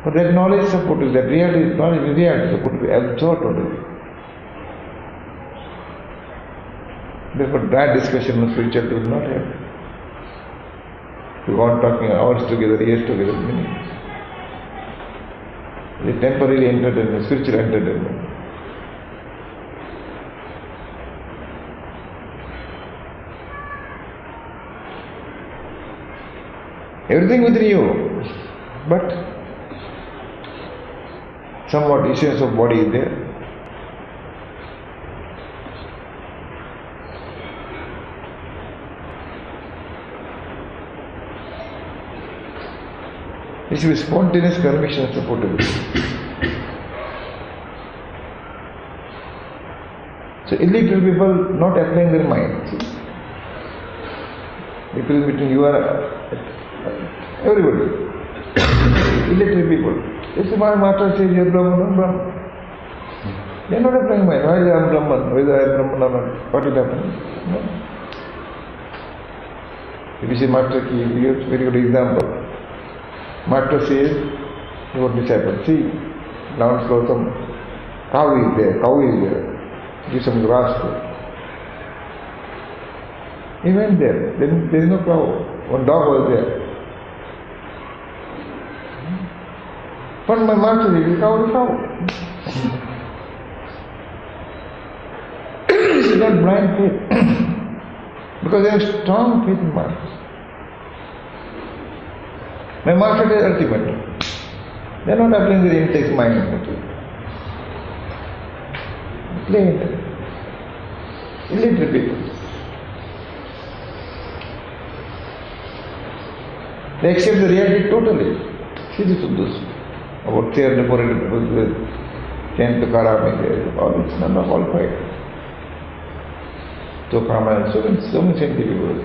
But that knowledge is supposed to be, that reality, knowledge is reality, supposed to be absorbed totally. Therefore, that discussion on spirituality will not happen. We go on talking hours together, years together, meaning. The temporary entertainment, spiritual entertainment. Everything within you, but somewhat essence of body is there. This is spontaneous conviction supposed to be. So illiterate people not applying their mind. People between you are everybody. Illiterate people. If my master says you are Brahman, I'm Brahman. They are not applying mind. Why I am Brahman? Whether I am Brahman or not? What will happen? No. If you say master ki, you have a very good example. Master says, your disciple, see, now it's got some cow is there, give some grass to it. He went there, then there is no cow, one dog was there. But my master says, the cow is cow. This is not blind faith, because they have strong faith in master. My master is ultimate. They are not applying their intellect mind. Plain. Illiterate people. They accept the reality totally. See the Suddhas. About their liberated people, Saint Tukaram, all it's none of all quite. Tukaram, so many saintly people.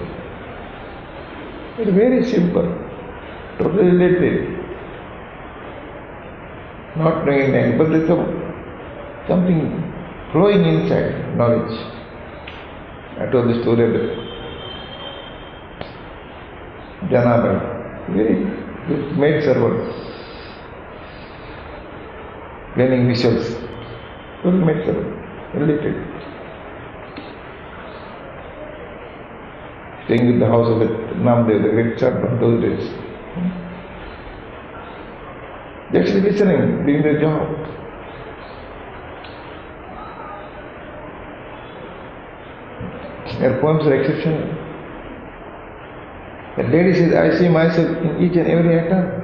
It's very simple. Totally related. Not knowing anything, but there's something flowing inside, knowledge. I told the story of Janabai, very good maid servant, learning visuals, good maid servant, related. staying with the house of the Namdev, the great chant of those days. They're actually listening, doing their job. Their poems are exceptional. The lady says, I see myself in each and every atom.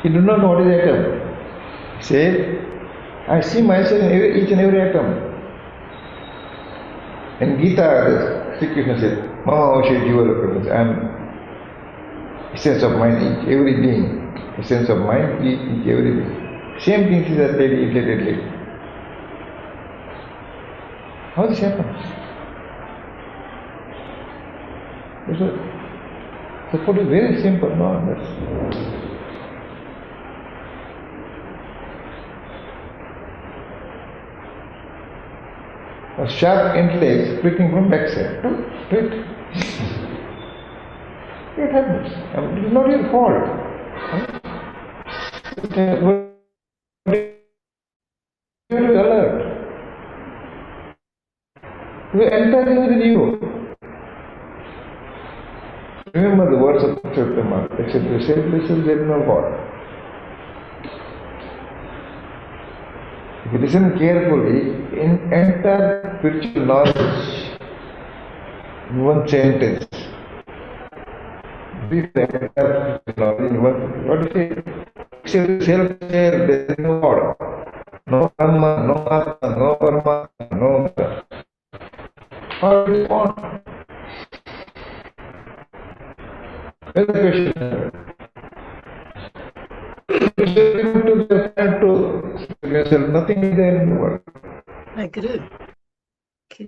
She do not know what is atom. She says, I see myself in each and every atom. In Gita, Sri Krishna said, Mama Oshe Jiva Lokam, I am essence of mind, each every being. Essence of mind, each every being. Same thing is that lady, inflated lady. How this happens? The put is very simple, no? A sharp intellect pricking from backside. Straight. It happens. It is not your fault. You are alert. You are entirely within you. Remember the words of Purnima, except the self-listen, there is no God. If you listen carefully, in entire spiritual knowledge, in one sentence, read the entire spiritual knowledge in one sentence. What do you say? Except self-self, there is no God. No karma, no atma, no karma, no mata. How do you want? That's the question. Nothing is there in the world. I agree. Okay.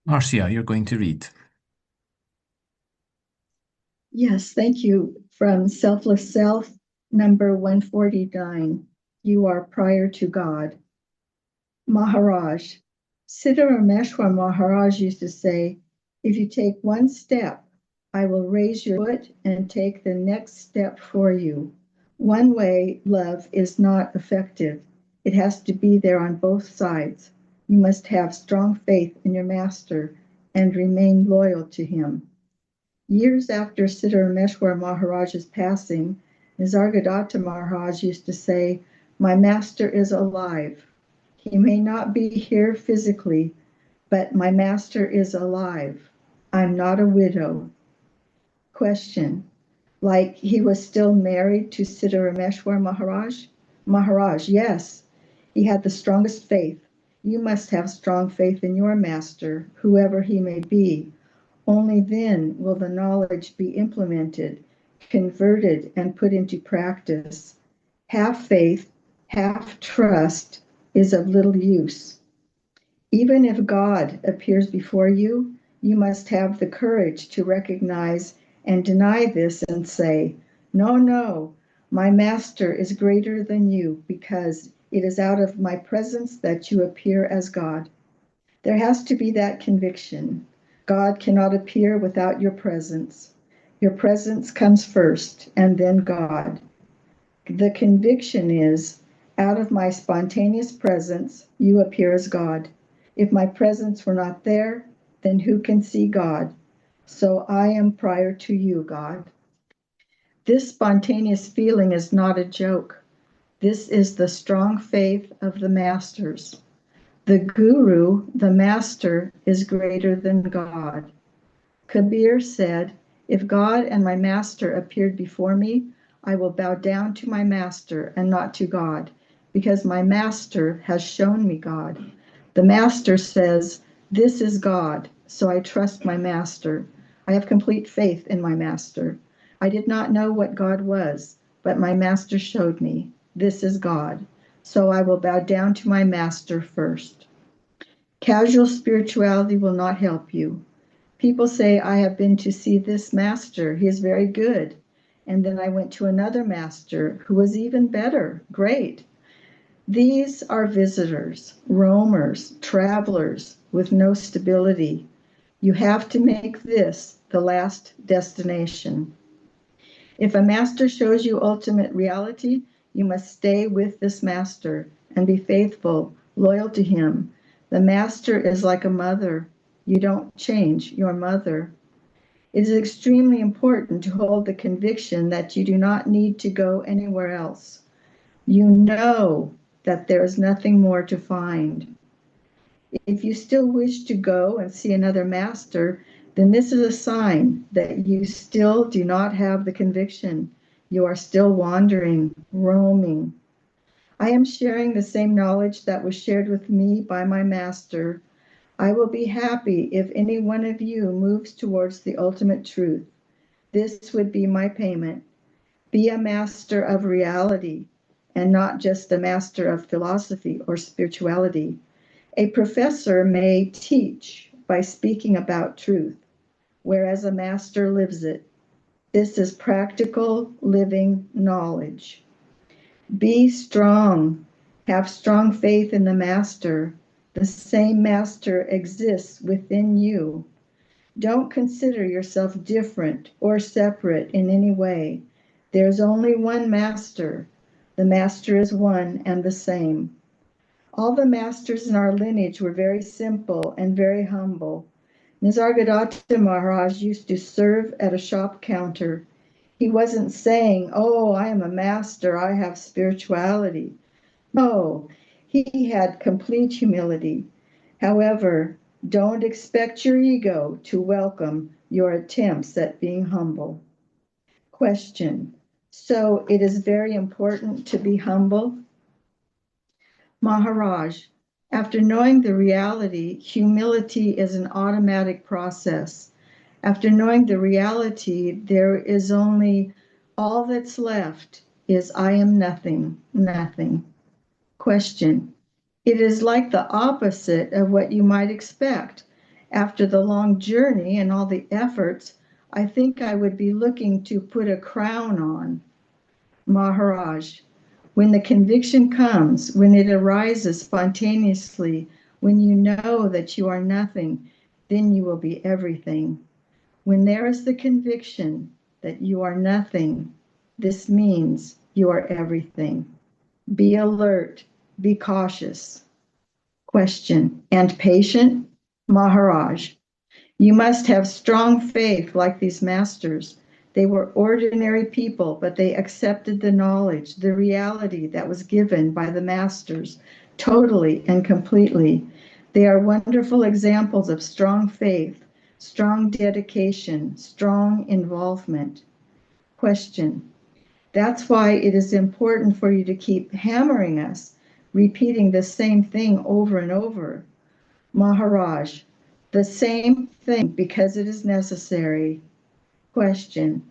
Marcia, you're going to read. Yes, thank you. From Selfless Self, number 149. You are prior to God. Maharaj. Siddha Rameshwar Maharaj used to say, if you take one step, I will raise your foot and take the next step for you. One way love is not effective. It has to be there on both sides. You must have strong faith in your master and remain loyal to him. Years after Siddha Rameshwar Maharaj's passing, Nisargadatta Maharaj used to say, my master is alive. He may not be here physically, but my master is alive. I'm not a widow. Question, like he was still married to Siddha Rameshwar Maharaj? Maharaj, yes. He had the strongest faith. You must have strong faith in your master, whoever he may be. Only then will the knowledge be implemented, converted, and put into practice. Half faith, half trust is of little use. Even if God appears before you, you must have the courage to recognize and deny this and say, no, no, my master is greater than you because it is out of my presence that you appear as God. There has to be that conviction. God cannot appear without your presence. Your presence comes first and then God. The conviction is, out of my spontaneous presence, you appear as God. If my presence were not there, then who can see God? So I am prior to you, God. This spontaneous feeling is not a joke. This is the strong faith of the masters. The guru, the master, is greater than God. Kabir said, if God and my master appeared before me, I will bow down to my master and not to God, because my master has shown me God. The master says, this is God, so I trust my master. I have complete faith in my master. I did not know what God was, but my master showed me. This is God, so I will bow down to my master first. Casual spirituality will not help you. People say, I have been to see this master. He is very good. and then I went to another master who was even better. Great. These are visitors, roamers, travelers with no stability. You have to make this the last destination. If a master shows you ultimate reality, you must stay with this master and be faithful, loyal to him. The master is like a mother. You don't change your mother. It is extremely important to hold the conviction that you do not need to go anywhere else. You know that there is nothing more to find. If you still wish to go and see another master, then this is a sign that you still do not have the conviction. You are still wandering, roaming. I am sharing the same knowledge that was shared with me by my master. I will be happy if any one of you moves towards the ultimate truth. This would be my payment. Be a master of reality and not just a master of philosophy or spirituality. A professor may teach by speaking about truth, whereas a master lives it. This is practical living knowledge. Be strong. Have strong faith in the master. The same master exists within you. Don't consider yourself different or separate in any way. There's only one master. The master is one and the same. All the masters in our lineage were very simple and very humble. Nisargadatta Maharaj used to serve at a shop counter. He wasn't saying, "Oh, I am a master, I have spirituality." No, he had complete humility. However, don't expect your ego to welcome your attempts at being humble. Question. So it is very important to be humble? Maharaj, after knowing the reality, humility is an automatic process. After knowing the reality, there is only all that's left is I am nothing, nothing. Question. It is like the opposite of what you might expect. After the long journey and all the efforts, I think I would be looking to put a crown on. Maharaj, when the conviction comes, when it arises spontaneously, when you know that you are nothing, then you will be everything. When there is the conviction that you are nothing, this means you are everything. Be alert, be cautious. Question. And patient? Maharaj, you must have strong faith like these masters. They were ordinary people, but they accepted the knowledge, the reality that was given by the masters, totally and completely. They are wonderful examples of strong faith, strong dedication, strong involvement. Question. That's why it is important for you to keep hammering us, repeating the same thing over and over. Maharaj, the same thing because it is necessary. Question.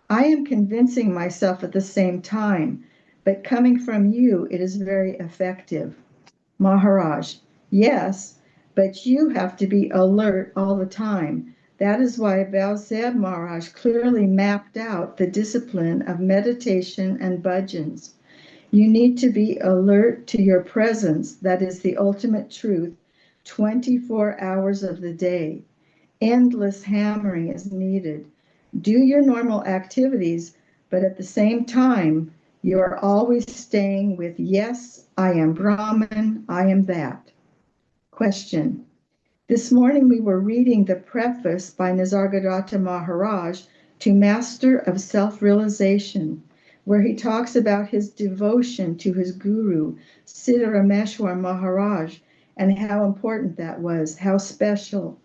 I am convincing myself at the same time, but coming from you, it is very effective. Maharaj, yes, but you have to be alert all the time. That is why Balsab Maharaj clearly mapped out the discipline of meditation and bhajans. You need to be alert to your presence, that is the ultimate truth, 24 hours of the day. Endless hammering is needed. Do your normal activities, but at the same time, you are always staying with, yes, I am Brahman, I am that. Question. This morning we were reading the preface by Nisargadatta Maharaj to Master of Self-Realization, where he talks about his devotion to his guru, Siddharameshwar Maharaj, and how important that was, how special.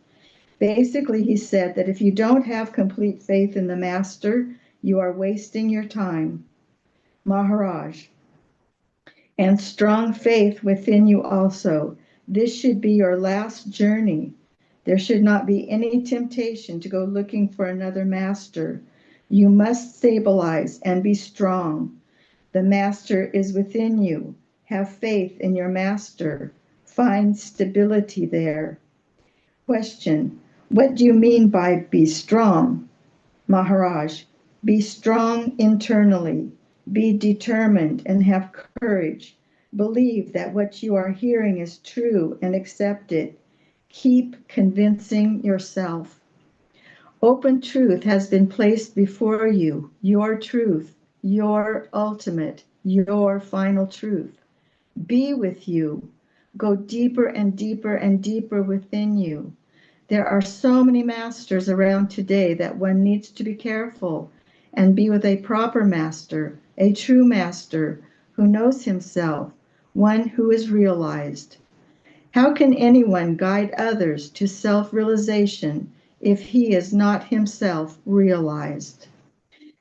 Basically, he said that if you don't have complete faith in the master, you are wasting your time. Maharaj, and strong faith within you also. This should be your last journey. There should not be any temptation to go looking for another master. You must stabilize and be strong. The master is within you. Have faith in your master. Find stability there. Question. What do you mean by be strong? Maharaj, Be strong internally. Be determined and have courage. Believe that what you are hearing is true and accept it. Keep convincing yourself. Open truth has been placed before you, your truth, your ultimate, your final truth. Be with you. Go deeper and deeper and deeper within you. There are so many masters around today that one needs to be careful and be with a proper master, a true master who knows himself, one who is realized. How can anyone guide others to self-realization if he is not himself realized?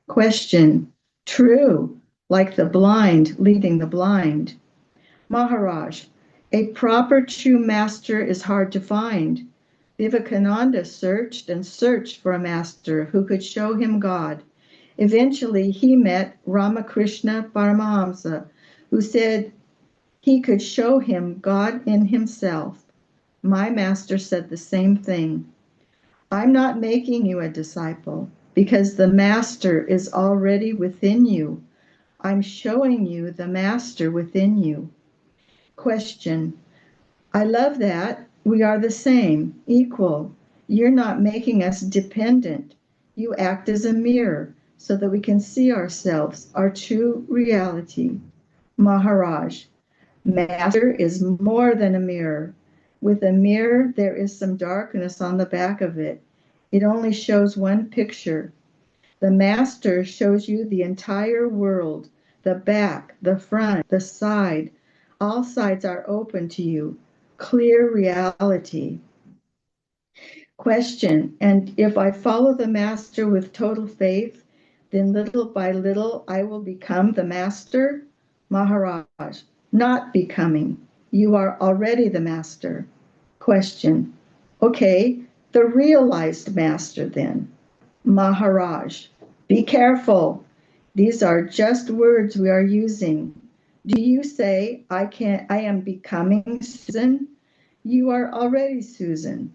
Question. True, like the blind leading the blind. Maharaj, a proper true master is hard to find. Vivekananda searched and searched for a master who could show him God. Eventually, he met Ramakrishna Paramahamsa, who said he could show him God in himself. My master said the same thing. I'm not making you a disciple because the master is already within you. I'm showing you the master within you. Question. I love that. We are the same, equal. You're not making us dependent. You act as a mirror so that we can see ourselves, our true reality. Maharaj, master is more than a mirror. With a mirror, there is some darkness on the back of it. It only shows one picture. The master shows you the entire world, the back, the front, the side. All sides are open to you. Clear reality. Question. And if I follow the master with total faith, then little by little I will become the master? Maharaj. Not becoming. You are already the master. Question. Okay, the realized master then. Maharaj. Be careful. These are just words we are using. Do you say, I am becoming Susan? You are already Susan.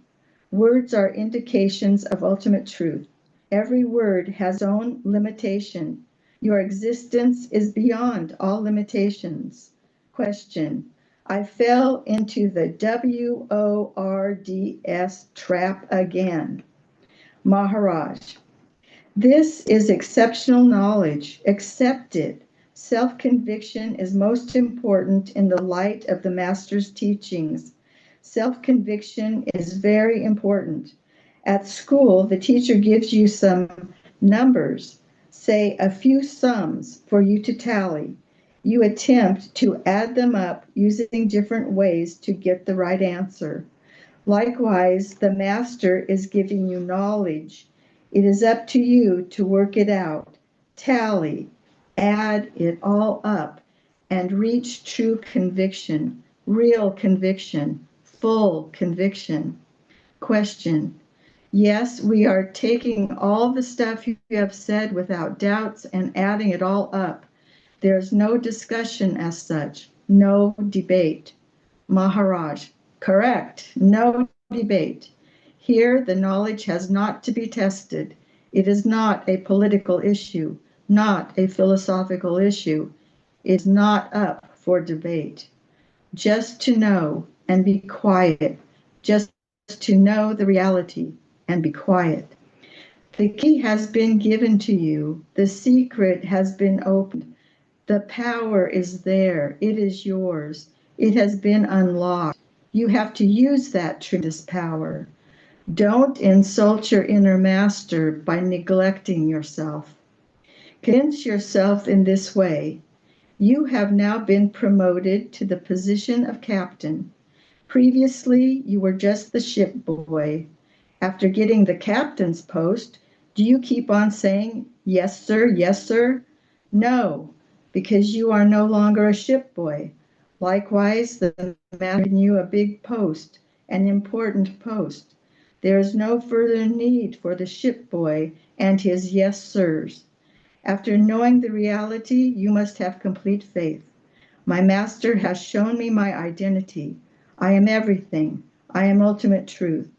Words are indications of ultimate truth. Every word has its own limitation. Your existence is beyond all limitations. Question. I fell into the WORDS trap again. Maharaj. This is exceptional knowledge. Accept it. Self-conviction is most important in the light of the Master's teachings. Self-conviction is very important. At school, the teacher gives you some numbers, say a few sums for you to tally. You attempt to add them up using different ways to get the right answer. Likewise, the Master is giving you knowledge. It is up to you to work it out, tally, add it all up, and reach true conviction, real conviction, full conviction. Question. Yes, we are taking all the stuff you have said without doubts and adding it all up. There's no discussion as such, no debate. Maharaj. Correct. No debate. Here, the knowledge has not to be tested. It is not a political issue, not a philosophical issue. It's not up for debate. Just to know and be quiet. Just to know the reality and be quiet. The key has been given to you. The secret has been opened. The power is there. It is yours. It has been unlocked. You have to use that tremendous power. Don't insult your inner master by neglecting yourself. Convince yourself in this way. You have now been promoted to the position of captain. Previously, you were just the ship boy. After getting the captain's post, do you keep on saying, yes, sir, yes, sir? No, because you are no longer a ship boy. Likewise, the master given you a big post, an important post. There is no further need for the ship boy and his yes, sirs. After knowing the reality, you must have complete faith. My master has shown me my identity. I am everything. I am ultimate truth.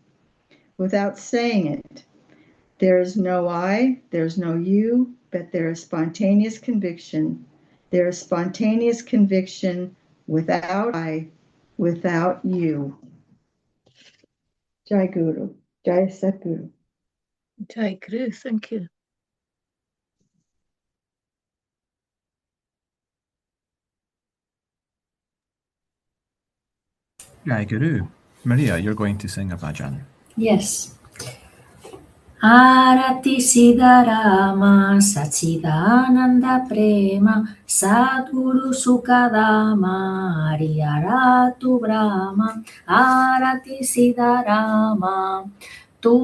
Without saying it, there is no I, there's no you, but there is spontaneous conviction. There is spontaneous conviction without I, without you. Jai Guru. Jai Satguru. Jai Guru, thank you. Jai Guru. Maria, you're going to sing a bhajan. Yes. Arati Siddharama Sachidananda Prema Sadguru Sukadama Ariyaratu Brahma Arati Siddharama Tu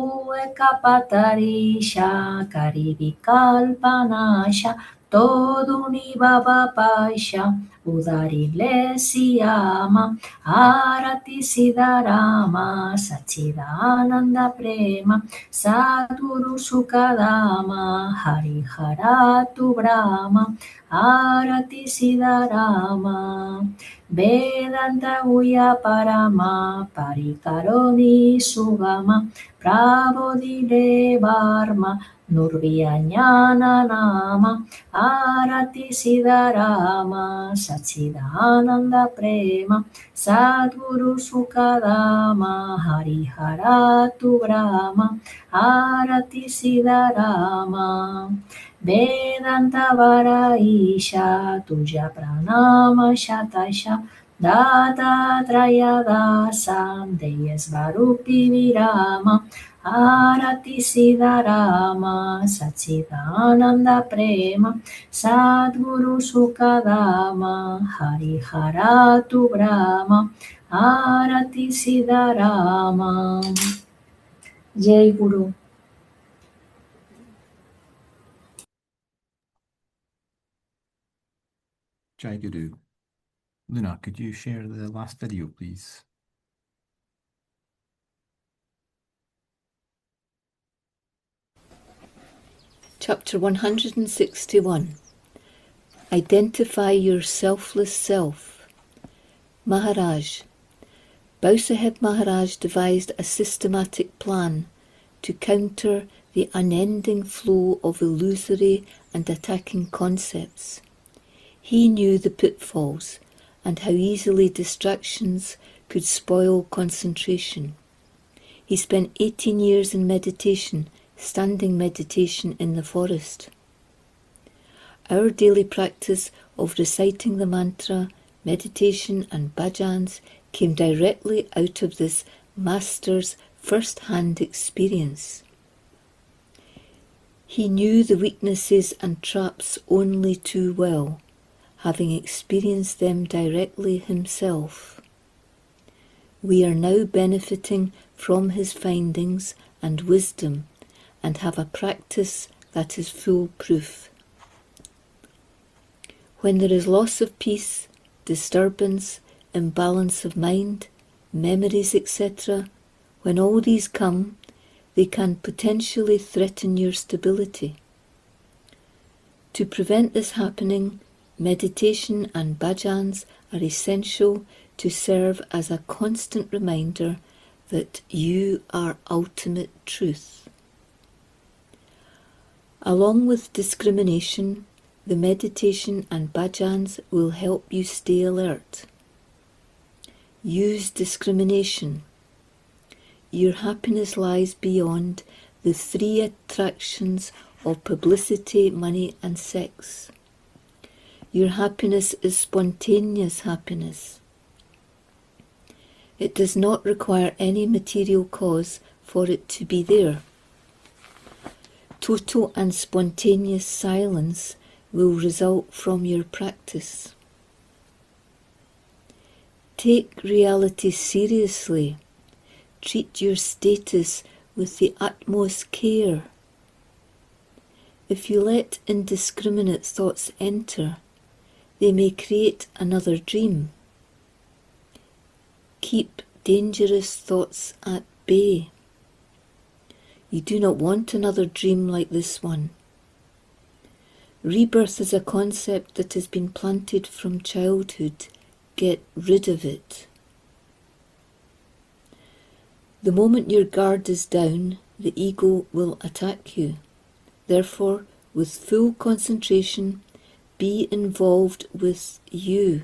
Ekapatarisha Karivikalpanasha Todo Nibaba Paisha Udarile Siyama Arati Siddharama Sachidananda Prema Sadguru Sukadama Hariharatu Brahma Arati Siddharama Vedanta Uya Parama Parikaroni Sugama Prabodhile Varma Nurviyanyana Nama Arati Siddharama Sachidananda Prema Sadguru Sukadama Hariharatu Brahma Arati Siddharama Vedanta Varaisha Tuja Pranama Shatasha Data Trayadasam Deyasvarupi Virama Arati Siddharama Sachidananda Prema Sadguru Sukadama Hariharatu Brahma Arati Siddharama. Jai Guru. Jai Guru. Luna, could you share the last video, please? Chapter 161. Identify your selfless self. Maharaj. Bausaheb Maharaj devised a systematic plan to counter the unending flow of illusory and attacking concepts. He knew the pitfalls and how easily distractions could spoil concentration. He spent 18 years in meditation, standing meditation in the forest. Our daily practice of reciting the mantra, meditation and bhajans came directly out of this master's first-hand experience. He knew the weaknesses and traps only too well, having experienced them directly himself. We are now benefiting from his findings and wisdom and have a practice that is foolproof. When there is loss of peace, disturbance, imbalance of mind, memories, etc., when all these come, they can potentially threaten your stability. To prevent this happening, meditation and bhajans are essential to serve as a constant reminder that you are ultimate truth. Along with discrimination, the meditation and bhajans will help you stay alert. Use discrimination. Your happiness lies beyond the three attractions of publicity, money and sex. Your happiness is spontaneous happiness. It does not require any material cause for it to be there. Total and spontaneous silence will result from your practice. Take reality seriously. Treat your status with the utmost care. If you let indiscriminate thoughts enter, they may create another dream. Keep dangerous thoughts at bay. You do not want another dream like this one. Rebirth is a concept that has been planted from childhood. Get rid of it. The moment your guard is down, the ego will attack you. Therefore, with full concentration, be involved with you.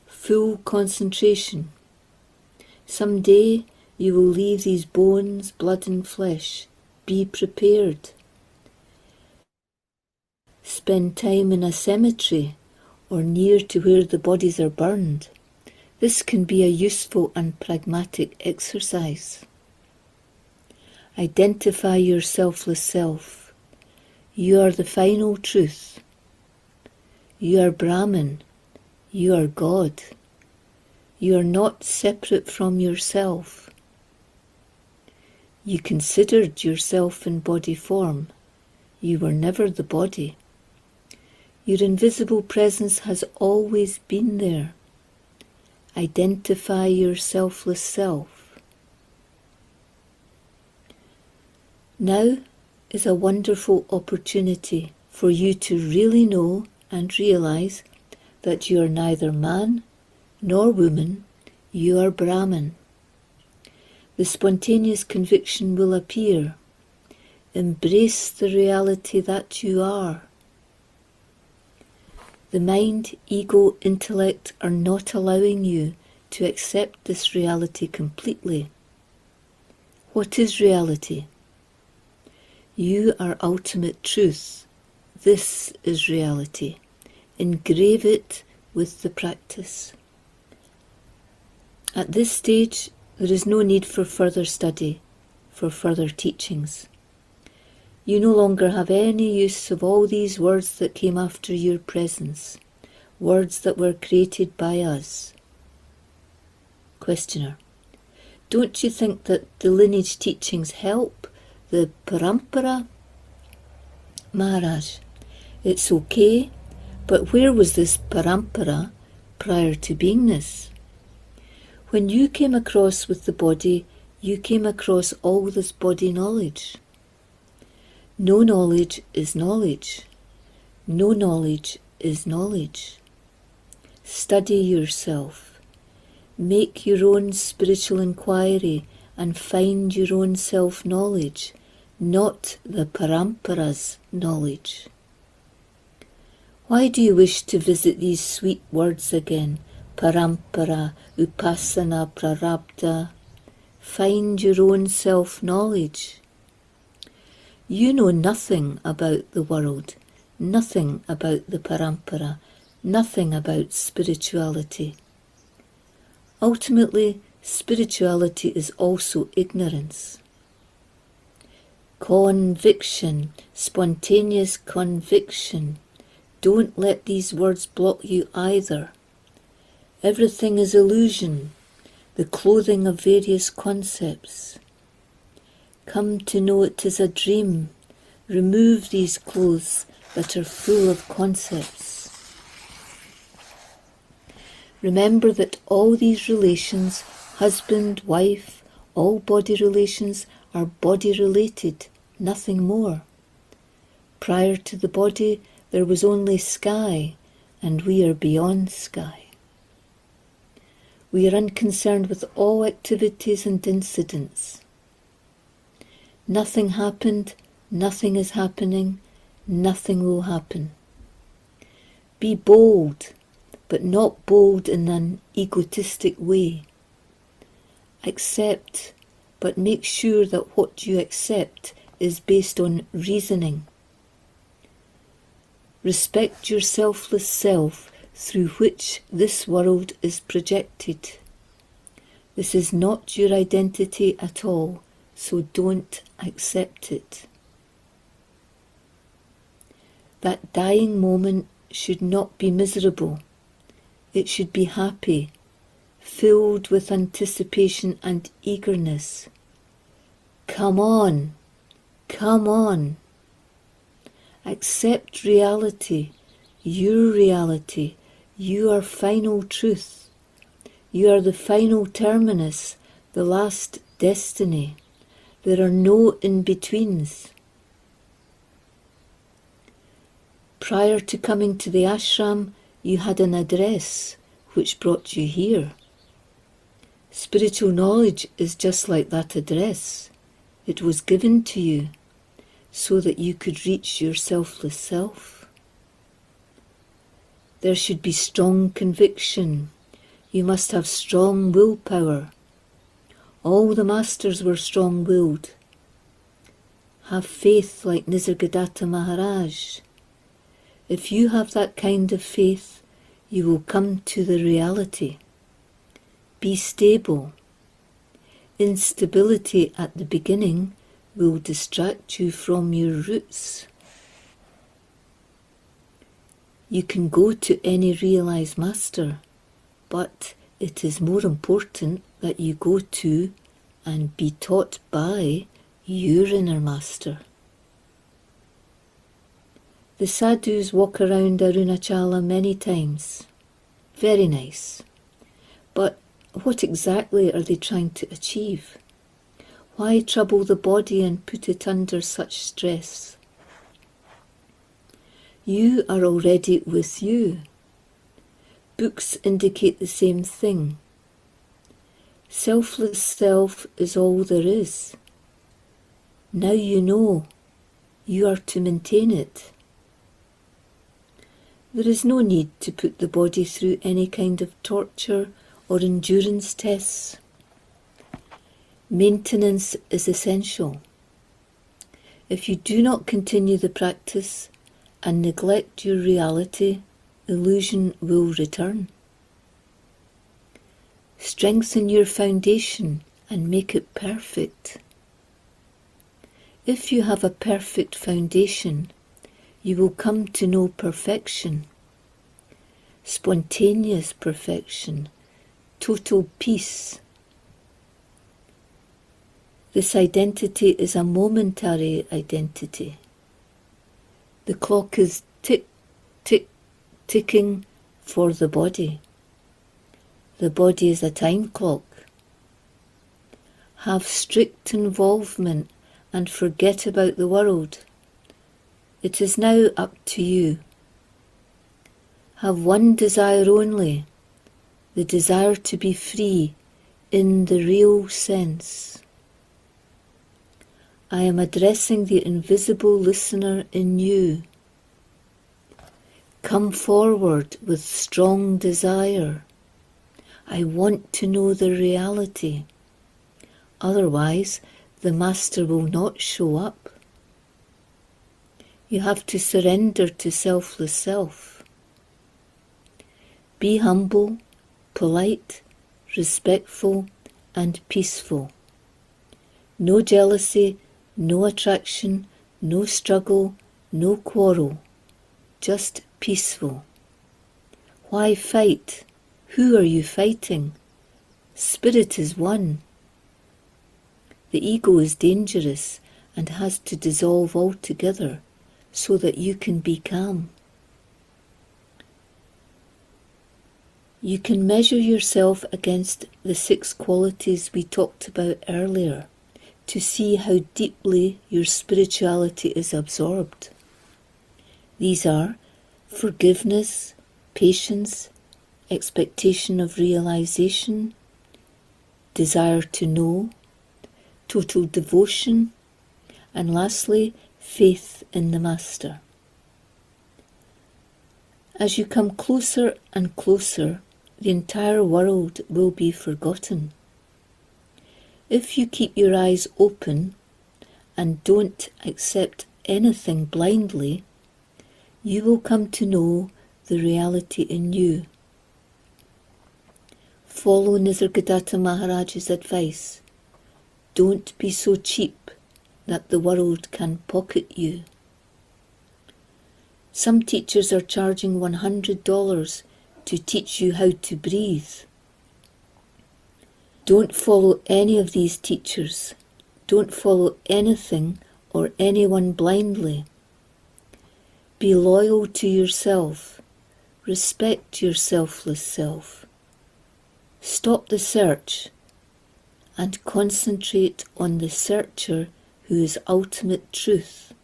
Full concentration. Someday you will leave these bones, blood and flesh. Be prepared. Spend time in a cemetery or near to where the bodies are burned. This can be a useful and pragmatic exercise. Identify your selfless self. You are the final truth. You are Brahman. You are God. You are not separate from yourself. You considered yourself in body form. You were never the body. Your invisible presence has always been there. Identify your selfless self. Now is a wonderful opportunity for you to really know and realize that you are neither man nor woman, you are Brahman. The spontaneous conviction will appear. Embrace the reality that you are. The mind, ego, intellect are not allowing you to accept this reality completely. What is reality? You are ultimate truth. This is reality. Engrave it with the practice. At this stage, there is no need for further study, for further teachings. You no longer have any use of all these words that came after your presence, words that were created by us. Questioner: don't you think that the lineage teachings help the parampara? Maharaj: it's okay, but where was this parampara prior to beingness? When you came across with the body, you came across all this body knowledge. No knowledge is knowledge. No knowledge is knowledge. Study yourself. Make your own spiritual inquiry and find your own self-knowledge, not the parampara's knowledge. Why do you wish to visit these sweet words again? Parampara, upasana, prarabdha. Find your own self-knowledge. You know nothing about the world, nothing about the parampara, nothing about spirituality. Ultimately, spirituality is also ignorance. Conviction, spontaneous conviction. Don't let these words block you either. Everything is illusion, the clothing of various concepts. Come to know it is a dream. Remove these clothes that are full of concepts. Remember that all these relations, husband, wife, all body relations are body related, nothing more. Prior to the body, there was only sky, and we are beyond sky. We are unconcerned with all activities and incidents. Nothing happened, nothing is happening, nothing will happen. Be bold, but not bold in an egotistic way. Accept, but make sure that what you accept is based on reasoning. Respect your selfless self through which this world is projected. This is not your identity at all, so don't accept it. That dying moment should not be miserable. It should be happy, filled with anticipation and eagerness. Come on, come on. Accept reality, your reality. You are final truth. You are the final terminus, the last destiny. There are no in-betweens. Prior to coming to the ashram, you had an address which brought you here. Spiritual knowledge is just like that address. It was given to you. so that you could reach your selfless self? There should be strong conviction. You must have strong willpower. All the masters were strong-willed. Have faith like Nisargadatta Maharaj. If you have that kind of faith, you will come to the reality. Be stable. Instability at the beginning will distract you from your roots. You can go to any realized master, but it is more important that you go to and be taught by your inner master. The sadhus walk around Arunachala many times. Very nice. But what exactly are they trying to achieve? Why trouble the body and put it under such stress? You are already with you. Books indicate the same thing. Selfless self is all there is. Now you know. You are to maintain it. There is no need to put the body through any kind of torture or endurance tests. Maintenance is essential. If you do not continue the practice and neglect your reality, illusion will return. Strengthen your foundation and make it perfect. If you have a perfect foundation, you will come to know perfection, spontaneous perfection, total peace. This identity is a momentary identity. The clock is tick, tick, ticking for the body. The body is a time clock. Have strict involvement and forget about the world. It is now up to you. Have one desire only, the desire to be free in the real sense. I am addressing the invisible listener in you. Come forward with strong desire. I want to know the reality. Otherwise, the Master will not show up. You have to surrender to selfless self. Be humble, polite, respectful, and peaceful. No jealousy, no attraction, no struggle, no quarrel. Just peaceful. Why fight? Who are you fighting? Spirit is one. The ego is dangerous and has to dissolve altogether so that you can be calm. You can measure yourself against the 6 qualities we talked about earlier to see how deeply your spirituality is absorbed. These are forgiveness, patience, expectation of realization, desire to know, total devotion, and lastly, faith in the Master. As you come closer and closer, the entire world will be forgotten. If you keep your eyes open and don't accept anything blindly, you will come to know the reality in you. Follow Nisargadatta Maharaj's advice. Don't be so cheap that the world can pocket you. Some teachers are charging $100 to teach you how to breathe. Don't follow any of these teachers. Don't follow anything or anyone blindly. Be loyal to yourself. Respect your selfless self. Stop the search and concentrate on the searcher who is ultimate truth.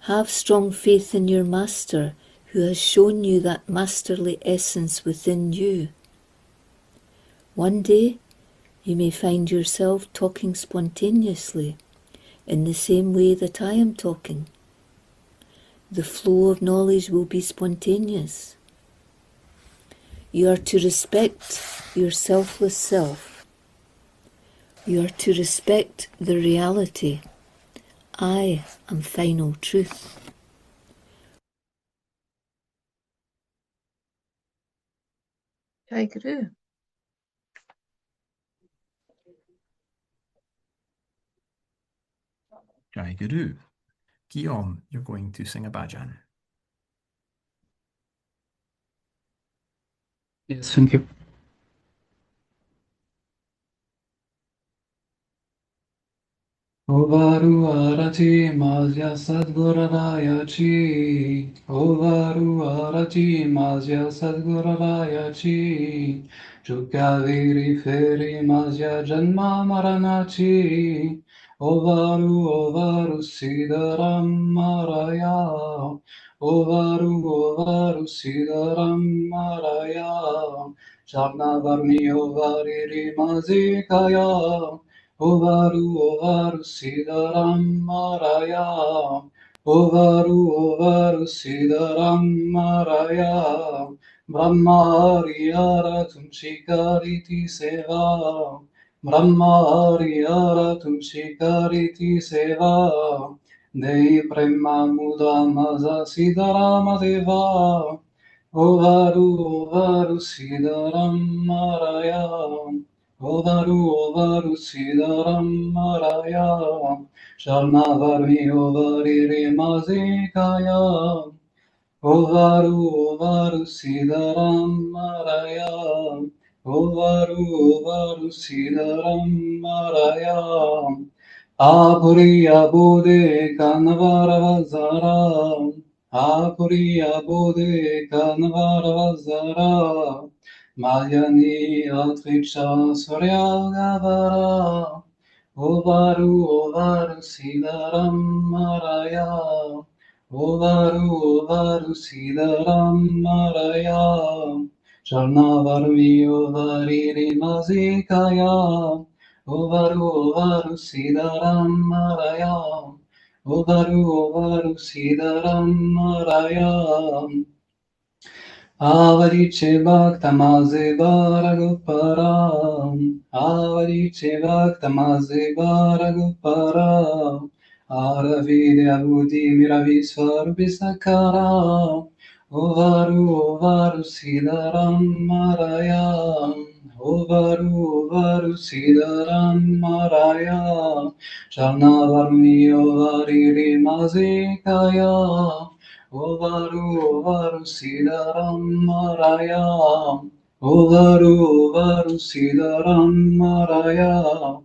Have strong faith in your Master who has shown you that masterly essence within you. One day you may find yourself talking spontaneously, in the same way that I am talking. The flow of knowledge will be spontaneous. You are to respect your selfless self. You are to respect the reality. I am final truth. Jai Guru. Jai Guru. Guillaume, you're going to sing a bhajan. Yes, thank you. Ovaru arati mazya sadgurarayachi. Ovaru arati mazya sadgurarayachi. Chukaviri feri mazya janma maranachi. Ovaru sidaram maraya. Ovaru sidaram maraya. Shabna varni ovari mazikaya. Ovaru Sidaram Maraya. Ovaru Sidaram Maraya. Brahmariyara Tumshikariti Seva. Brahmariyara Tumshikariti Seva. Dei Prema Muda Maza Sidarama Deva. Ovaru Sidaram Maraya. Ovaru Sidaram Maraya. Sharnavarmi Ovari Mazikaya. Ovaru Sidaram Maraya. Ovaru Sidaram Maraya. Apuriya Bodhe Kanvaravazara. Apuriya Bodhe Kanvaravazara. Mayani Atriksha Surya Gavara. Ovaru Sidaram Maraya. Ovaru Sidaram Maraya. Sharnavarmi Ovari Mazikaya. Ovaru Sidaram Maraya. Ovaru Sidaram Maraya. Avarice Bhakta Maze Bharaguparam. Avarice Bhakta Maze Bharaguparam. Aravidya Budi Miravi Svarubisakara. Ovaru Sidaram Maraya. Ovaru Sidaram Maraya. Sharnavarmi Ovari Mazikaya. Ovaru Sidaram Maraya. Ovaru Sidaram Maraya.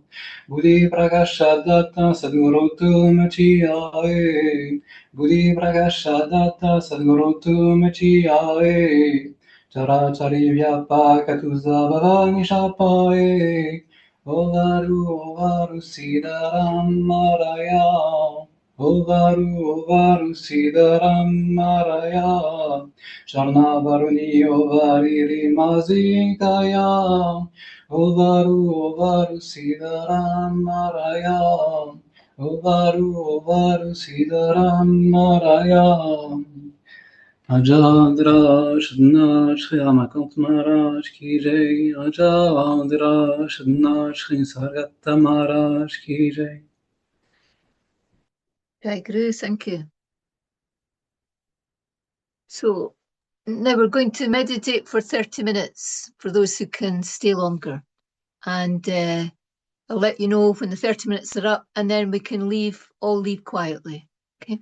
Budi Prakashadatta Sadgurutu Machiyae. Budi Prakashadatta Sadgurutu Machiyae. Charachari Vyapaka Tuzavara Nishapae. Ovaru Sidaram Maraya. Ovaru Sidaram Maraya. Sharnavaruni Ovari Mazikaya. Ovaru Sidaram Maraya. Ovaru Sidaram Maraya. Ajadra Shadna Shriyamakant Maharaj Ki Jai. Ajadra Shadna Shri Sargata Maharaj Ki Jai. Jai Guru, thank you. So now we're going to meditate for 30 minutes for those who can stay longer. And I'll let you know when the 30 minutes are up, and then we can all leave quietly. Okay.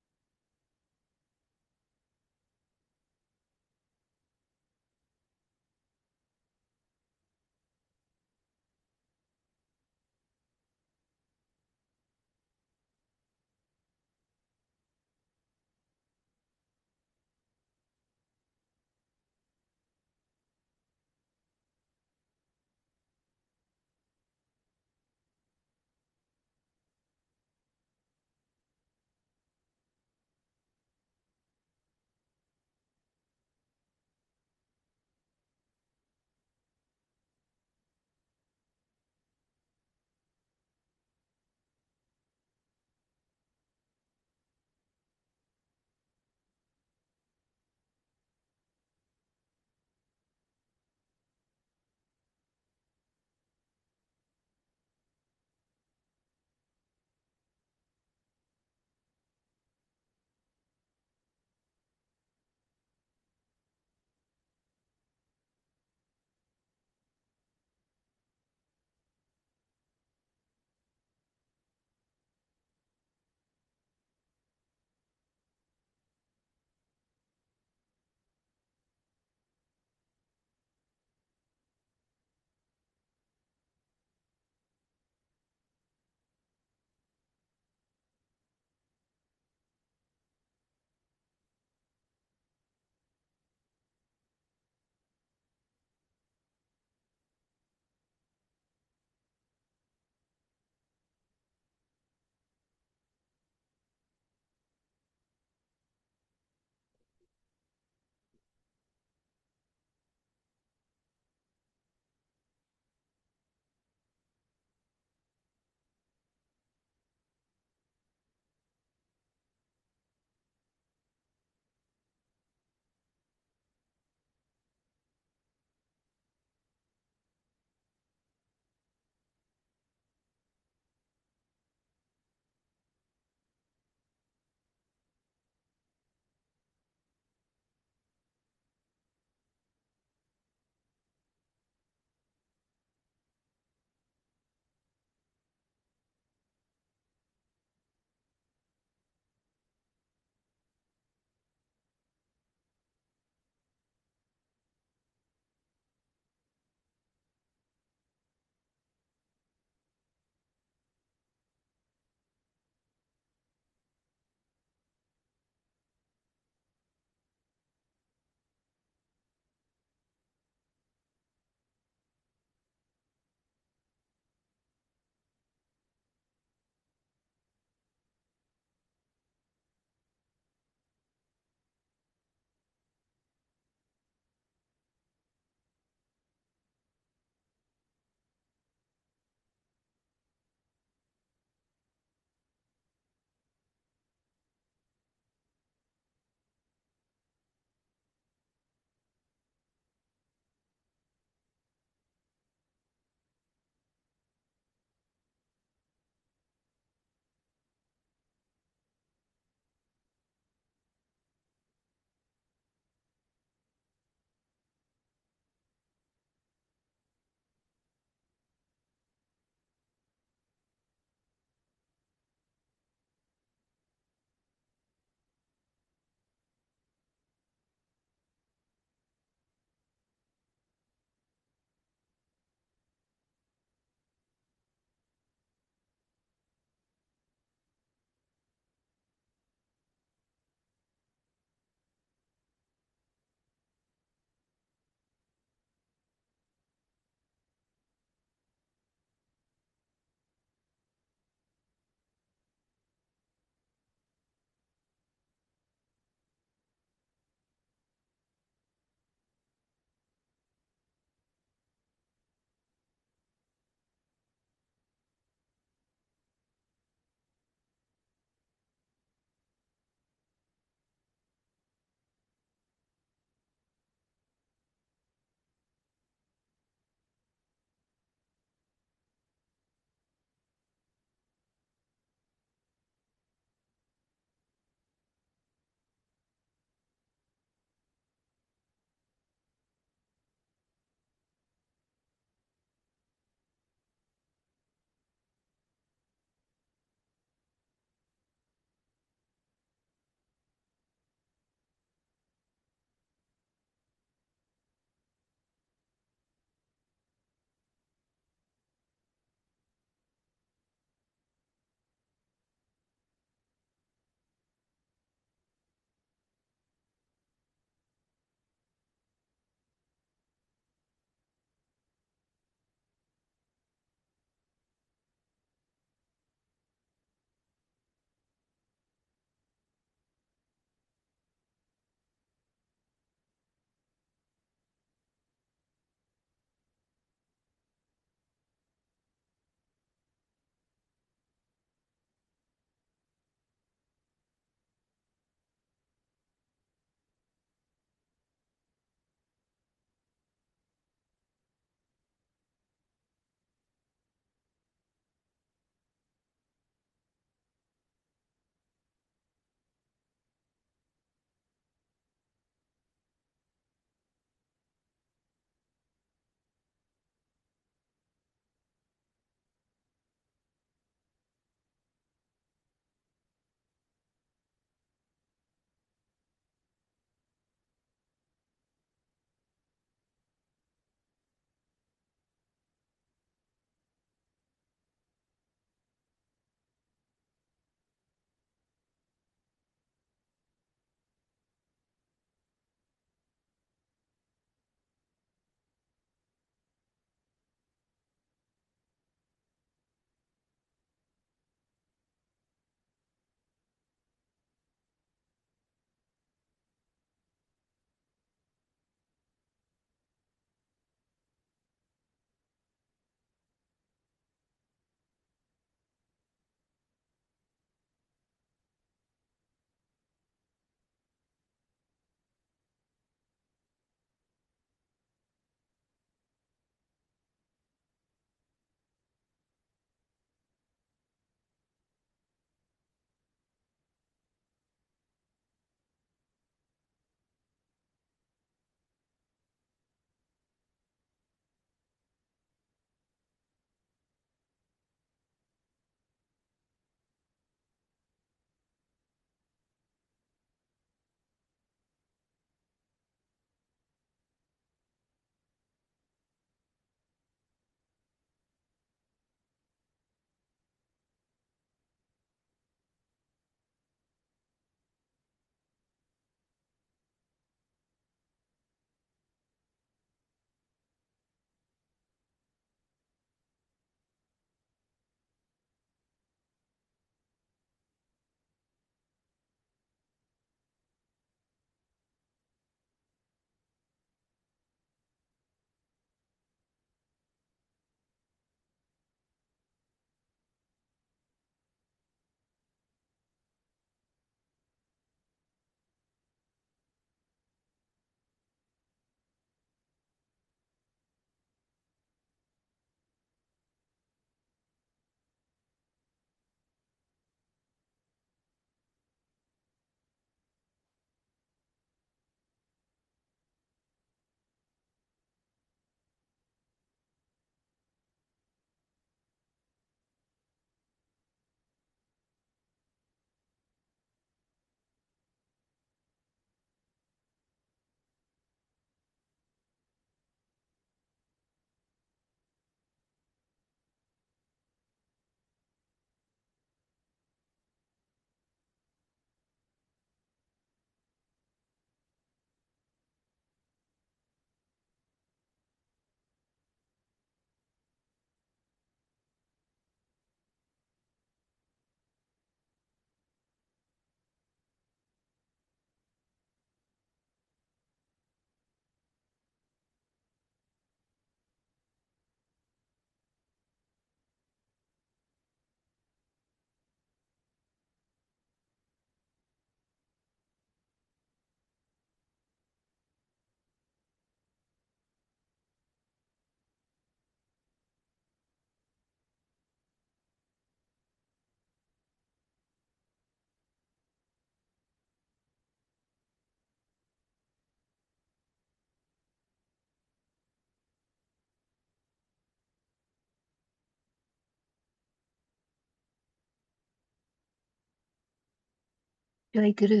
Jai Guru.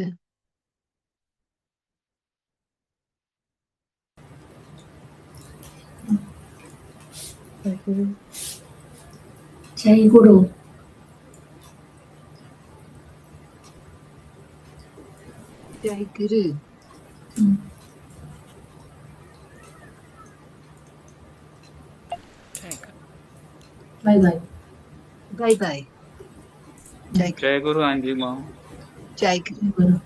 Jai Guru. Jai Guru. Jai Guru. Bye bye. Bye bye. Jai Guru. Jai Guru Anji Ma. Jai Guru. Guru.